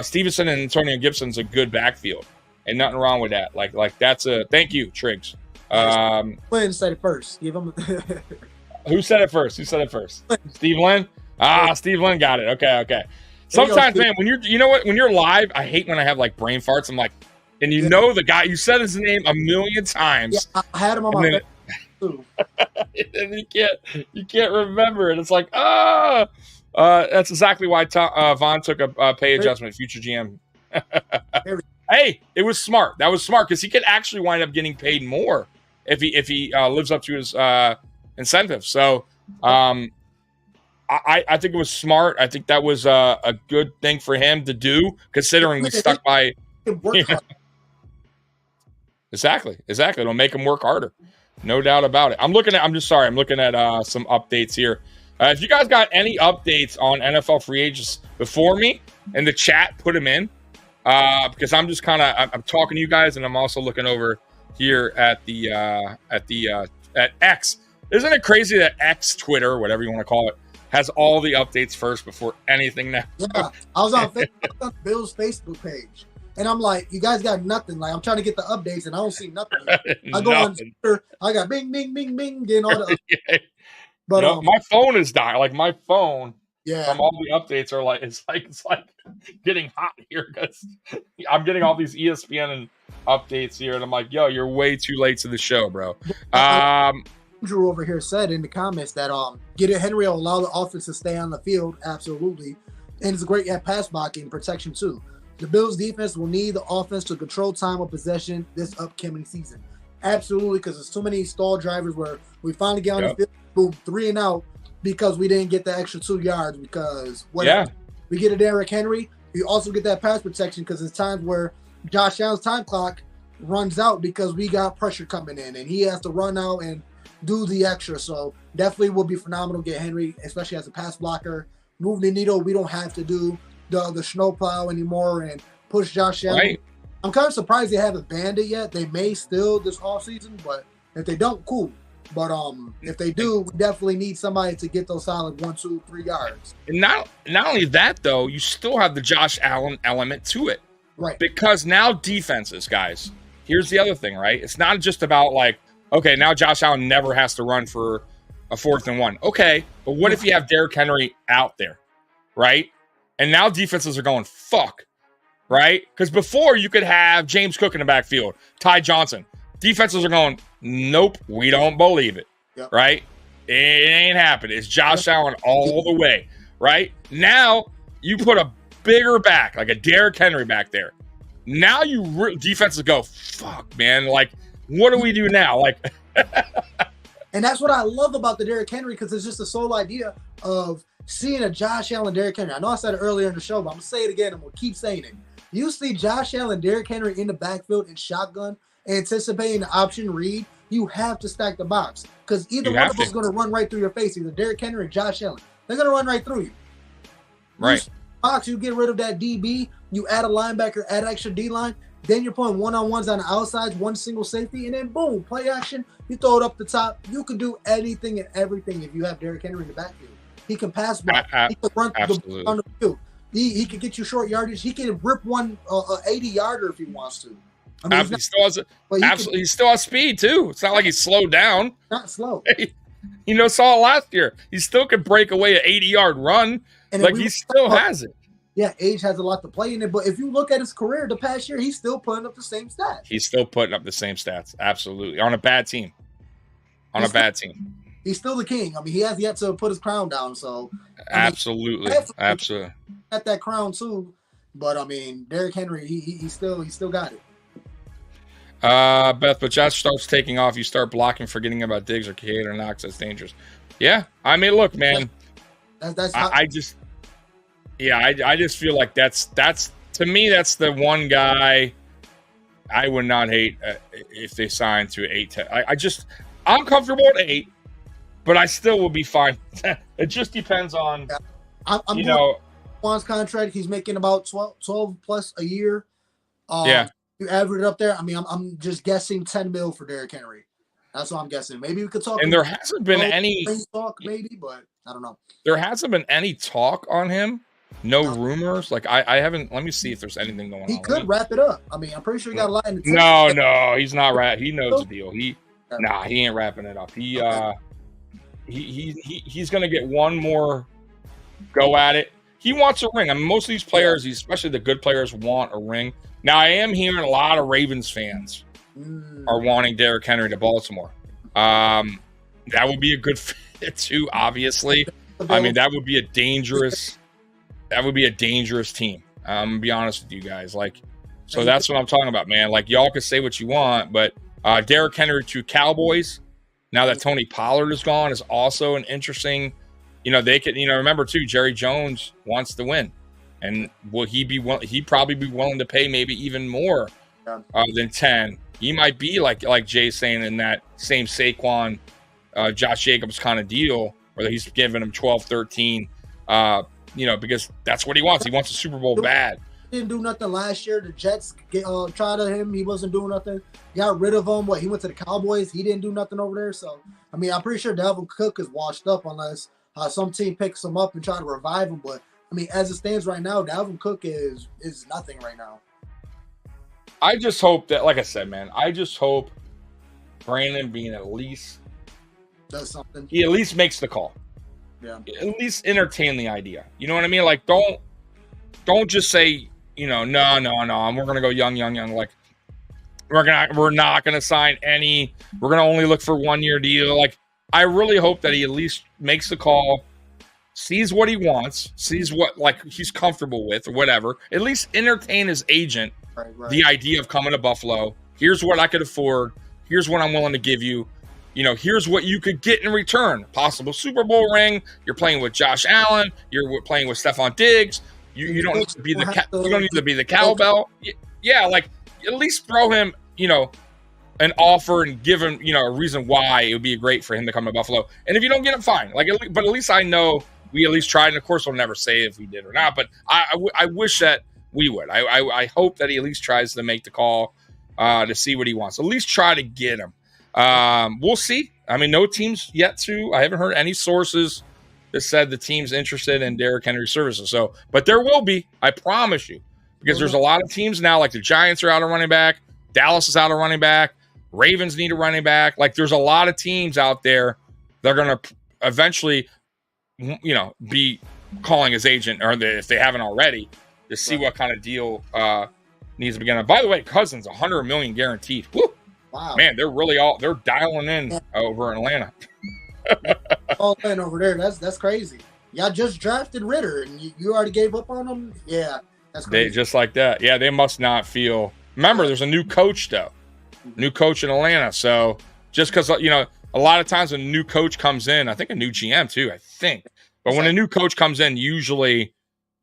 Stevenson and Antonio Gibson's a good backfield, and nothing wrong with that. Like that's a thank you, Triggs. Lynn said it first. Give him. Who said it first? Steve Lynn. Steve Lynn got it. Okay. Sometimes, man, when you're live, I hate when I have like brain farts. I'm like, and know the guy, you said his name a million times. Yeah, I had him on my too. And you can't remember it. It's like, that's exactly why Vaughn took a pay adjustment, future GM. Hey, it was smart. That was smart because he could actually wind up getting paid more if he lives up to his incentives. So I think it was smart. I think that was a good thing for him to do, considering we stuck by. Exactly. It'll make him work harder. No doubt about it. I'm looking at some updates here. If you guys got any updates on NFL free agents before me in the chat, put them in. Because I'm just I'm talking to you guys, and I'm also looking over here at X. Isn't it crazy that X, Twitter, whatever you want to call it, has all the updates first before anything now? Yeah, I was on Bill's Facebook page, and I'm like, you guys got nothing. Like, I'm trying to get the updates, and I don't see nothing. I go on Twitter, I got bing, bing, bing, bing, getting all the. But my phone is dying. Like my phone. Yeah. From all the updates are like it's like getting hot here because I'm getting all these ESPN and updates here, and I'm like, yo, you're way too late to the show, bro. Drew over here said in the comments that Derrick Henry will allow the offense to stay on the field, absolutely, and it's great at pass blocking protection too. The Bills defense will need the offense to control time of possession this upcoming season, absolutely, because there's too many stall drivers where we finally get on the field, boom, 3 and out. Because we didn't get the extra 2 yards. Because we get a Derrick Henry, we also get that pass protection because there's times where Josh Allen's time clock runs out because we got pressure coming in and he has to run out and do the extra. So definitely will be phenomenal to get Henry, especially as a pass blocker. Move the needle. We don't have to do the snowplow anymore and push Josh Allen. Right. I'm kind of surprised they haven't banned it yet. They may still this offseason, but if they don't, cool. But if they do, we definitely need somebody to get those solid 1, 2, 3 yards. And not only that, though, you still have the Josh Allen element to it. Right. Because now defenses, guys, here's the other thing, right? It's not just about like, okay, now Josh Allen never has to run for a 4th and 1. Okay, but what if you have Derrick Henry out there, right? And now defenses are going, fuck, right? Because before you could have James Cook in the backfield, Ty Johnson. Defenses are going, nope, we don't believe it, right? It ain't happening. It's Josh Allen all the way, right? Now you put a bigger back, like a Derrick Henry back there. Now defenses go, fuck, man. Like, what do we do now? Like, and that's what I love about the Derrick Henry because it's just the sole idea of seeing a Josh Allen, Derrick Henry. I know I said it earlier in the show, but I'm going to say it again and we'll keep saying it. You see Josh Allen, Derrick Henry in the backfield in shotgun, anticipating the option read, you have to stack the box because either one of them is going to run right through your face. Either Derrick Henry or Josh Allen, they're going to run right through you. Right. Box, you get rid of that DB, you add a linebacker, add extra D line, then you're putting one-on-ones on the outsides, one single safety, and then boom, play action. You throw it up the top. You can do anything and everything if you have Derrick Henry in the backfield. He can pass block. He can run on the field. He can get you short yardage. He can rip one 80-yarder if he wants to. I mean, he still has speed too. It's not like he's slowed down. Not slow. Saw it last year. He still could break away an 80-yard run. And like he still has it. Yeah, age has a lot to play in it. But if you look at his career the past year, he's still putting up the same stats. He's still putting up the same stats. Absolutely. On a bad team. He's still the king. I mean, he has yet to put his crown down. So absolutely. Got that crown too. But I mean, Derrick Henry, he still got it. Beth, but Josh starts taking off. You start blocking, forgetting about Diggs or Cade or Knox. That's dangerous. Yeah, I mean, look, man. I just feel like that's to me, that's the one guy I would not hate if they signed to 8-10. I'm comfortable at 8, but I still will be fine. It just depends on, I'm Juan's contract. He's making about 12 plus a year. Yeah. You average it up there. I mean, I'm just guessing 10 mil for Derrick Henry. That's what I'm guessing. Maybe we could talk. And there hasn't been any talk, maybe, but I don't know. There hasn't been any talk on him. No rumors. Like I haven't. Let me see if there's anything going on. He could wrap it up. I mean, I'm pretty sure he got a lot in the No, he's not right. He knows the deal. He ain't wrapping it up. He's gonna get one more go at it. He wants a ring. I mean, most of these players, especially the good players, want a ring. Now, I am hearing a lot of Ravens fans are wanting Derrick Henry to Baltimore. That would be a good fit too, obviously. I mean, that would be a dangerous team. I'm gonna be honest with you guys. Like, so that's what I'm talking about, man. Like, y'all can say what you want, but Derrick Henry to Cowboys, now that Tony Pollard is gone, is also an interesting, they could, remember too, Jerry Jones wants to win. And will he be? He'd probably be willing to pay maybe even more than 10. He might be like Jay's saying in that same Saquon, Josh Jacobs kind of deal, where he's giving him 12, 13. Because that's what he wants. He wants a Super Bowl bad. He didn't do nothing last year. The Jets tried at him. He wasn't doing nothing. Got rid of him. He went to the Cowboys. He didn't do nothing over there. So I mean, I'm pretty sure Dalvin Cook is washed up unless some team picks him up and try to revive him. But I mean, as it stands right now, Dalvin Cook is nothing right now. I just hope that, like I said, man, I just hope Brandon Beane at least does something. He at least makes the call. Yeah. At least entertain the idea. You know what I mean? Like, don't just say, no, we're gonna go young. Like, we're not gonna sign any. We're gonna only look for 1-year deal. Like, I really hope that he at least makes the call. Sees what he wants, sees what he's comfortable with or whatever. At least entertain his agent the idea of coming to Buffalo. Here's what I could afford. Here's what I'm willing to give you. Here's what you could get in return. Possible Super Bowl ring. You're playing with Josh Allen. You're playing with Stefon Diggs. You don't need to be the cowbell. Yeah, like at least throw him, an offer and give him, a reason why it would be great for him to come to Buffalo. And if you don't get him, fine. But at least I know we at least tried, and of course we'll never say if we did or not, but I wish that we would. I hope that he at least tries to make the call to see what he wants. At least try to get him. We'll see. I mean, no teams yet I haven't heard any sources that said the team's interested in Derrick Henry's services. So, but there will be, I promise you, because there's a lot of teams now, like the Giants are out of running back, Dallas is out of running back, Ravens need a running back. Like there's a lot of teams out there that are going to eventually be calling his agent, or if they haven't already, to see what kind of deal needs to be done. By the way, Cousins, $100 million guaranteed. Woo! Wow, man, they're dialing in over in Atlanta. All in over there. That's crazy. Y'all just drafted Ritter, and you already gave up on him. Yeah, that's crazy. Just like that. Yeah, they must not feel. Remember, there's a new coach though, new coach in Atlanta. So just because a lot of times when a new coach comes in, I think a new GM too, I think. But when a new coach comes in, usually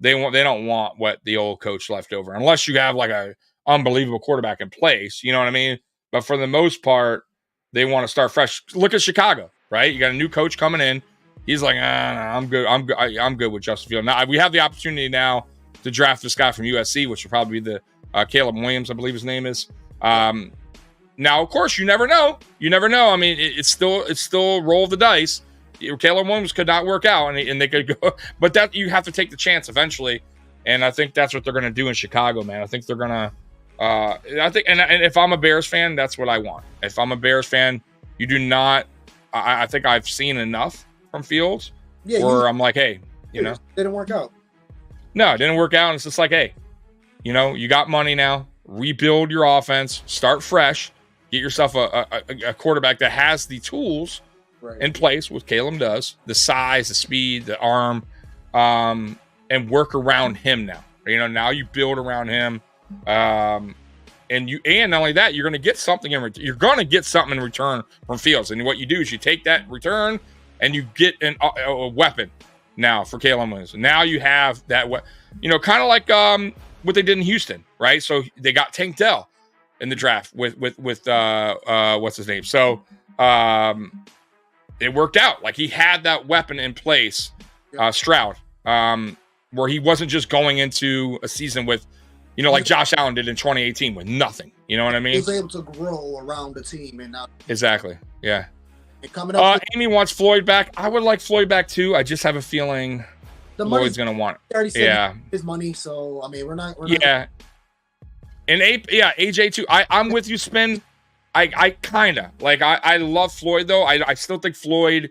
they don't want what the old coach left over, unless you have like a unbelievable quarterback in place. You know what I mean? But for the most part, they want to start fresh. Look at Chicago, right? You got a new coach coming in. He's like, I'm good. I'm good with Justin Fields. Now we have the opportunity now to draft this guy from USC, which will probably be the Caleb Williams, I believe his name is. Now, of course, you never know. You never know. I mean, it's still roll of the dice. Caleb Williams could not work out, and they could go. But that you have to take the chance eventually, and I think that's what they're going to do in Chicago, man. I think they're going to. I think, and if I'm a Bears fan, that's what I want. If I'm a Bears fan, you do not. I think I've seen enough from Fields where I'm like, hey, it didn't work out. No, it didn't work out. And it's just like, hey, you got money now. Rebuild your offense. Start fresh. Get yourself a quarterback that has the tools in place, what Caleb does, the size, the speed, the arm, and work around him now. Now you build around him. And And not only that, you're going to get something in return. You're going to get something in return from Fields. And what you do is you take that return and you get a weapon now for Caleb Williams. Now you have that, kind of like what they did in Houston, right? So they got Tank Dell in the draft with what's his name. So it worked out. Like he had that weapon in place, Stroud, where he wasn't just going into a season with, like Josh Allen did in 2018 with nothing. You know what I mean? He was able to grow around the team and not exactly. Yeah. And coming up, Amy wants Floyd back. I would like Floyd back too. I just have a feeling Floyd's going to want it. Already said his money, so I mean, we're not. And AJ too. I'm with you, Spin. I kind of like. I love Floyd though. I still think Floyd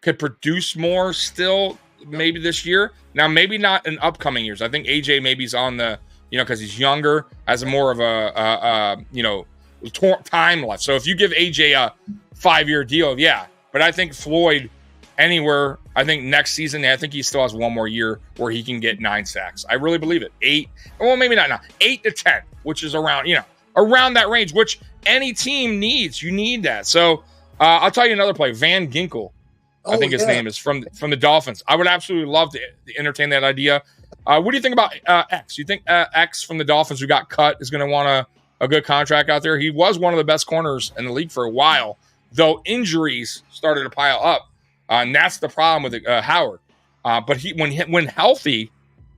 could produce more still maybe this year. Now maybe not in upcoming years. I think AJ maybe's on the because he's younger, has more of a time left. So if you give AJ a 5-year deal, but I think Floyd anywhere. I think next season, I think he still has one more year where he can get 9 sacks. I really believe it. 8, well, maybe not now. 8 to 10, which is around that range, which any team needs. You need that. So I'll tell you another play. Van Ginkel, I think his name is from the Dolphins. I would absolutely love to entertain that idea. What do you think about X? You think X from the Dolphins who got cut is going to want a good contract out there? He was one of the best corners in the league for a while, though injuries started to pile up. And that's the problem with Howard. But when healthy,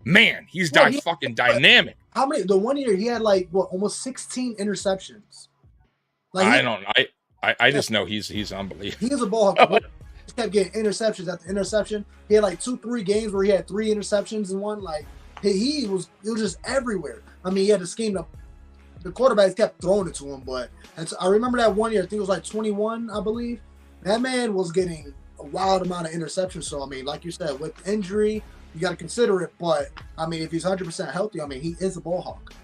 man, he's fucking dynamic. How many? The 1 year he had almost 16 interceptions. I don't know. I just know he's unbelievable. He is a ball hawk. He kept getting interceptions after interception. He had 2-3 games where he had 3 interceptions in one. It was just everywhere. I mean, he had to scheme up. The quarterbacks kept throwing it to him, but I remember that 1 year. I think it was 21, I believe. That man was getting a wild amount of interceptions. So I mean, like you said, with injury, you got to consider it. But I mean, if he's 100% healthy, I mean, he is a ball hawk.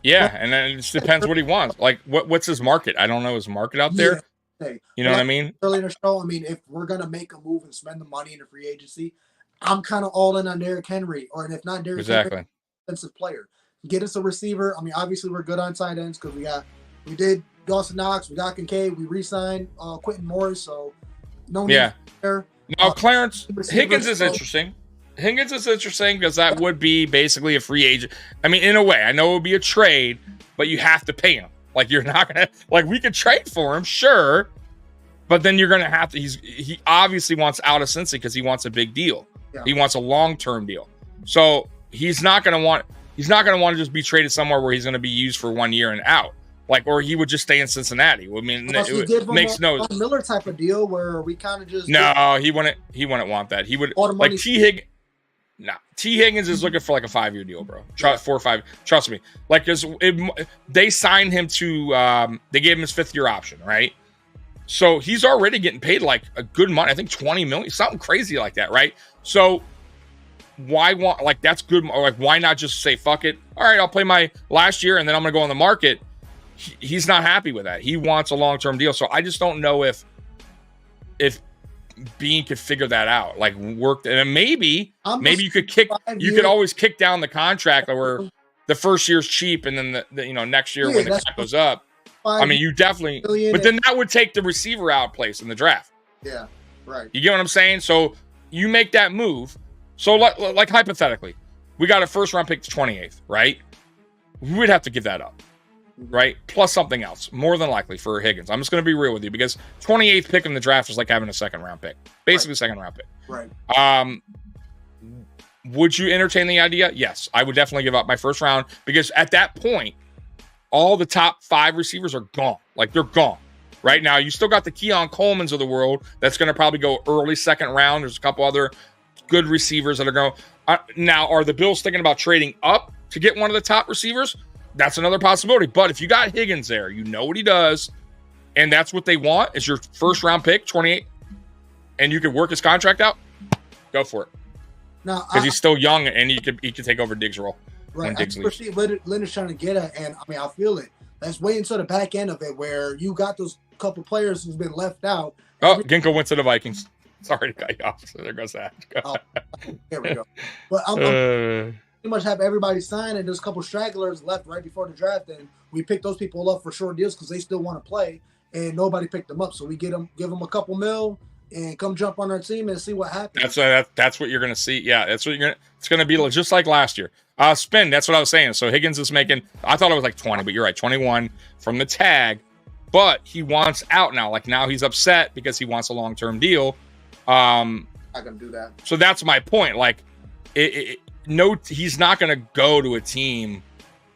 Yeah, and then it just depends what he wants. Like, what's his market? I don't know his market out there. Hey, you know what I mean? Earlier in the show, I mean, if we're gonna make a move and spend the money in the free agency, I'm kind of all in on Derrick Henry, or if not Derrick Henry, defensive player. Get us a receiver. I mean, obviously we're good on tight ends because we did Dawson Knox, we got Kincaid, we re-signed Quentin Morris, so no need there. Now Clarence Higgins is interesting. Higgins is interesting because that would be basically a free agent. I mean, in a way, I know it would be a trade, but you have to pay him. Like, you're not gonna we could trade for him, sure, but then you're gonna have to. He obviously wants out of Cincy because he wants a big deal. Yeah. He wants a long-term deal. So he's not gonna want to just be traded somewhere where he's gonna be used for 1 year and out. Or he would just stay in Cincinnati. I mean, it makes no Miller type of deal where we kind of just he wouldn't want that. He would like T. Higgins. Nah, T. Higgins is looking for a 5-year deal, bro. 4 or 5. Trust me. Because they signed him to, they gave him his 5th-year option, right? So he's already getting paid a good money. I think $20 million, something crazy like that, right? So why that's good? Why not just say fuck it? All right, I'll play my last year and then I'm gonna go on the market. He's not happy with that. He wants a long-term deal. So I just don't know if Bean could figure that out, work, and maybe you could always kick down the contract where the first year's cheap and then the next year when the cap goes up. I mean, you definitely, but then that would take the receiver out place in the draft. Yeah, right. You get what I'm saying? So you make that move. So like hypothetically, we got a first-round pick to 28th, right? We would have to give that up. Right, plus something else, more than likely for Higgins. I'm just going to be real with you because 28th pick in the draft is like having a second-round pick, basically second-round pick. Right. Would you entertain the idea? Yes, I would definitely give up my first round because at that point, all the top 5 receivers are gone. They're gone. Right now, you still got the Keon Colemans of the world that's going to probably go early second round. There's a couple other good receivers that are going. Now, are the Bills thinking about trading up to get one of the top receivers? That's another possibility. But if you got Higgins there, you know what he does, and that's what they want is your first round pick, 28, and you could work his contract out, go for it. Now, because he's still young and he could take over Diggs' role. Right. I see Leonard's trying to get at, and I mean, I feel it. Let's wait until the back end of it where you got those couple players who's been left out. Oh, Ginkgo went to the Vikings. Sorry to cut you off. So there goes that. There we go. But pretty much have everybody sign, and there's a couple stragglers left right before the draft, and we pick those people up for short deals because they still want to play, and nobody picked them up. So we give them a couple mil and come jump on our team and see what happens. That's what you're going to see. Yeah, that's what it's going to be just like last year. Spin, that's what I was saying. So Higgins is making, I thought it was like 20, but you're right, 21 from the tag, but he wants out now. Like now he's upset because he wants a long-term deal. Not going to do that. So that's my point. Like, he's not going to go to a team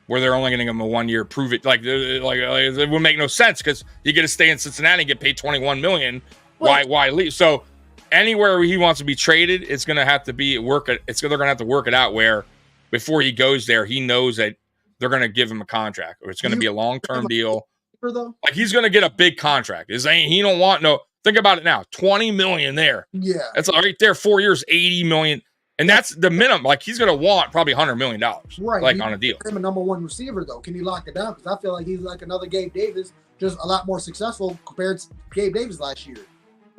where they're only going to give him a 1 year prove it. Like it would make no sense because you get to stay in Cincinnati and get paid $21 million. Why leave? So anywhere he wants to be traded, it's going to have to be they're going to have to work it out where before he goes there, he knows that they're going to give him a contract or it's going to be a long-term deal. Like he's going to get a big contract. He don't want no. Think about it now, $20 million there. Yeah, that's right there. 4 years, $80 million, and that's the minimum. Like he's going to want probably $100 million, right? Like on a deal. I'm a number one receiver though. Can he lock it down? Because I feel like he's like another Gabe Davis, just a lot more successful compared to Gabe Davis last year.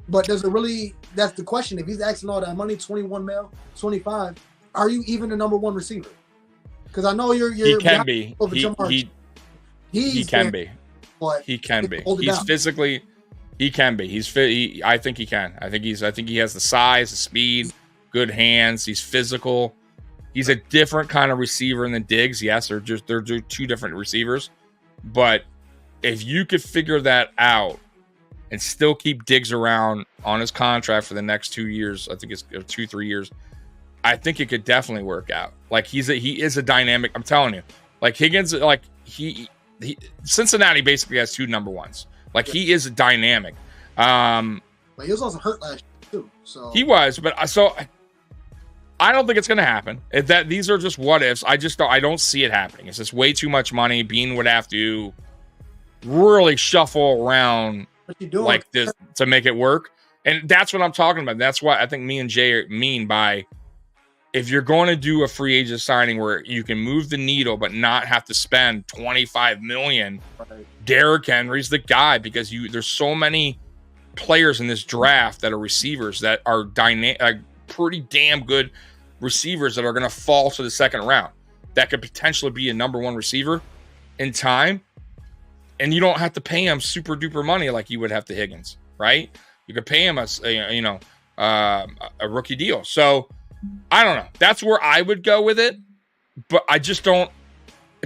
But does it really? That's the question. If he's asking all that money, 21 mil, 25, are you even the number one receiver? Because I know you're. He can be. He can be. But he can be. He's physically. He can be. He's fit. I think he can. I think he has the size, the speed, good hands. He's physical. He's a different kind of receiver than Diggs. Yes, they're two different receivers. But if you could figure that out and still keep Diggs around on his contract for the next 2 years, I think it's 2-3 years, I think it could definitely work out. Like he is a dynamic. I'm telling you, like Higgins, like he Cincinnati basically has two number ones. Like he is dynamic. But he was also hurt last year too. So he was, but I don't think it's going to happen. These are just what ifs. I don't see it happening. It's just way too much money. Bean would have to really shuffle around like this to make it work. And that's what I'm talking about. That's why I think me and Jay mean by if you're going to do a free agent signing where you can move the needle but not have to spend $25 million, Derrick Henry's the guy because there's so many players in this draft that are receivers that are pretty damn good receivers that are going to fall to the second round that could potentially be a number one receiver in time, and you don't have to pay him super duper money like you would have to Higgins, right? You could pay him a rookie deal. So I don't know. That's where I would go with it, but I just don't.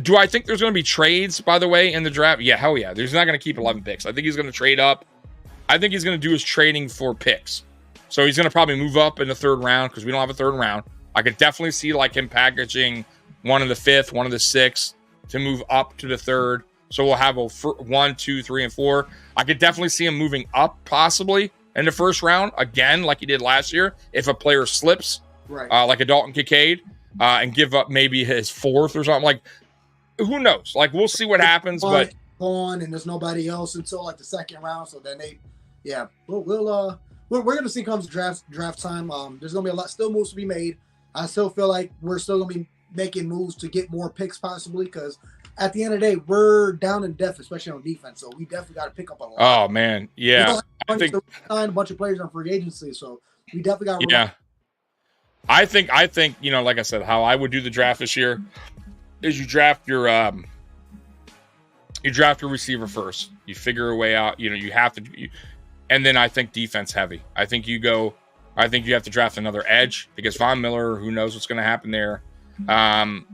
Do I think there's going to be trades, by the way, in the draft? Yeah, hell yeah. He's not going to keep 11 picks. I think he's going to trade up. I think he's going to do his trading for picks. So he's going to probably move up in the third round because we don't have a third round. I could definitely see like him packaging one of the fifth, one of the sixth to move up to the third. So we'll have 1, 2, 3, and 4. I could definitely see him moving up possibly in the first round again, like he did last year. If a player slips, right, like a Dalton Kincaid, and give up maybe his fourth or something. Like, who knows? Like, we'll see what happens. But on and there's nobody else until like the second round. So then we're gonna see comes draft time. There's gonna be a lot still moves to be made. I still feel like we're still gonna be making moves to get more picks possibly because at the end of the day we're down in depth, especially on defense. So we definitely got to pick up a lot. Oh man, yeah. I think a bunch of players on free agency, so we definitely got. Yeah. I think like I said, how I would do the draft this year is you draft your receiver first. You figure a way out. You have to. And then I think defense heavy. I think you have to draft another edge because Von Miller, who knows what's going to happen there. And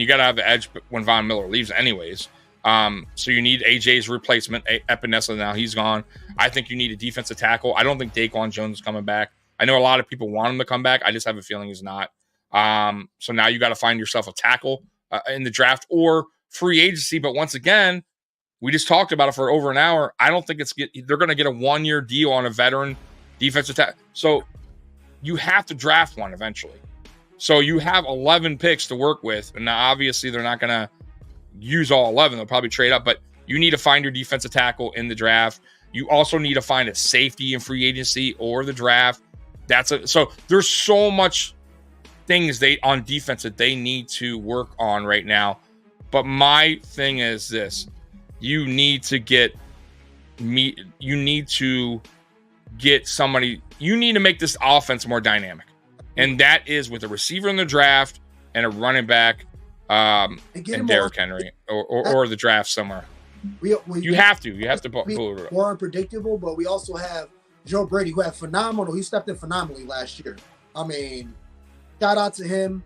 you got to have the edge when Von Miller leaves anyways. So you need AJ's replacement, Epinesa. Now he's gone. I think you need a defensive tackle. I don't think Daquan Jones is coming back. I know a lot of people want him to come back. I just have a feeling he's not. So now you got to find yourself a tackle in the draft or free agency. But once again, we just talked about it for over an hour. I don't think they're going to get a 1 year deal on a veteran defensive tackle. So you have to draft one eventually. So you have 11 picks to work with. And now obviously they're not going to use all 11. They'll probably trade up, but you need to find your defensive tackle in the draft. You also need to find a safety in free agency or the draft. So there's so much things on defense that they need to work on right now. But my thing is this: you need to get somebody. You need to make this offense more dynamic, and that is with a receiver in the draft and a running back, and Derrick Henry, or the draft somewhere. You have to pull it up. More unpredictable, but we also have Joe Brady, who had phenomenal. He stepped in phenomenally last year. I mean, shout out to him.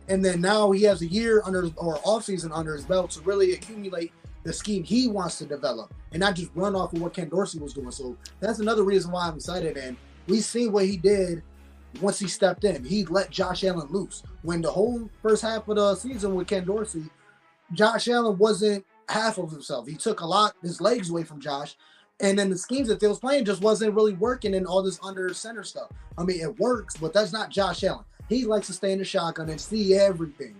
And then now he has a year offseason under his belt to really accumulate the scheme he wants to develop and not just run off of what Ken Dorsey was doing. So that's another reason why I'm excited. And we see what he did once he stepped in. He let Josh Allen loose. When the whole first half of the season with Ken Dorsey, Josh Allen wasn't half of himself. He took his legs away from Josh. And then the schemes that they was playing just wasn't really working in all this under center stuff. I mean, it works, but that's not Josh Allen. He likes to stay in the shotgun and see everything.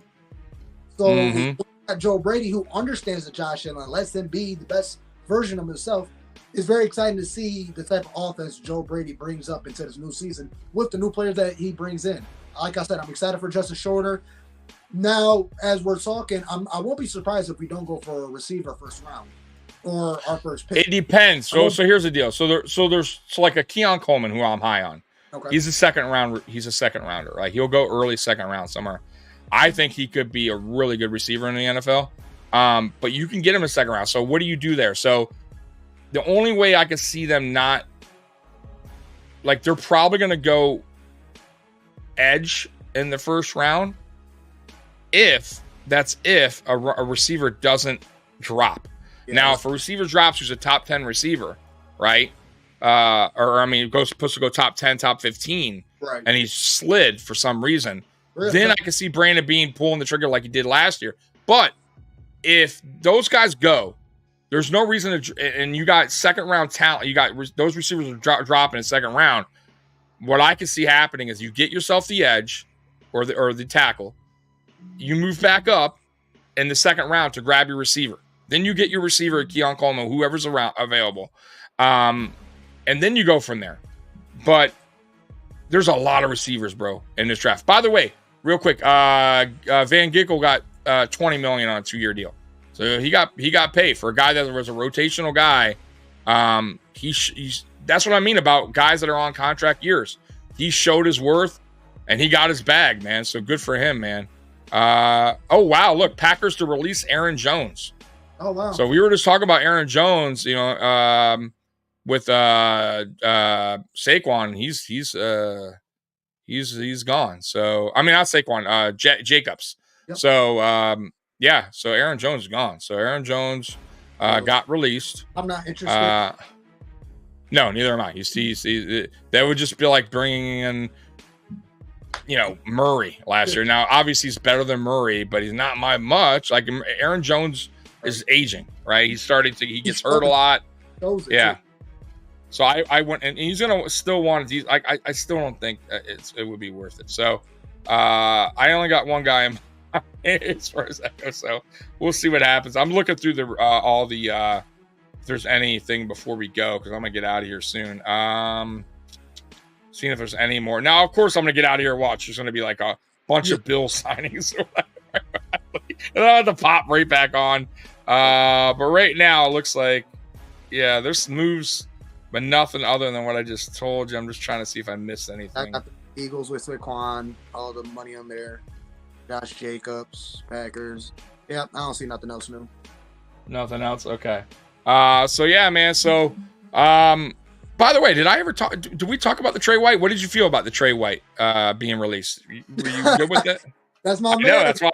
So Joe Brady, who understands the Josh Allen, lets him be the best version of himself, is very exciting to see the type of offense Joe Brady brings up into this new season with the new players that he brings in. Like I said, I'm excited for Justin Shorter. Now, as we're talking, I won't be surprised if we don't go for a receiver first round or our first pick. It depends. So here's the deal. So there's like a Keon Coleman, who I'm high on. Okay. He's a second rounder. Like he'll go early second round somewhere. I think he could be a really good receiver in the NFL. But you can get him a second round. So what do you do there? So the only way I could see them not, like, they're probably going to go edge in the first round if a receiver doesn't drop. Yeah. Now, if a receiver drops who's a top 10 receiver, right? Supposed to go top 10, top 15, right, and he's slid for some reason, then I can see Brandon Beane pulling the trigger like he did last year. But if those guys go, there's no reason to, and you got second round talent, you got those receivers are dropping in second round. What I can see happening is you get yourself the edge or the tackle, you move back up in the second round to grab your receiver. Then you get your receiver, Keon Coleman, whoever's available. And then you go from there. But there's a lot of receivers, bro, in this draft. By the way, real quick, Van Ginkel got $20 million on a 2-year deal. So he got paid for a guy that was a rotational guy. He's that's what I mean about guys that are on contract years. He showed his worth and he got his bag, man. So good for him, man. Oh wow, look, Packers to release Aaron Jones. Oh wow. So we were just talking about Aaron Jones, with Saquon, he's gone. So I mean, not Saquon, Jacobs. Yep. So so Aaron Jones is gone. So Aaron Jones got released. I'm not interested. No, neither am I. You see, that would just be like bringing in, Murray last year. Now, obviously, he's better than Murray, but he's not much. Like Aaron Jones is aging, right? He gets hurt a lot. Yeah. So I went, and he's gonna still want these. I still don't think it would be worth it. So I only got one guy in as far as that goes. So we'll see what happens. I'm looking through if there's anything before we go, because I'm gonna get out of here soon. Seeing if there's any more. Now, of course, I'm gonna get out of here. Watch, there's gonna be like a bunch of Bill signings, and I'll have to pop right back on. But right now, it looks like there's moves. But nothing other than what I just told you. I'm just trying to see if I missed anything. I got the Eagles with Saquon, all the money on there. Josh Jacobs, Packers. Yep, I don't see nothing else new. Nothing else? Okay. So, yeah, man. So, by the way, did we talk about the Trey White? What did you feel about the Trey White being released? Were you good with it? That's my man. No, that's why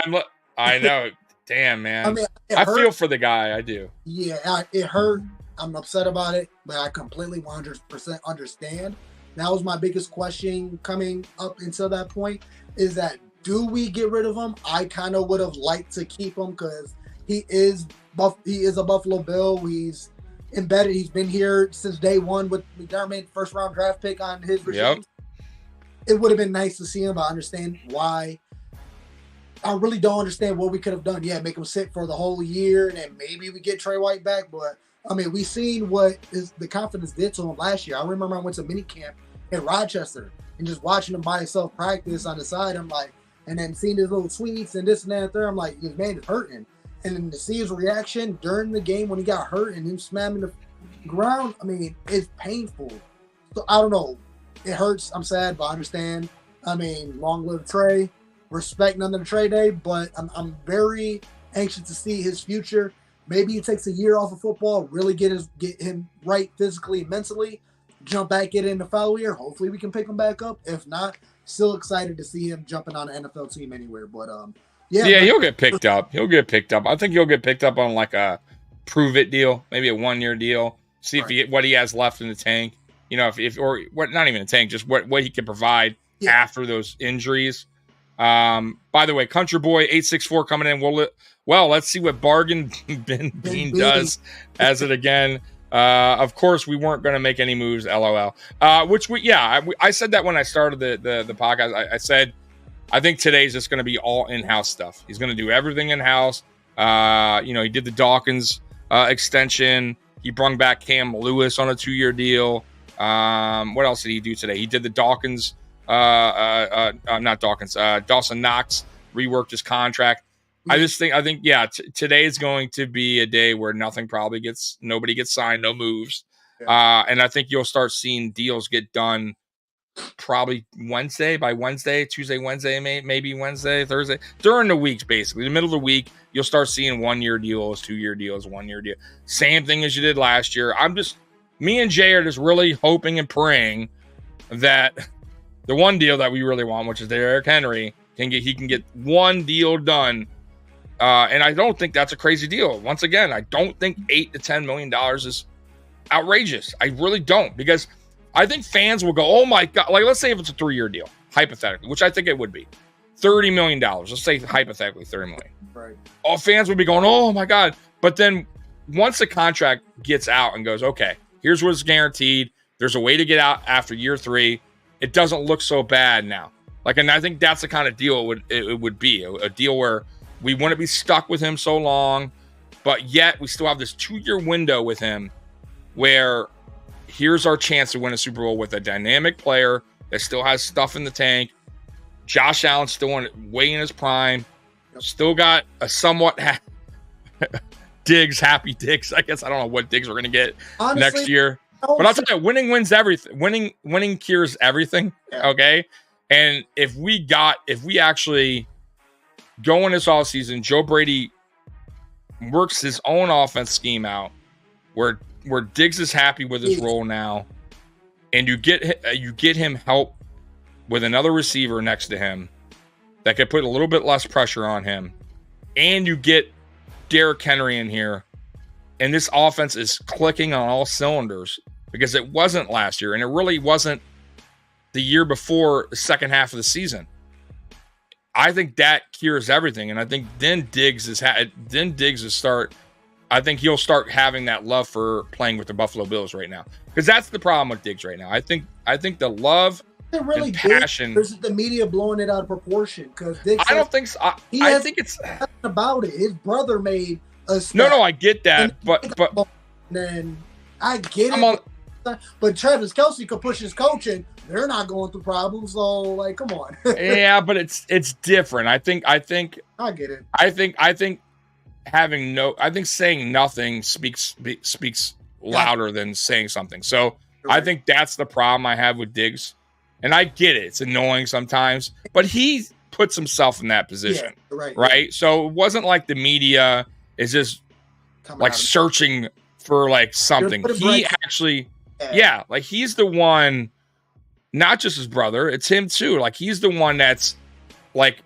I know. Damn, man. I mean, I feel for the guy. I do. Yeah, it hurt. I'm upset about it, but I completely 100% understand. That was my biggest question coming up until that point, is that do we get rid of him? I kind of would have liked to keep him because he is a Buffalo Bill. He's embedded. He's been here since day one with McDermott, first round draft pick on his regime. Yep. It would have been nice to see him, but I understand why. I really don't understand what we could have done. Yeah, make him sit for the whole year, and then maybe we get Trey White back, but I mean, we seen what the confidence did to him last year. I remember I went to minicamp in Rochester and just watching him by himself practice on the side. I'm like, and then seeing his little tweets and this and that and there. I'm like, this man is hurting. And then to see his reaction during the game when he got hurt and him slamming the ground, I mean, it's painful. So I don't know. It hurts. I'm sad, but I understand. I mean, long live Trey. respect none of the trade day, but I'm very anxious to see his future. Maybe he takes a year off of football, really get him right physically and mentally, jump back, get in the following year. Hopefully we can pick him back up. If not, still excited to see him jumping on an NFL team anywhere. But he'll get picked up. He'll get picked up. I think he'll get picked up on like a prove it deal, maybe a 1-year deal. See if what he has left in the tank. You know, if or what, not even a tank, just what he can provide after those injuries. By the way, Country Boy 864 coming in. Well, let's see what Bargain Bin Bean does as it again. Of course, we weren't going to make any moves. LOL. I said that when I started the podcast. I said I think today's just going to be all in-house stuff. He's going to do everything in-house. He did the Dawkins extension. He brought back Cam Lewis on a 2-year deal. What else did he do today? He did the Dawkins. Not Dawkins. Dawson Knox reworked his contract. I think today is going to be a day where nobody gets signed, no moves. Yeah. And I think you'll start seeing deals get done probably Tuesday, Wednesday, maybe Wednesday, Thursday, during the weeks, basically. The middle of the week, you'll start seeing 1-year deals, 2-year deals, 1-year deal. Same thing as you did last year. Me and Jay are just really hoping and praying that the one deal that we really want, which is Derrick Henry, he can get one deal done. And I don't think that's a crazy deal. Once again, I don't think $8 to $10 million is outrageous. I really don't, because I think fans will go, oh my God. Like, let's say if it's a 3-year deal, hypothetically, which I think it would be $30 million. Let's say hypothetically $30 million. Right. All fans would be going, oh my God. But then once the contract gets out and goes, okay, here's what's guaranteed. There's a way to get out after year 3. It doesn't look so bad now. And I think that's the kind of deal it would be a deal where we wouldn't be stuck with him so long, but yet we still have this 2-year window with him where here's our chance to win a Super Bowl with a dynamic player that still has stuff in the tank. Josh Allen still way in his prime. Still got a somewhat happy Diggs. I guess I don't know what Diggs we're going to get next year. But I'll tell you, winning wins everything. Winning cures everything. Yeah. Okay. And if we actually go in this offseason, Joe Brady works his own offense scheme out where Diggs is happy with his role now, and you get him help with another receiver next to him that could put a little bit less pressure on him, and you get Derrick Henry in here, and this offense is clicking on all cylinders, because it wasn't last year, and it really wasn't the year before the second half of the season. I think that cures everything, and I think then Diggs I think he'll start having that love for playing with the Buffalo Bills right now, because that's the problem with Diggs right now. I think the love and passion. This is the media blowing it out of proportion, because Diggs. I don't think so. I think it's about it. His brother made a step. No, I get that, but then I get it. But Travis Kelce could push his coach, and they're not going through problems. So, come on. Yeah, but it's different. I think I get it. I think saying nothing speaks louder than saying something. So right. I think that's the problem I have with Diggs, and I get it. It's annoying sometimes, but he puts himself in that position, right? Yeah. So it wasn't like the media is just searching for something. He actually. Yeah, he's the one, not just his brother, it's him too. He's the one that's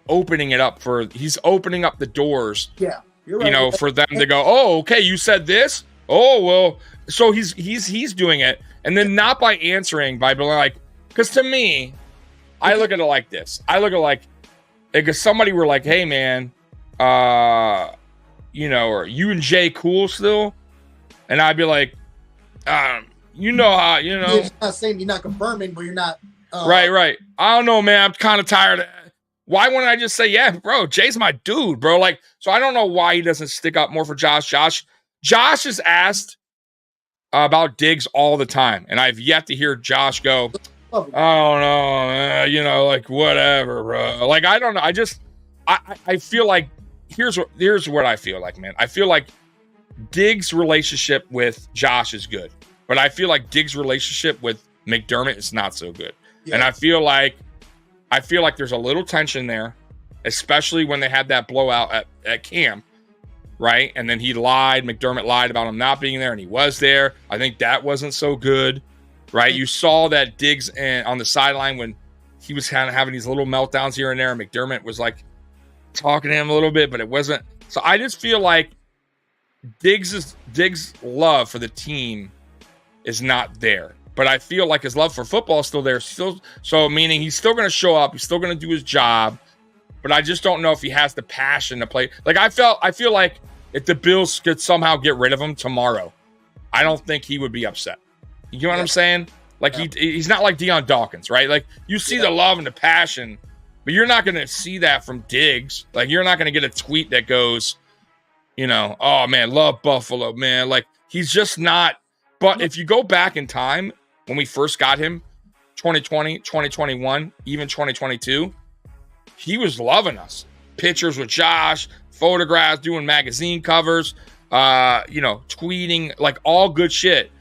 opening it up he's opening up the doors. Yeah, you're right. For them to go, oh, okay, you said this. Oh, well, so he's doing it, and then not by answering, by being because to me, I look at it like this. I look at because somebody were like, hey man, are you and Jay cool still? And I'd be like, how, You're not saying you're not confirming, but you're not. Right. I don't know, man. I'm kind of tired of that. Why wouldn't I just say, yeah, bro, Jay's my dude, bro? So I don't know why he doesn't stick up more for Josh. Josh is asked about Diggs all the time, and I've yet to hear Josh go, I don't know, whatever, bro. I don't know. I feel like here's what I feel like, man. I feel like Diggs' relationship with Josh is good. But I feel like Diggs' relationship with McDermott is not so good. Yeah. And I feel like there's a little tension there. especially when they had that blowout at camp, right? And then he lied. McDermott lied about him not being there, and he was there. I think that wasn't so good, right? You saw that Diggs on the sideline when he was kind of having these little meltdowns here and there. McDermott was like talking to him a little bit, but it wasn't. So I just feel like Diggs' love for the team is not there. But I feel like his love for football is still there. So meaning he's still going to show up. He's still going to do his job. But I just don't know if he has the passion to play. Like I feel like if the Bills could somehow get rid of him tomorrow, I don't think he would be upset. You know what I'm saying? Like he's not like Deion Dawkins, right? Like you see the love and the passion, but you're not going to see that from Diggs. Like you're not going to get a tweet that goes, oh man, love Buffalo, man. Like he's just not. But if you go back in time, when we first got him, 2020, 2021, even 2022, he was loving us. Pictures with Josh, photographs, doing magazine covers, tweeting, like all good shit.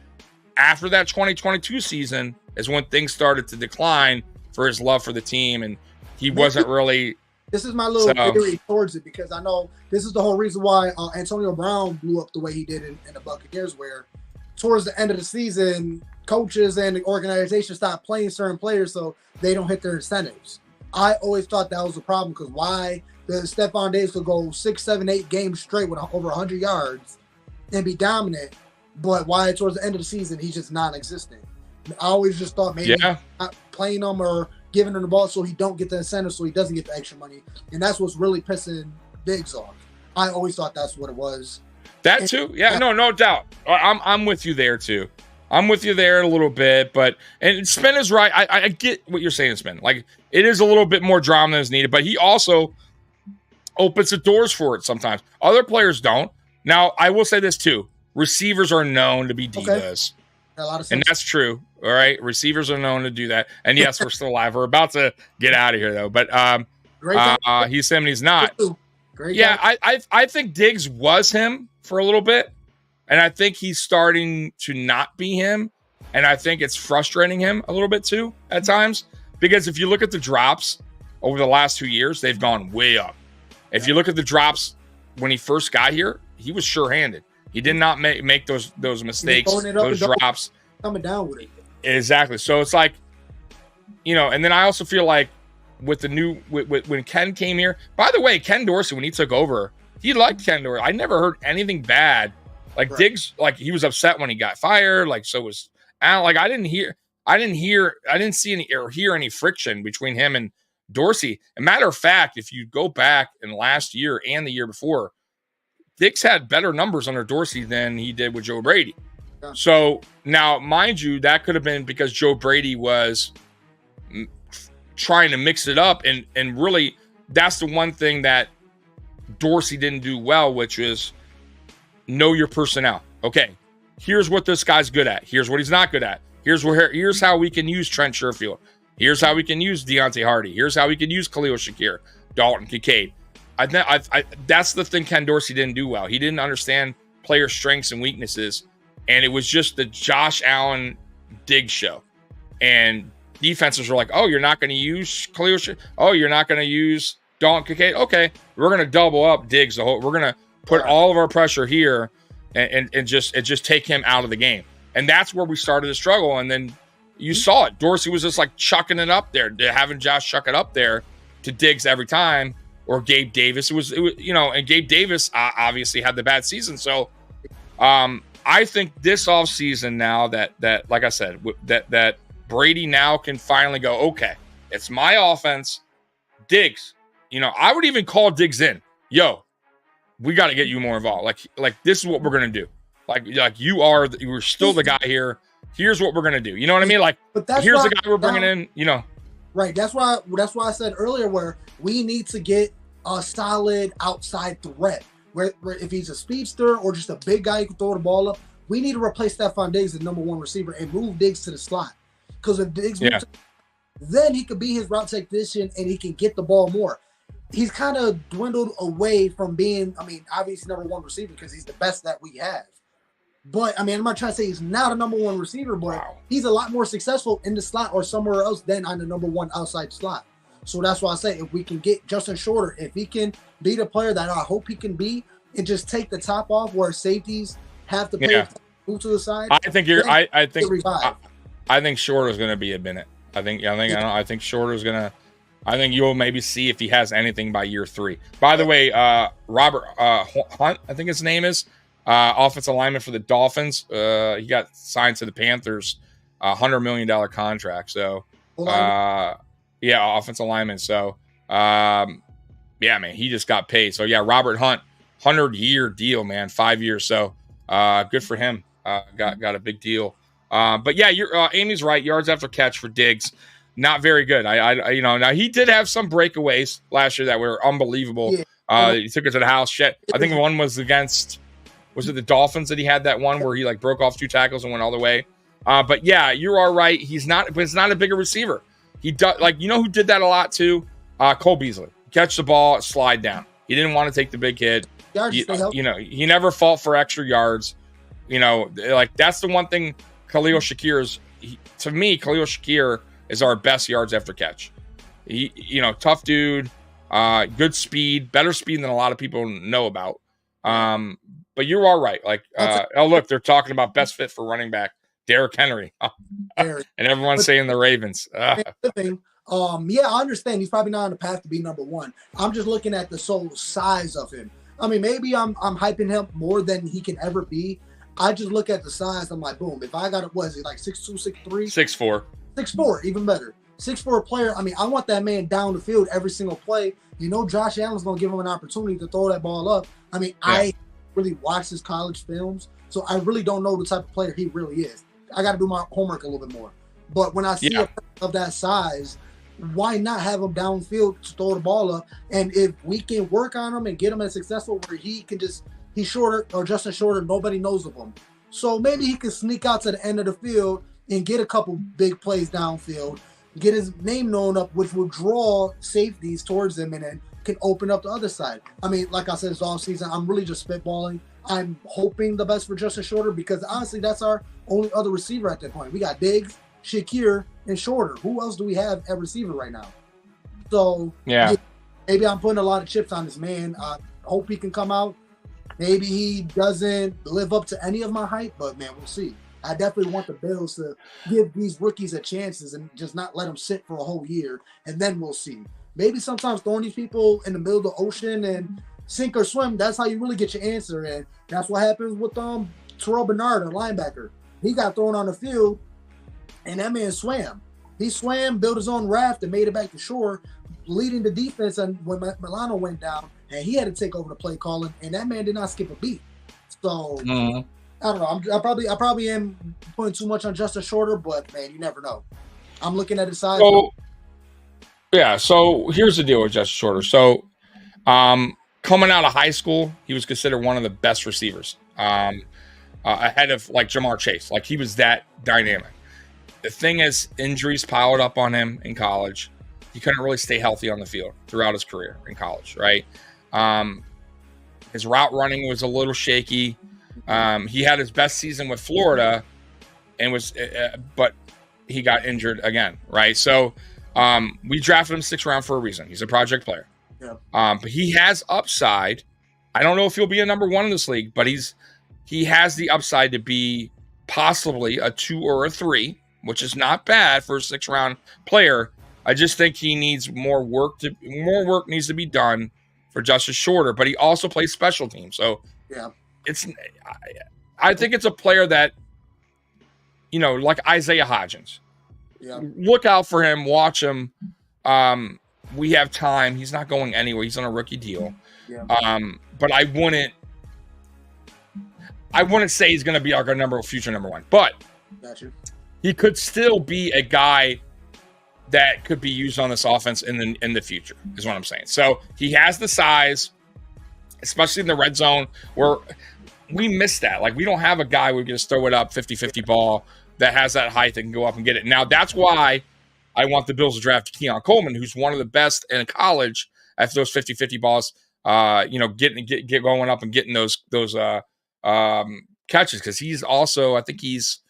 After that 2022 season is when things started to decline for his love for the team, and he wasn't really. This is my little theory towards it, because I know this is the whole reason why Antonio Brown blew up the way he did in the Buccaneers, where towards the end of the season, coaches and the organization stop playing certain players so they don't hit their incentives. I always thought that was a problem, because why the Stefon Diggs could go 6, 7, 8 games straight with over 100 yards and be dominant, but why towards the end of the season he's just non-existent. I always just thought maybe not playing him or giving him the ball so he don't get the incentive, so he doesn't get the extra money, and that's what's really pissing Diggs off. I always thought that's what it was. That too, no doubt. I'm with you there too. I'm with you there a little bit, and Spin is right. I get what you're saying, Spin. Like it is a little bit more drama than is needed, but he also opens the doors for it sometimes. Other players don't. Now I will say this too: receivers are known to be divas, a lot of sense. And that's true. All right, receivers are known to do that. And yes, we're still alive. We're about to get out of here though, but he's him and he's not. Great. Yeah, I think Diggs was him for a little bit. And I think he's starting to not be him. And I think it's frustrating him a little bit too at times. Because if you look at the drops over the last 2 years, they've gone way up. If you look at the drops when he first got here, he was sure-handed. He did not make those mistakes, those drops. Coming down with it. Exactly. So it's like, and then I also feel like with the new, when Ken came here, by the way, Ken Dorsey, when he took over, he liked Ken Dorsey. I never heard anything bad. Like Diggs, like he was upset when he got fired. Like so was Allen. Like I didn't see any or hear any friction between him and Dorsey. As a matter of fact, if you go back in last year and the year before, Diggs had better numbers under Dorsey than he did with Joe Brady. Yeah. So now, mind you, that could have been because Joe Brady was trying to mix it up, and really that's the one thing that Dorsey didn't do well, which is know your personnel. Okay, here's what this guy's good at. Here's what he's not good at. Here's how we can use Trent Sherfield. Here's how we can use Deontay Hardy. Here's how we can use Khalil Shakir, Dalton Kincaid. That's the thing Ken Dorsey didn't do well. He didn't understand player strengths and weaknesses, and it was just the Josh Allen Diggs show. And defenses were like, "Oh, you're not going to use Khalil Shakir. Oh, you're not going to use Dalton Kincaid. Okay, we're going to double up Diggs. We're going to put all of our pressure here and just take him out of the game." And that's where we started to struggle. And then you saw it. Dorsey was just like chucking it up there, having Josh chuck it up there to Diggs every time, or Gabe Davis. It was and Gabe Davis obviously had the bad season. So I think this offseason now that like I said, that Brady now can finally go, okay, it's my offense. Diggs, I would even call Diggs in. Yo, we got to get you more involved. Like this is what we're going to do. Like you're still the guy here. Here's what we're going to do. You know what I mean? Like, here's the guy we're bringing in, Right. That's why I said earlier where we need to get a solid outside threat. Where if he's a speedster or just a big guy who can throw the ball up, we need to replace Stefon Diggs as number one receiver and move Diggs to the slot. Because if Diggs moves, then he could be his route technician and he can get the ball more. He's kind of dwindled away from being, obviously number one receiver because he's the best that we have. But, I'm not trying to say he's not a number one receiver, but he's a lot more successful in the slot or somewhere else than on the number one outside slot. So that's why I say if we can get Justin Shorter, if he can be the player that I hope he can be, and just take the top off where safeties have to play move to the side. I think you're. I think Shorter's going to be a minute. I think Shorter's going to. I think you'll maybe see if he has anything by year 3. By the way, Robert Hunt, I think his name is, offensive lineman for the Dolphins. He got signed to the Panthers, $100 million contract. So, offensive lineman. So, man, he just got paid. So, Robert Hunt, 100-year deal, man, 5 years. So, good for him. Got a big deal. But Amy's right. Yards after catch for Diggs, not very good. Now he did have some breakaways last year that were unbelievable. Yeah. He took it to the house. I think one was against, was it the Dolphins that he had that one where he like broke off 2 tackles and went all the way? But you are right. He's not a bigger receiver. He does who did that a lot too? Cole Beasley. Catch the ball, slide down. He didn't want to take the big hit. He never fought for extra yards. That's the one thing Khalil Shakir is. To me, Khalil Shakir is our best yards after catch. Tough dude, good speed, better speed than a lot of people know about. But you're all right. Look, they're talking about best fit for running back, Derrick Henry. And everyone's saying the Ravens. I understand he's probably not on the path to be number 1. I'm just looking at the size of him. I mean, maybe I'm hyping him more than he can ever be. I just look at the size. I'm like, boom. If I got it, was he like 6'2", 6'3"? 6'4". 6'4", even better. 6'4" player. I mean, I want that man down the field every single play. Josh Allen's going to give him an opportunity to throw that ball up. I mean, I really watched his college films, so I really don't know the type of player he really is. I got to do my homework a little bit more. But when I see a player of that size, why not have him downfield to throw the ball up? And if we can work on him and get him as successful where he's shorter, or Justin Shorter, nobody knows of him. So maybe he can sneak out to the end of the field and get a couple big plays downfield, get his name known up, which will draw safeties towards him and then can open up the other side. I mean, like I said, it's off season. I'm really just spitballing. I'm hoping the best for Justin Shorter because honestly, that's our only other receiver at that point. We got Diggs, Shakir, and Shorter. Who else do we have at receiver right now? So maybe I'm putting a lot of chips on this man. I hope he can come out. Maybe he doesn't live up to any of my hype, but man, we'll see. I definitely want the Bills to give these rookies a chances and just not let them sit for a whole year, and then we'll see. Maybe sometimes throwing these people in the middle of the ocean and sink or swim, that's how you really get your answer. And that's what happens with Terrell Bernard, a linebacker. He got thrown on the field, and that man swam. He swam, built his own raft, and made it back to shore, leading the defense. And when Milano went down, and he had to take over the play calling, and that man did not skip a beat. So I don't know. I probably am putting too much on Justin Shorter, but man, you never know. I'm looking at his size. So here's the deal with Justin Shorter. So coming out of high school, he was considered one of the best receivers, ahead of like Jamar Chase. Like he was that dynamic. The thing is, injuries piled up on him in college. He couldn't really stay healthy on the field throughout his career in college, right? His route running was a little shaky. He had his best season with Florida, and but he got injured again, right? So we drafted him 6th round for a reason. He's a project player. Yeah. But he has upside. I don't know if he'll be a number 1 in this league, but he has the upside to be possibly a 2 or a 3, which is not bad for a 6th round player. I just think he needs more work needs to be done for Justin Shorter, but he also plays special teams. So I think it's a player that, like Isaiah Hodgins. Yeah. Look out for him, watch him. We have time. He's not going anywhere. He's on a rookie deal. Yeah. But I wouldn't say he's going to be our future number 1, but he could still be a guy that could be used on this offense in the future, is what I'm saying. So he has the size, especially in the red zone, where we miss that. Like, we don't have a guy who can just throw it up 50-50 ball that has that height that can go up and get it. Now, that's why I want the Bills to draft Keon Coleman, who's one of the best in college at those 50-50 balls, get going up and getting those catches, because he's also, I think he's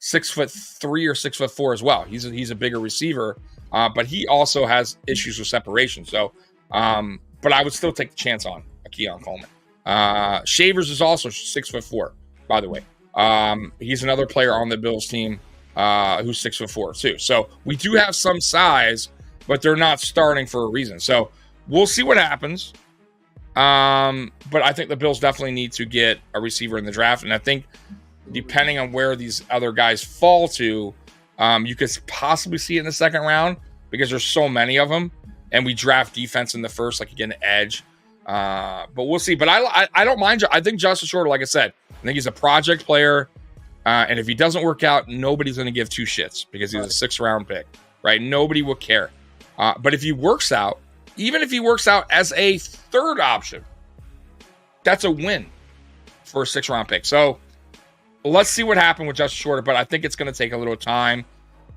6'3" or 6'4" as well. He's a bigger receiver, but he also has issues with separation. So, but I would still take the chance on Keon Coleman. Shavers is also 6'4", by the way. He's another player on the Bills team who's 6'4" too. So we do have some size, but they're not starting for a reason. So we'll see what happens. But I think the Bills definitely need to get a receiver in the draft. And I think depending on where these other guys fall to, you could possibly see it in the second round because there's so many of them. And we draft defense in the first, like you get an edge. But we'll see. But I don't mind. I think Justin Shorter, like I said, I think he's a project player. And if he doesn't work out, nobody's going to give two shits because he's a 6th round pick, right? Nobody will care. But if he works out, even if he works out as a 3rd option, that's a win for a 6th round pick. So let's see what happened with Justin Shorter, but I think it's going to take a little time.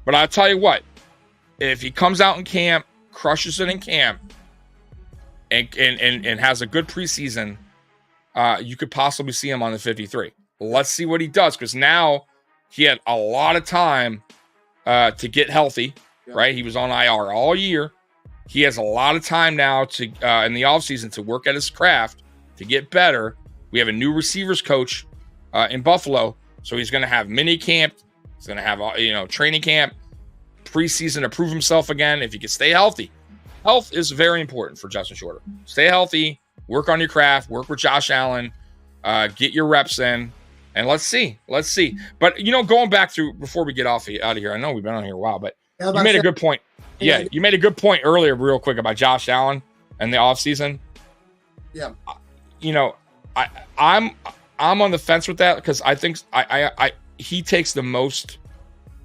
But I'll tell you what, if he comes out in camp, crushes it in camp, and has a good preseason, you could possibly see him on the 53. Let's see what he does, because now he had a lot of time to get healthy, right? He was on IR all year. He has a lot of time now to in the offseason to work at his craft, to get better. We have a new receivers coach in Buffalo, so he's going to have mini camp. He's going to have training camp, preseason to prove himself again. If he can stay healthy, health is very important for Justin Shorter. Stay healthy, work on your craft, work with Josh Allen, get your reps in, and let's see. But going back to before we get out of here, I know we've been on here a while, but you made a good point. Yeah, you made a good point earlier, real quick, about Josh Allen and the offseason. Yeah. I'm on the fence with that because I think he takes the most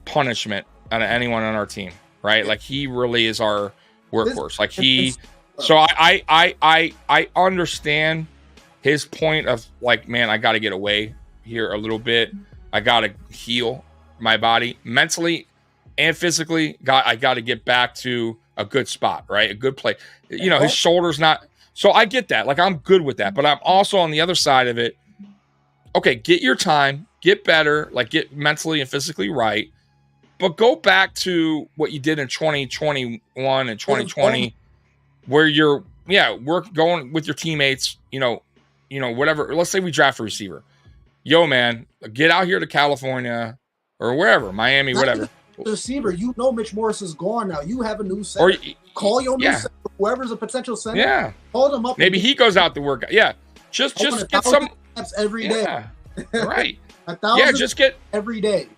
punishment out of anyone on our team, right? Like he really is our workhorse. Like so I understand his point of like, man, I got to get away here a little bit. I got to heal my body mentally and physically. I got to get back to a good spot, right? A good play. His shoulder's not. So I get that. Like, I'm good with that. But I'm also on the other side of it. Okay, get your time. Get better. Like, get mentally and physically right. But go back to what you did in 2021 and 2020 where you're, going with your teammates, whatever. Let's say we draft a receiver. Yo, man, get out here to California or wherever, Miami, whatever. The receiver, Mitch Morris is gone now. You have a new center. Call your new center. Whoever's a potential center. Yeah. Call them up. Maybe he goes out to work. Yeah. Just get some steps every day. Right. 1,000 just get every day.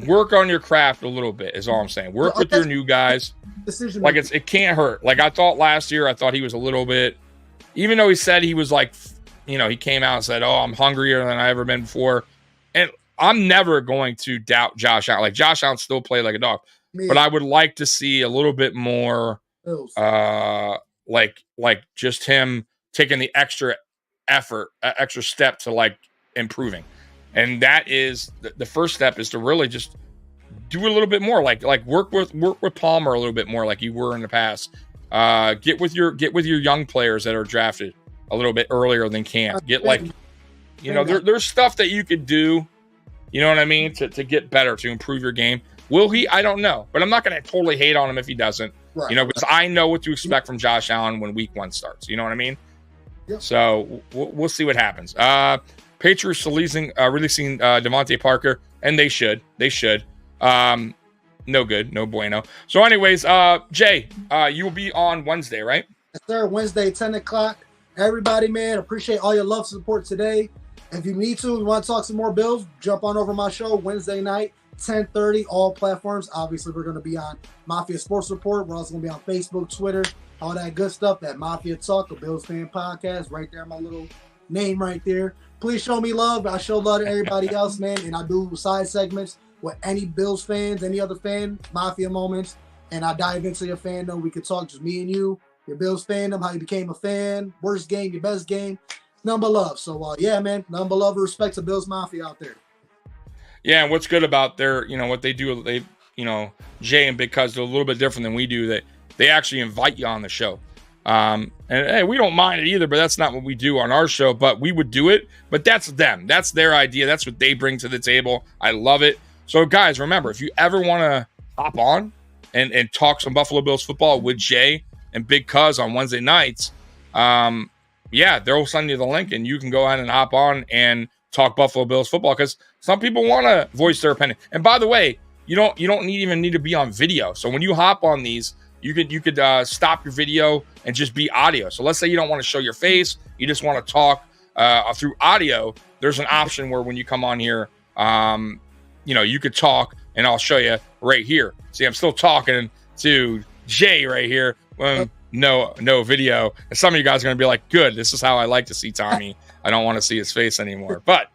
Work on your craft a little bit is all I'm saying. Work with your new guys. Decision. Like it can't hurt. Like I thought last year, he was a little bit, even though he said he was like, he came out and said, "Oh, I'm hungrier than I ever been before." And I'm never going to doubt Josh Allen. Like Josh Allen still played like a dog, but I would like to see a little bit more, like just him taking the extra effort, extra step to like improving. And that is the first step is to really just do a little bit more, like work with Palmer a little bit more, like you were in the past. Get with your young players that are drafted a little bit earlier than camp. Get there's stuff that you could do. You know what I mean? To get better, to improve your game. Will he? I don't know. But I'm not going to totally hate on him if he doesn't. Right. Because I know what to expect from Josh Allen when week 1 starts. You know what I mean? Yep. So we'll see what happens. Patriots releasing Devontae Parker, and they should. No good. No bueno. So anyways, Jay, you will be on Wednesday, right? Yes, sir. Wednesday, 10 o'clock. Everybody, man, appreciate all your love support today. If you need to, you want to talk some more Bills, jump on over my show Wednesday night, 10:30, all platforms. Obviously, we're going to be on Mafia Sports Report. We're also going to be on Facebook, Twitter, all that good stuff. That Mafia Talk, a Bills fan podcast, right there, my little name right there. Please show me love. I show love to everybody else, man. And I do side segments with any Bills fans, any other fan, Mafia moments. And I dive into your fandom. We could talk just me and you, your Bills fandom, how you became a fan, worst game, your best game. Number love. So, man, number love and respect to Bills Mafia out there. Yeah, and what's good about their, what they do, Jay and Big Cuz do a little bit different than we do, that they actually invite you on the show. And hey, we don't mind it either, but that's not what we do on our show, but we would do it. But that's them. That's their idea. That's what they bring to the table. I love it. So guys, remember, if you ever want to hop on and talk some Buffalo Bills football with Jay and Big Cuz on Wednesday nights, they'll send you the link and you can go ahead and hop on and talk Buffalo Bills football, because some people want to voice their opinion. And by the way, you don't even need to be on video. So when you hop on these, you could stop your video and just be audio. So let's say you don't want to show your face, you just want to talk through audio. There's an option where when you come on here, you could talk, and I'll show you right here. See, I'm still talking to Jay right here. No video. And some of you guys are going to be like, good, this is how I like to see Tommy. I don't want to see his face anymore. But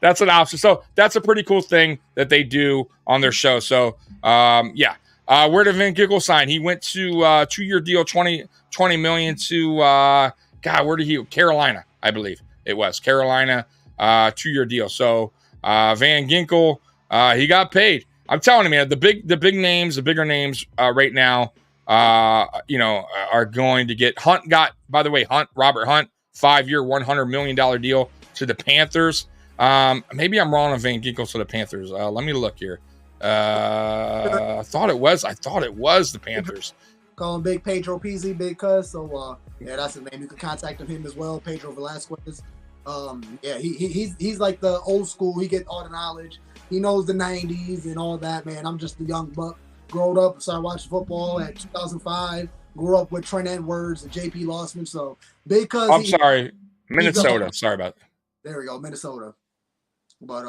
that's an option. So that's a pretty cool thing that they do on their show. So, where did Van Ginkel sign? He went to 2-year deal, $20 million to, where did he? Carolina, I believe it was. Carolina, 2-year deal. So Van Ginkel, he got paid. I'm telling you, man, the bigger names right now, are going to get. Robert Hunt, 5-year, $100 million deal to the Panthers. Maybe I'm wrong on Van Ginkel to the Panthers. Let me look here. I thought it was the Panthers. Call him Big Pedro Pizzi, Big Cuz. So that's his name. You can contact him as well, Pedro Velasquez. He's like the old school. He gets all the knowledge. He knows the 90s and all that, man. I'm just a young buck. Growed up, started watching football at 2005. Grew up with Trent Edwards and JP Lossman. So because Minnesota. Sorry about that. There we go, Minnesota. But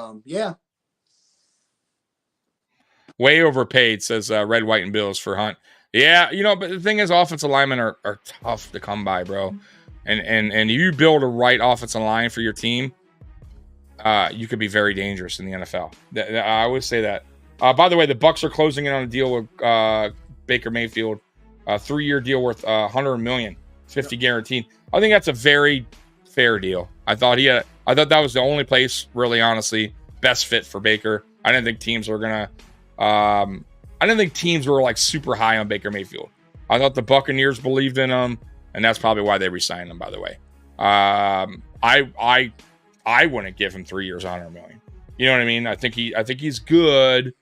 way overpaid, says Red, White, and Bills for Hunt. Yeah, but the thing is, offensive linemen are tough to come by, bro. And you build a right offensive line for your team, you could be very dangerous in the NFL. I always say that. By the way, the Bucs are closing in on a deal with Baker Mayfield, a 3-year deal worth $100 million, 50 guaranteed. I think that's a very fair deal. I thought that was the only place, really, honestly, best fit for Baker. I didn't think teams were like super high on Baker Mayfield. I thought the Buccaneers believed in him, and that's probably why they re-signed him. By the way, I wouldn't give him 3 years, $100 million. You know what I mean? I think he's good.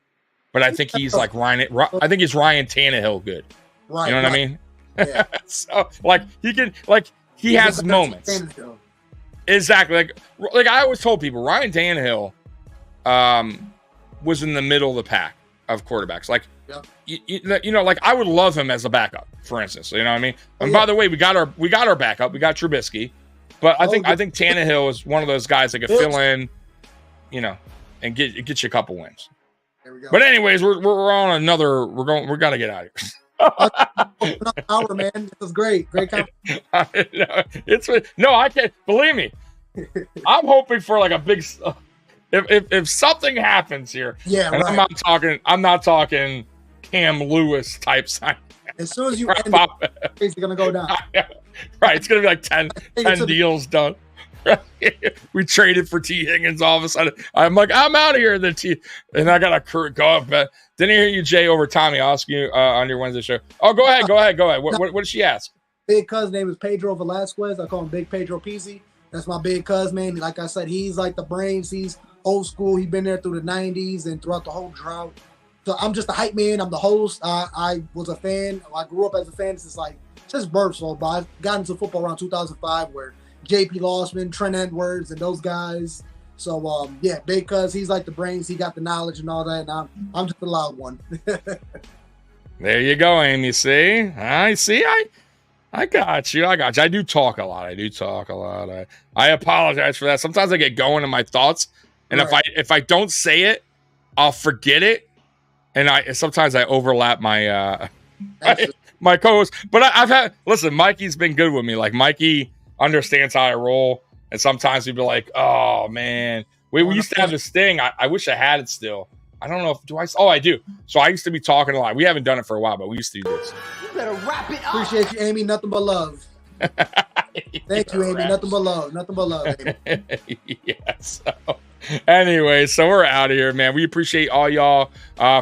But I think he's like Ryan. I think he's Ryan Tannehill good. Right, you know what I mean? Yeah. So he has moments. Exactly. Like I always told people, Ryan Tannehill was in the middle of the pack of quarterbacks. Like like I would love him as a backup, for instance. You know what I mean? And by the way, we got our backup. We got Trubisky, but I think Tannehill is one of those guys that could fill in, and get you a couple wins. There we go. But anyways, we're on another. We're gonna get out of here. Another hour, man. This was great. Great conversation. I can't believe me. I'm hoping for like a big. If something happens here, and right. I'm not talking Cam Lewis type sign. As soon as you end it's gonna go down. Right, it's gonna be like 10 deals done. We traded for T. Higgins all of a sudden. I'm like, I'm out of here. And I got to go up. But didn't hear you, Jay, over Tommy asking you on your Wednesday show. Oh, go ahead. What did she ask? Big cuz name is Pedro Velasquez. I call him Big Pedro Pizzi. That's my big cuz, man. Like I said, he's like the brains. He's old school. He's been there through the 90s and throughout the whole drought. So I'm just a hype man. I'm the host. I was a fan. I grew up as a fan since birth. So but I got into football around 2005 where JP Lossman, Trent Edwards, and those guys. So, Big Cuz, he's like the brains. He got the knowledge and all that. And I'm just the loud one. There you go, Amy. See? I got you. I do talk a lot. I apologize for that. Sometimes I get going in my thoughts. And if I don't say it, I'll forget it. And sometimes I overlap my my co-host. But listen, Mikey's been good with me. Like Mikey understands how I roll, and sometimes he'd be like, "Oh man, we used to have this thing. I wish I had it still. I don't know if I do. So I used to be talking a lot. We haven't done it for a while, but we used to do this. You better wrap it up. Appreciate you, Amy. Nothing but love. Thank you, Amy. Nothing but love. Nothing but love, Amy. Yes. Anyway, so we're out of here, man. We appreciate all y'all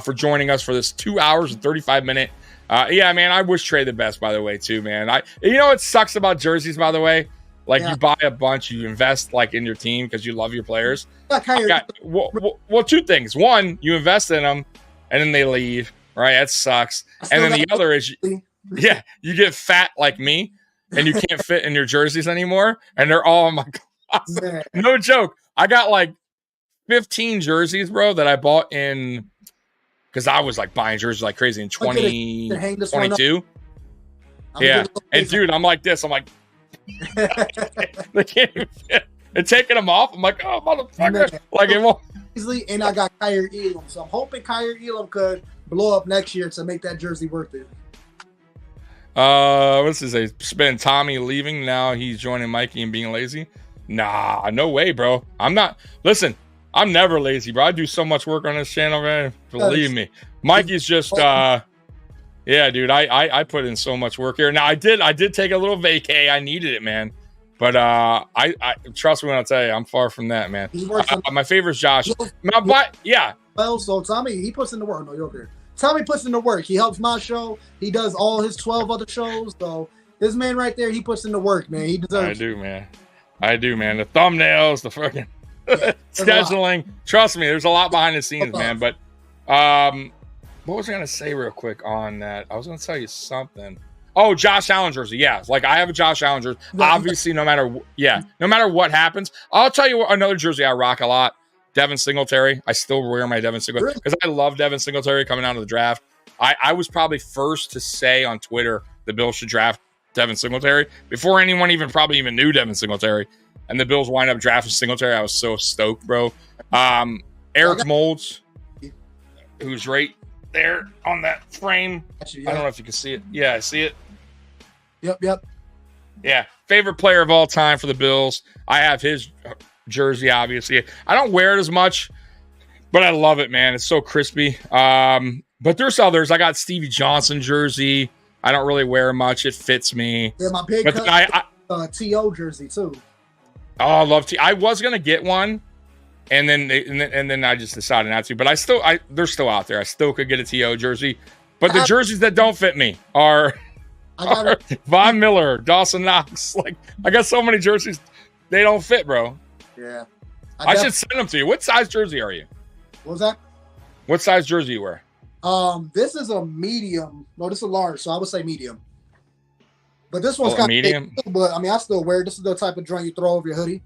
for joining us for this 2 hours and 35-minute. Man, I wish Trey the best, by the way, too, man. It sucks about jerseys, by the way. Like you buy a bunch, you invest like in your team because you love your players. Well, two things. One, you invest in them and then they leave, right? That sucks. And then the other is, you get fat like me and you can't fit in your jerseys anymore. And they're all in my closet. No joke. I got like 15 jerseys, bro, that I bought in because I was like buying jerseys like crazy in 2022. Yeah. And dude, I'm like this. I'm like, they can't even fit. And taking them off, I'm like, oh, motherfucker. Like, it won't. And I got Kyrie Elam. So I'm hoping Kyrie Elam could blow up next year to make that jersey worth it. What's his name? Spend Tommy leaving. Now he's joining Mikey and being lazy. Nah, no way, bro. I'm not. Listen, I'm never lazy, bro. I do so much work on this channel, man. Believe me. Mikey's just, yeah, dude. I put in so much work here. Now I did take a little vacay. I needed it, man. But I trust me when I tell you, I'm far from that, man. My favorite's Josh. Yeah. Well, so Tommy, he puts in the work. No, you're okay. Tommy puts in the work. He helps my show. He does all his 12 other shows. So this man right there, he puts in the work, man. He deserves. I do, man. The thumbnails, the fucking scheduling. Trust me, there's a lot behind the scenes, man. But what was I gonna say real quick on that? I was gonna tell you something. Oh, Josh Allen jersey. Yeah, like I have a Josh Allen jersey. Obviously, no matter what happens, I'll tell you another jersey I rock a lot. Devin Singletary. I still wear my Devin Singletary because I love Devin Singletary coming out of the draft. I was probably first to say on Twitter the Bills should draft Devin Singletary before anyone probably knew Devin Singletary. And the Bills wind up drafting Singletary. I was so stoked, bro. Eric Moulds, who's right there on that frame. I don't know if you can see it. Yeah, I see it. Yep. Yeah, favorite player of all time for the Bills. I have his jersey, obviously. I don't wear it as much, but I love it, man. It's so crispy. But there's others. I got Stevie Johnson jersey. I don't really wear much. It fits me. Yeah, my big T.O. jersey too. Oh, I love T. I was gonna get one, and then I just decided not to. But they're still out there. I still could get a T.O. jersey. But the jerseys that don't fit me are Von Miller, Dawson Knox. Like I got so many jerseys, they don't fit, bro. Yeah. I should send them to you. What size jersey are you? What was that? What size jersey you wear? This is a medium. No, this is a large, so I would say medium. But this one's kind of medium. Big, but I mean, I still wear it. This is the type of joint you throw over your hoodie.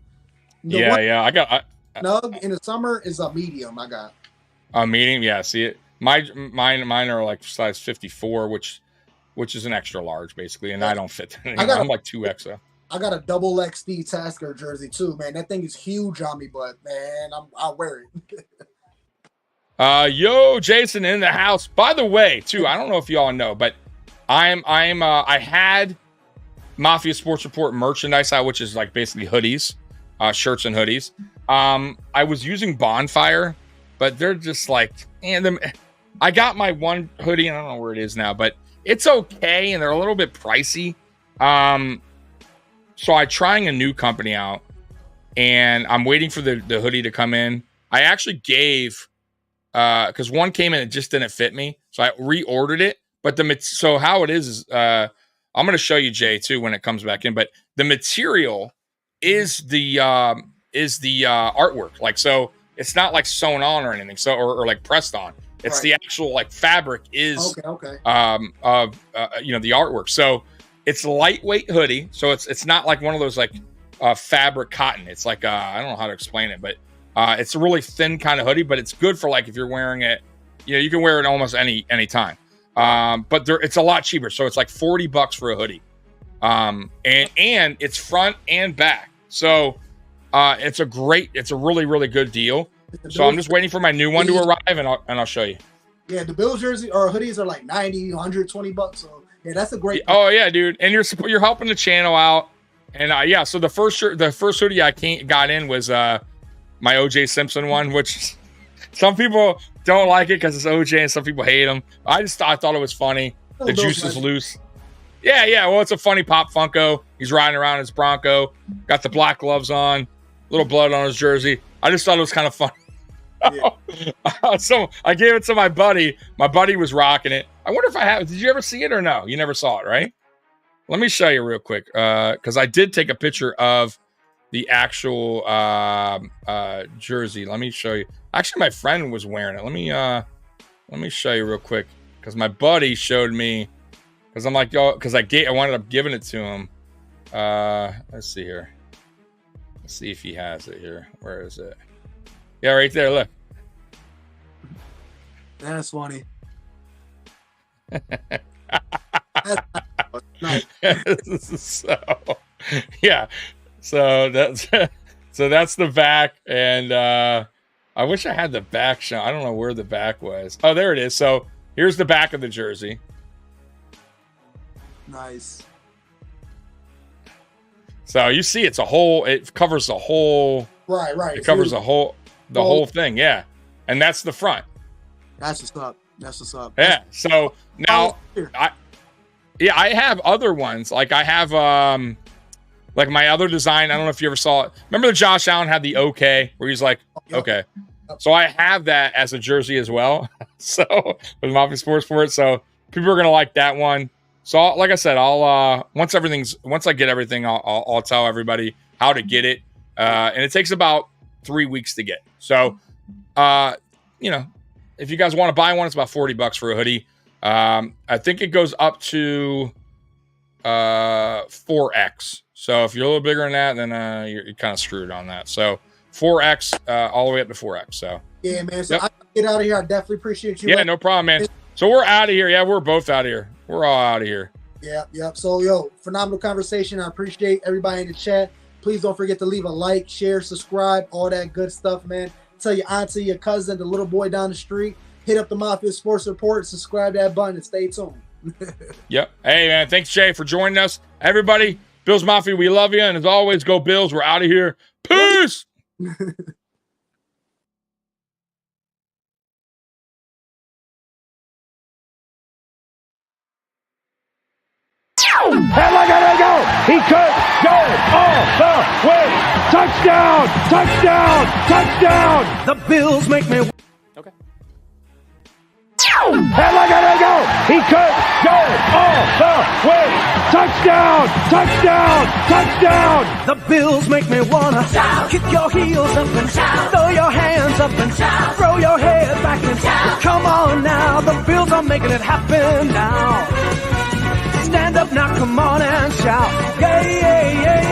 I got. Snug in the summer is a medium. I got a medium. Yeah, see it. Mine are like size 54, which is an extra large basically, and I don't fit. I'm like 2X. I got a double X Steve Tasker jersey too, man. That thing is huge on me, but man, I wear it. Yo, Jason in the house. By the way, too, I don't know if y'all know, but I had Mafia Sports Report merchandise out, which is like basically hoodies, shirts and hoodies. I was using Bonfire, but they're just like, I got my one hoodie, and I don't know where it is now, but it's okay, and they're a little bit pricey. So I'm trying a new company out, and I'm waiting for the hoodie to come in. I actually gave, because one came in, it just didn't fit me, so I reordered it. But so how it is I'm going to show you, Jay, too, when it comes back in. But the material is the artwork, like, so it's not like sewn on or anything, so or like pressed on. It's the actual like fabric is okay. The artwork. So it's a lightweight hoodie, so it's not like one of those like fabric cotton. It's like I don't know how to explain it, but it's a really thin kind of hoodie. But it's good for like if you're wearing it, you can wear it almost any time. But it's a lot cheaper, so it's like $40 for a hoodie, and it's front and back. So it's a really really good deal. So I'm just waiting for my new one to arrive, and I'll show you. Yeah, the Bills jersey or hoodies are like $90, $120. So yeah, that's a great. Oh yeah, dude, and you're helping the channel out, and so the first hoodie I got in was my OJ Simpson one, which some people don't like it because it's OJ, and some people hate him. I thought it was funny. The juice is loose. Yeah. Well, it's a funny Pop Funko. He's riding around his Bronco, got the black gloves on, little blood on his jersey. I just thought it was kind of funny. Yeah. So I gave it to my buddy. My buddy was rocking it. I wonder if I have. Did you ever see it or no? You never saw it, right? let me show you real quick because I did take a picture of the actual jersey. Let me show you. Actually, my friend was wearing it. Let me show you real quick because my buddy showed me. Because I'm like, yo, because I wound up giving it to him. Let's see here. Let's see if he has it here. Where is it? Yeah, right there. Look. That's funny. So, yeah. So that's the back, and I wish I had the back shown. I don't know where the back was. Oh, there it is. So here's the back of the jersey. Nice. So you see, it covers the whole. Right. It covers the whole thing. Yeah, and that's the front. That's what's up. Yeah. So now, I have other ones. Like I have like my other design. I don't know if you ever saw it. Remember the Josh Allen had the OK, where he's like, okay. So I have that as a jersey as well. So with Mafia Sports for it. So people are gonna like that one. So like I said, I'll once I get everything, I'll tell everybody how to get it. And it takes about 3 weeks to get. So if you guys want to buy one, it's about $40 for a hoodie. I think it goes up to 4X. So if you're a little bigger than that, then you're kind of screwed on that. So 4X all the way up to 4X. So yeah, man. So I get out of here. I definitely appreciate you. Yeah, no problem, man. So we're out of here. Yeah, we're both out of here. We're all out of here. Yep. So, phenomenal conversation. I appreciate everybody in the chat. Please don't forget to leave a like, share, subscribe, all that good stuff, man. Tell your auntie, your cousin, the little boy down the street. Hit up the Mafia Sports Report, subscribe to that button, and stay tuned. Yep. Hey, man. Thanks, Jay, for joining us. Everybody, Bills Mafia, we love you. And as always, go Bills. We're out of here. Peace. And look at him go! He could go all the way! Touchdown! Touchdown! Touchdown! The Bills make me... Okay. And look at him go! He could go all the way! Touchdown! Touchdown! Touchdown! The Bills make me wanna shout. Kick your heels up and shout. Throw your hands up and shout. Throw your head back and shout. Come on now, the Bills are making it happen now. Stand up now, come on and shout. Yeah, yeah, yeah.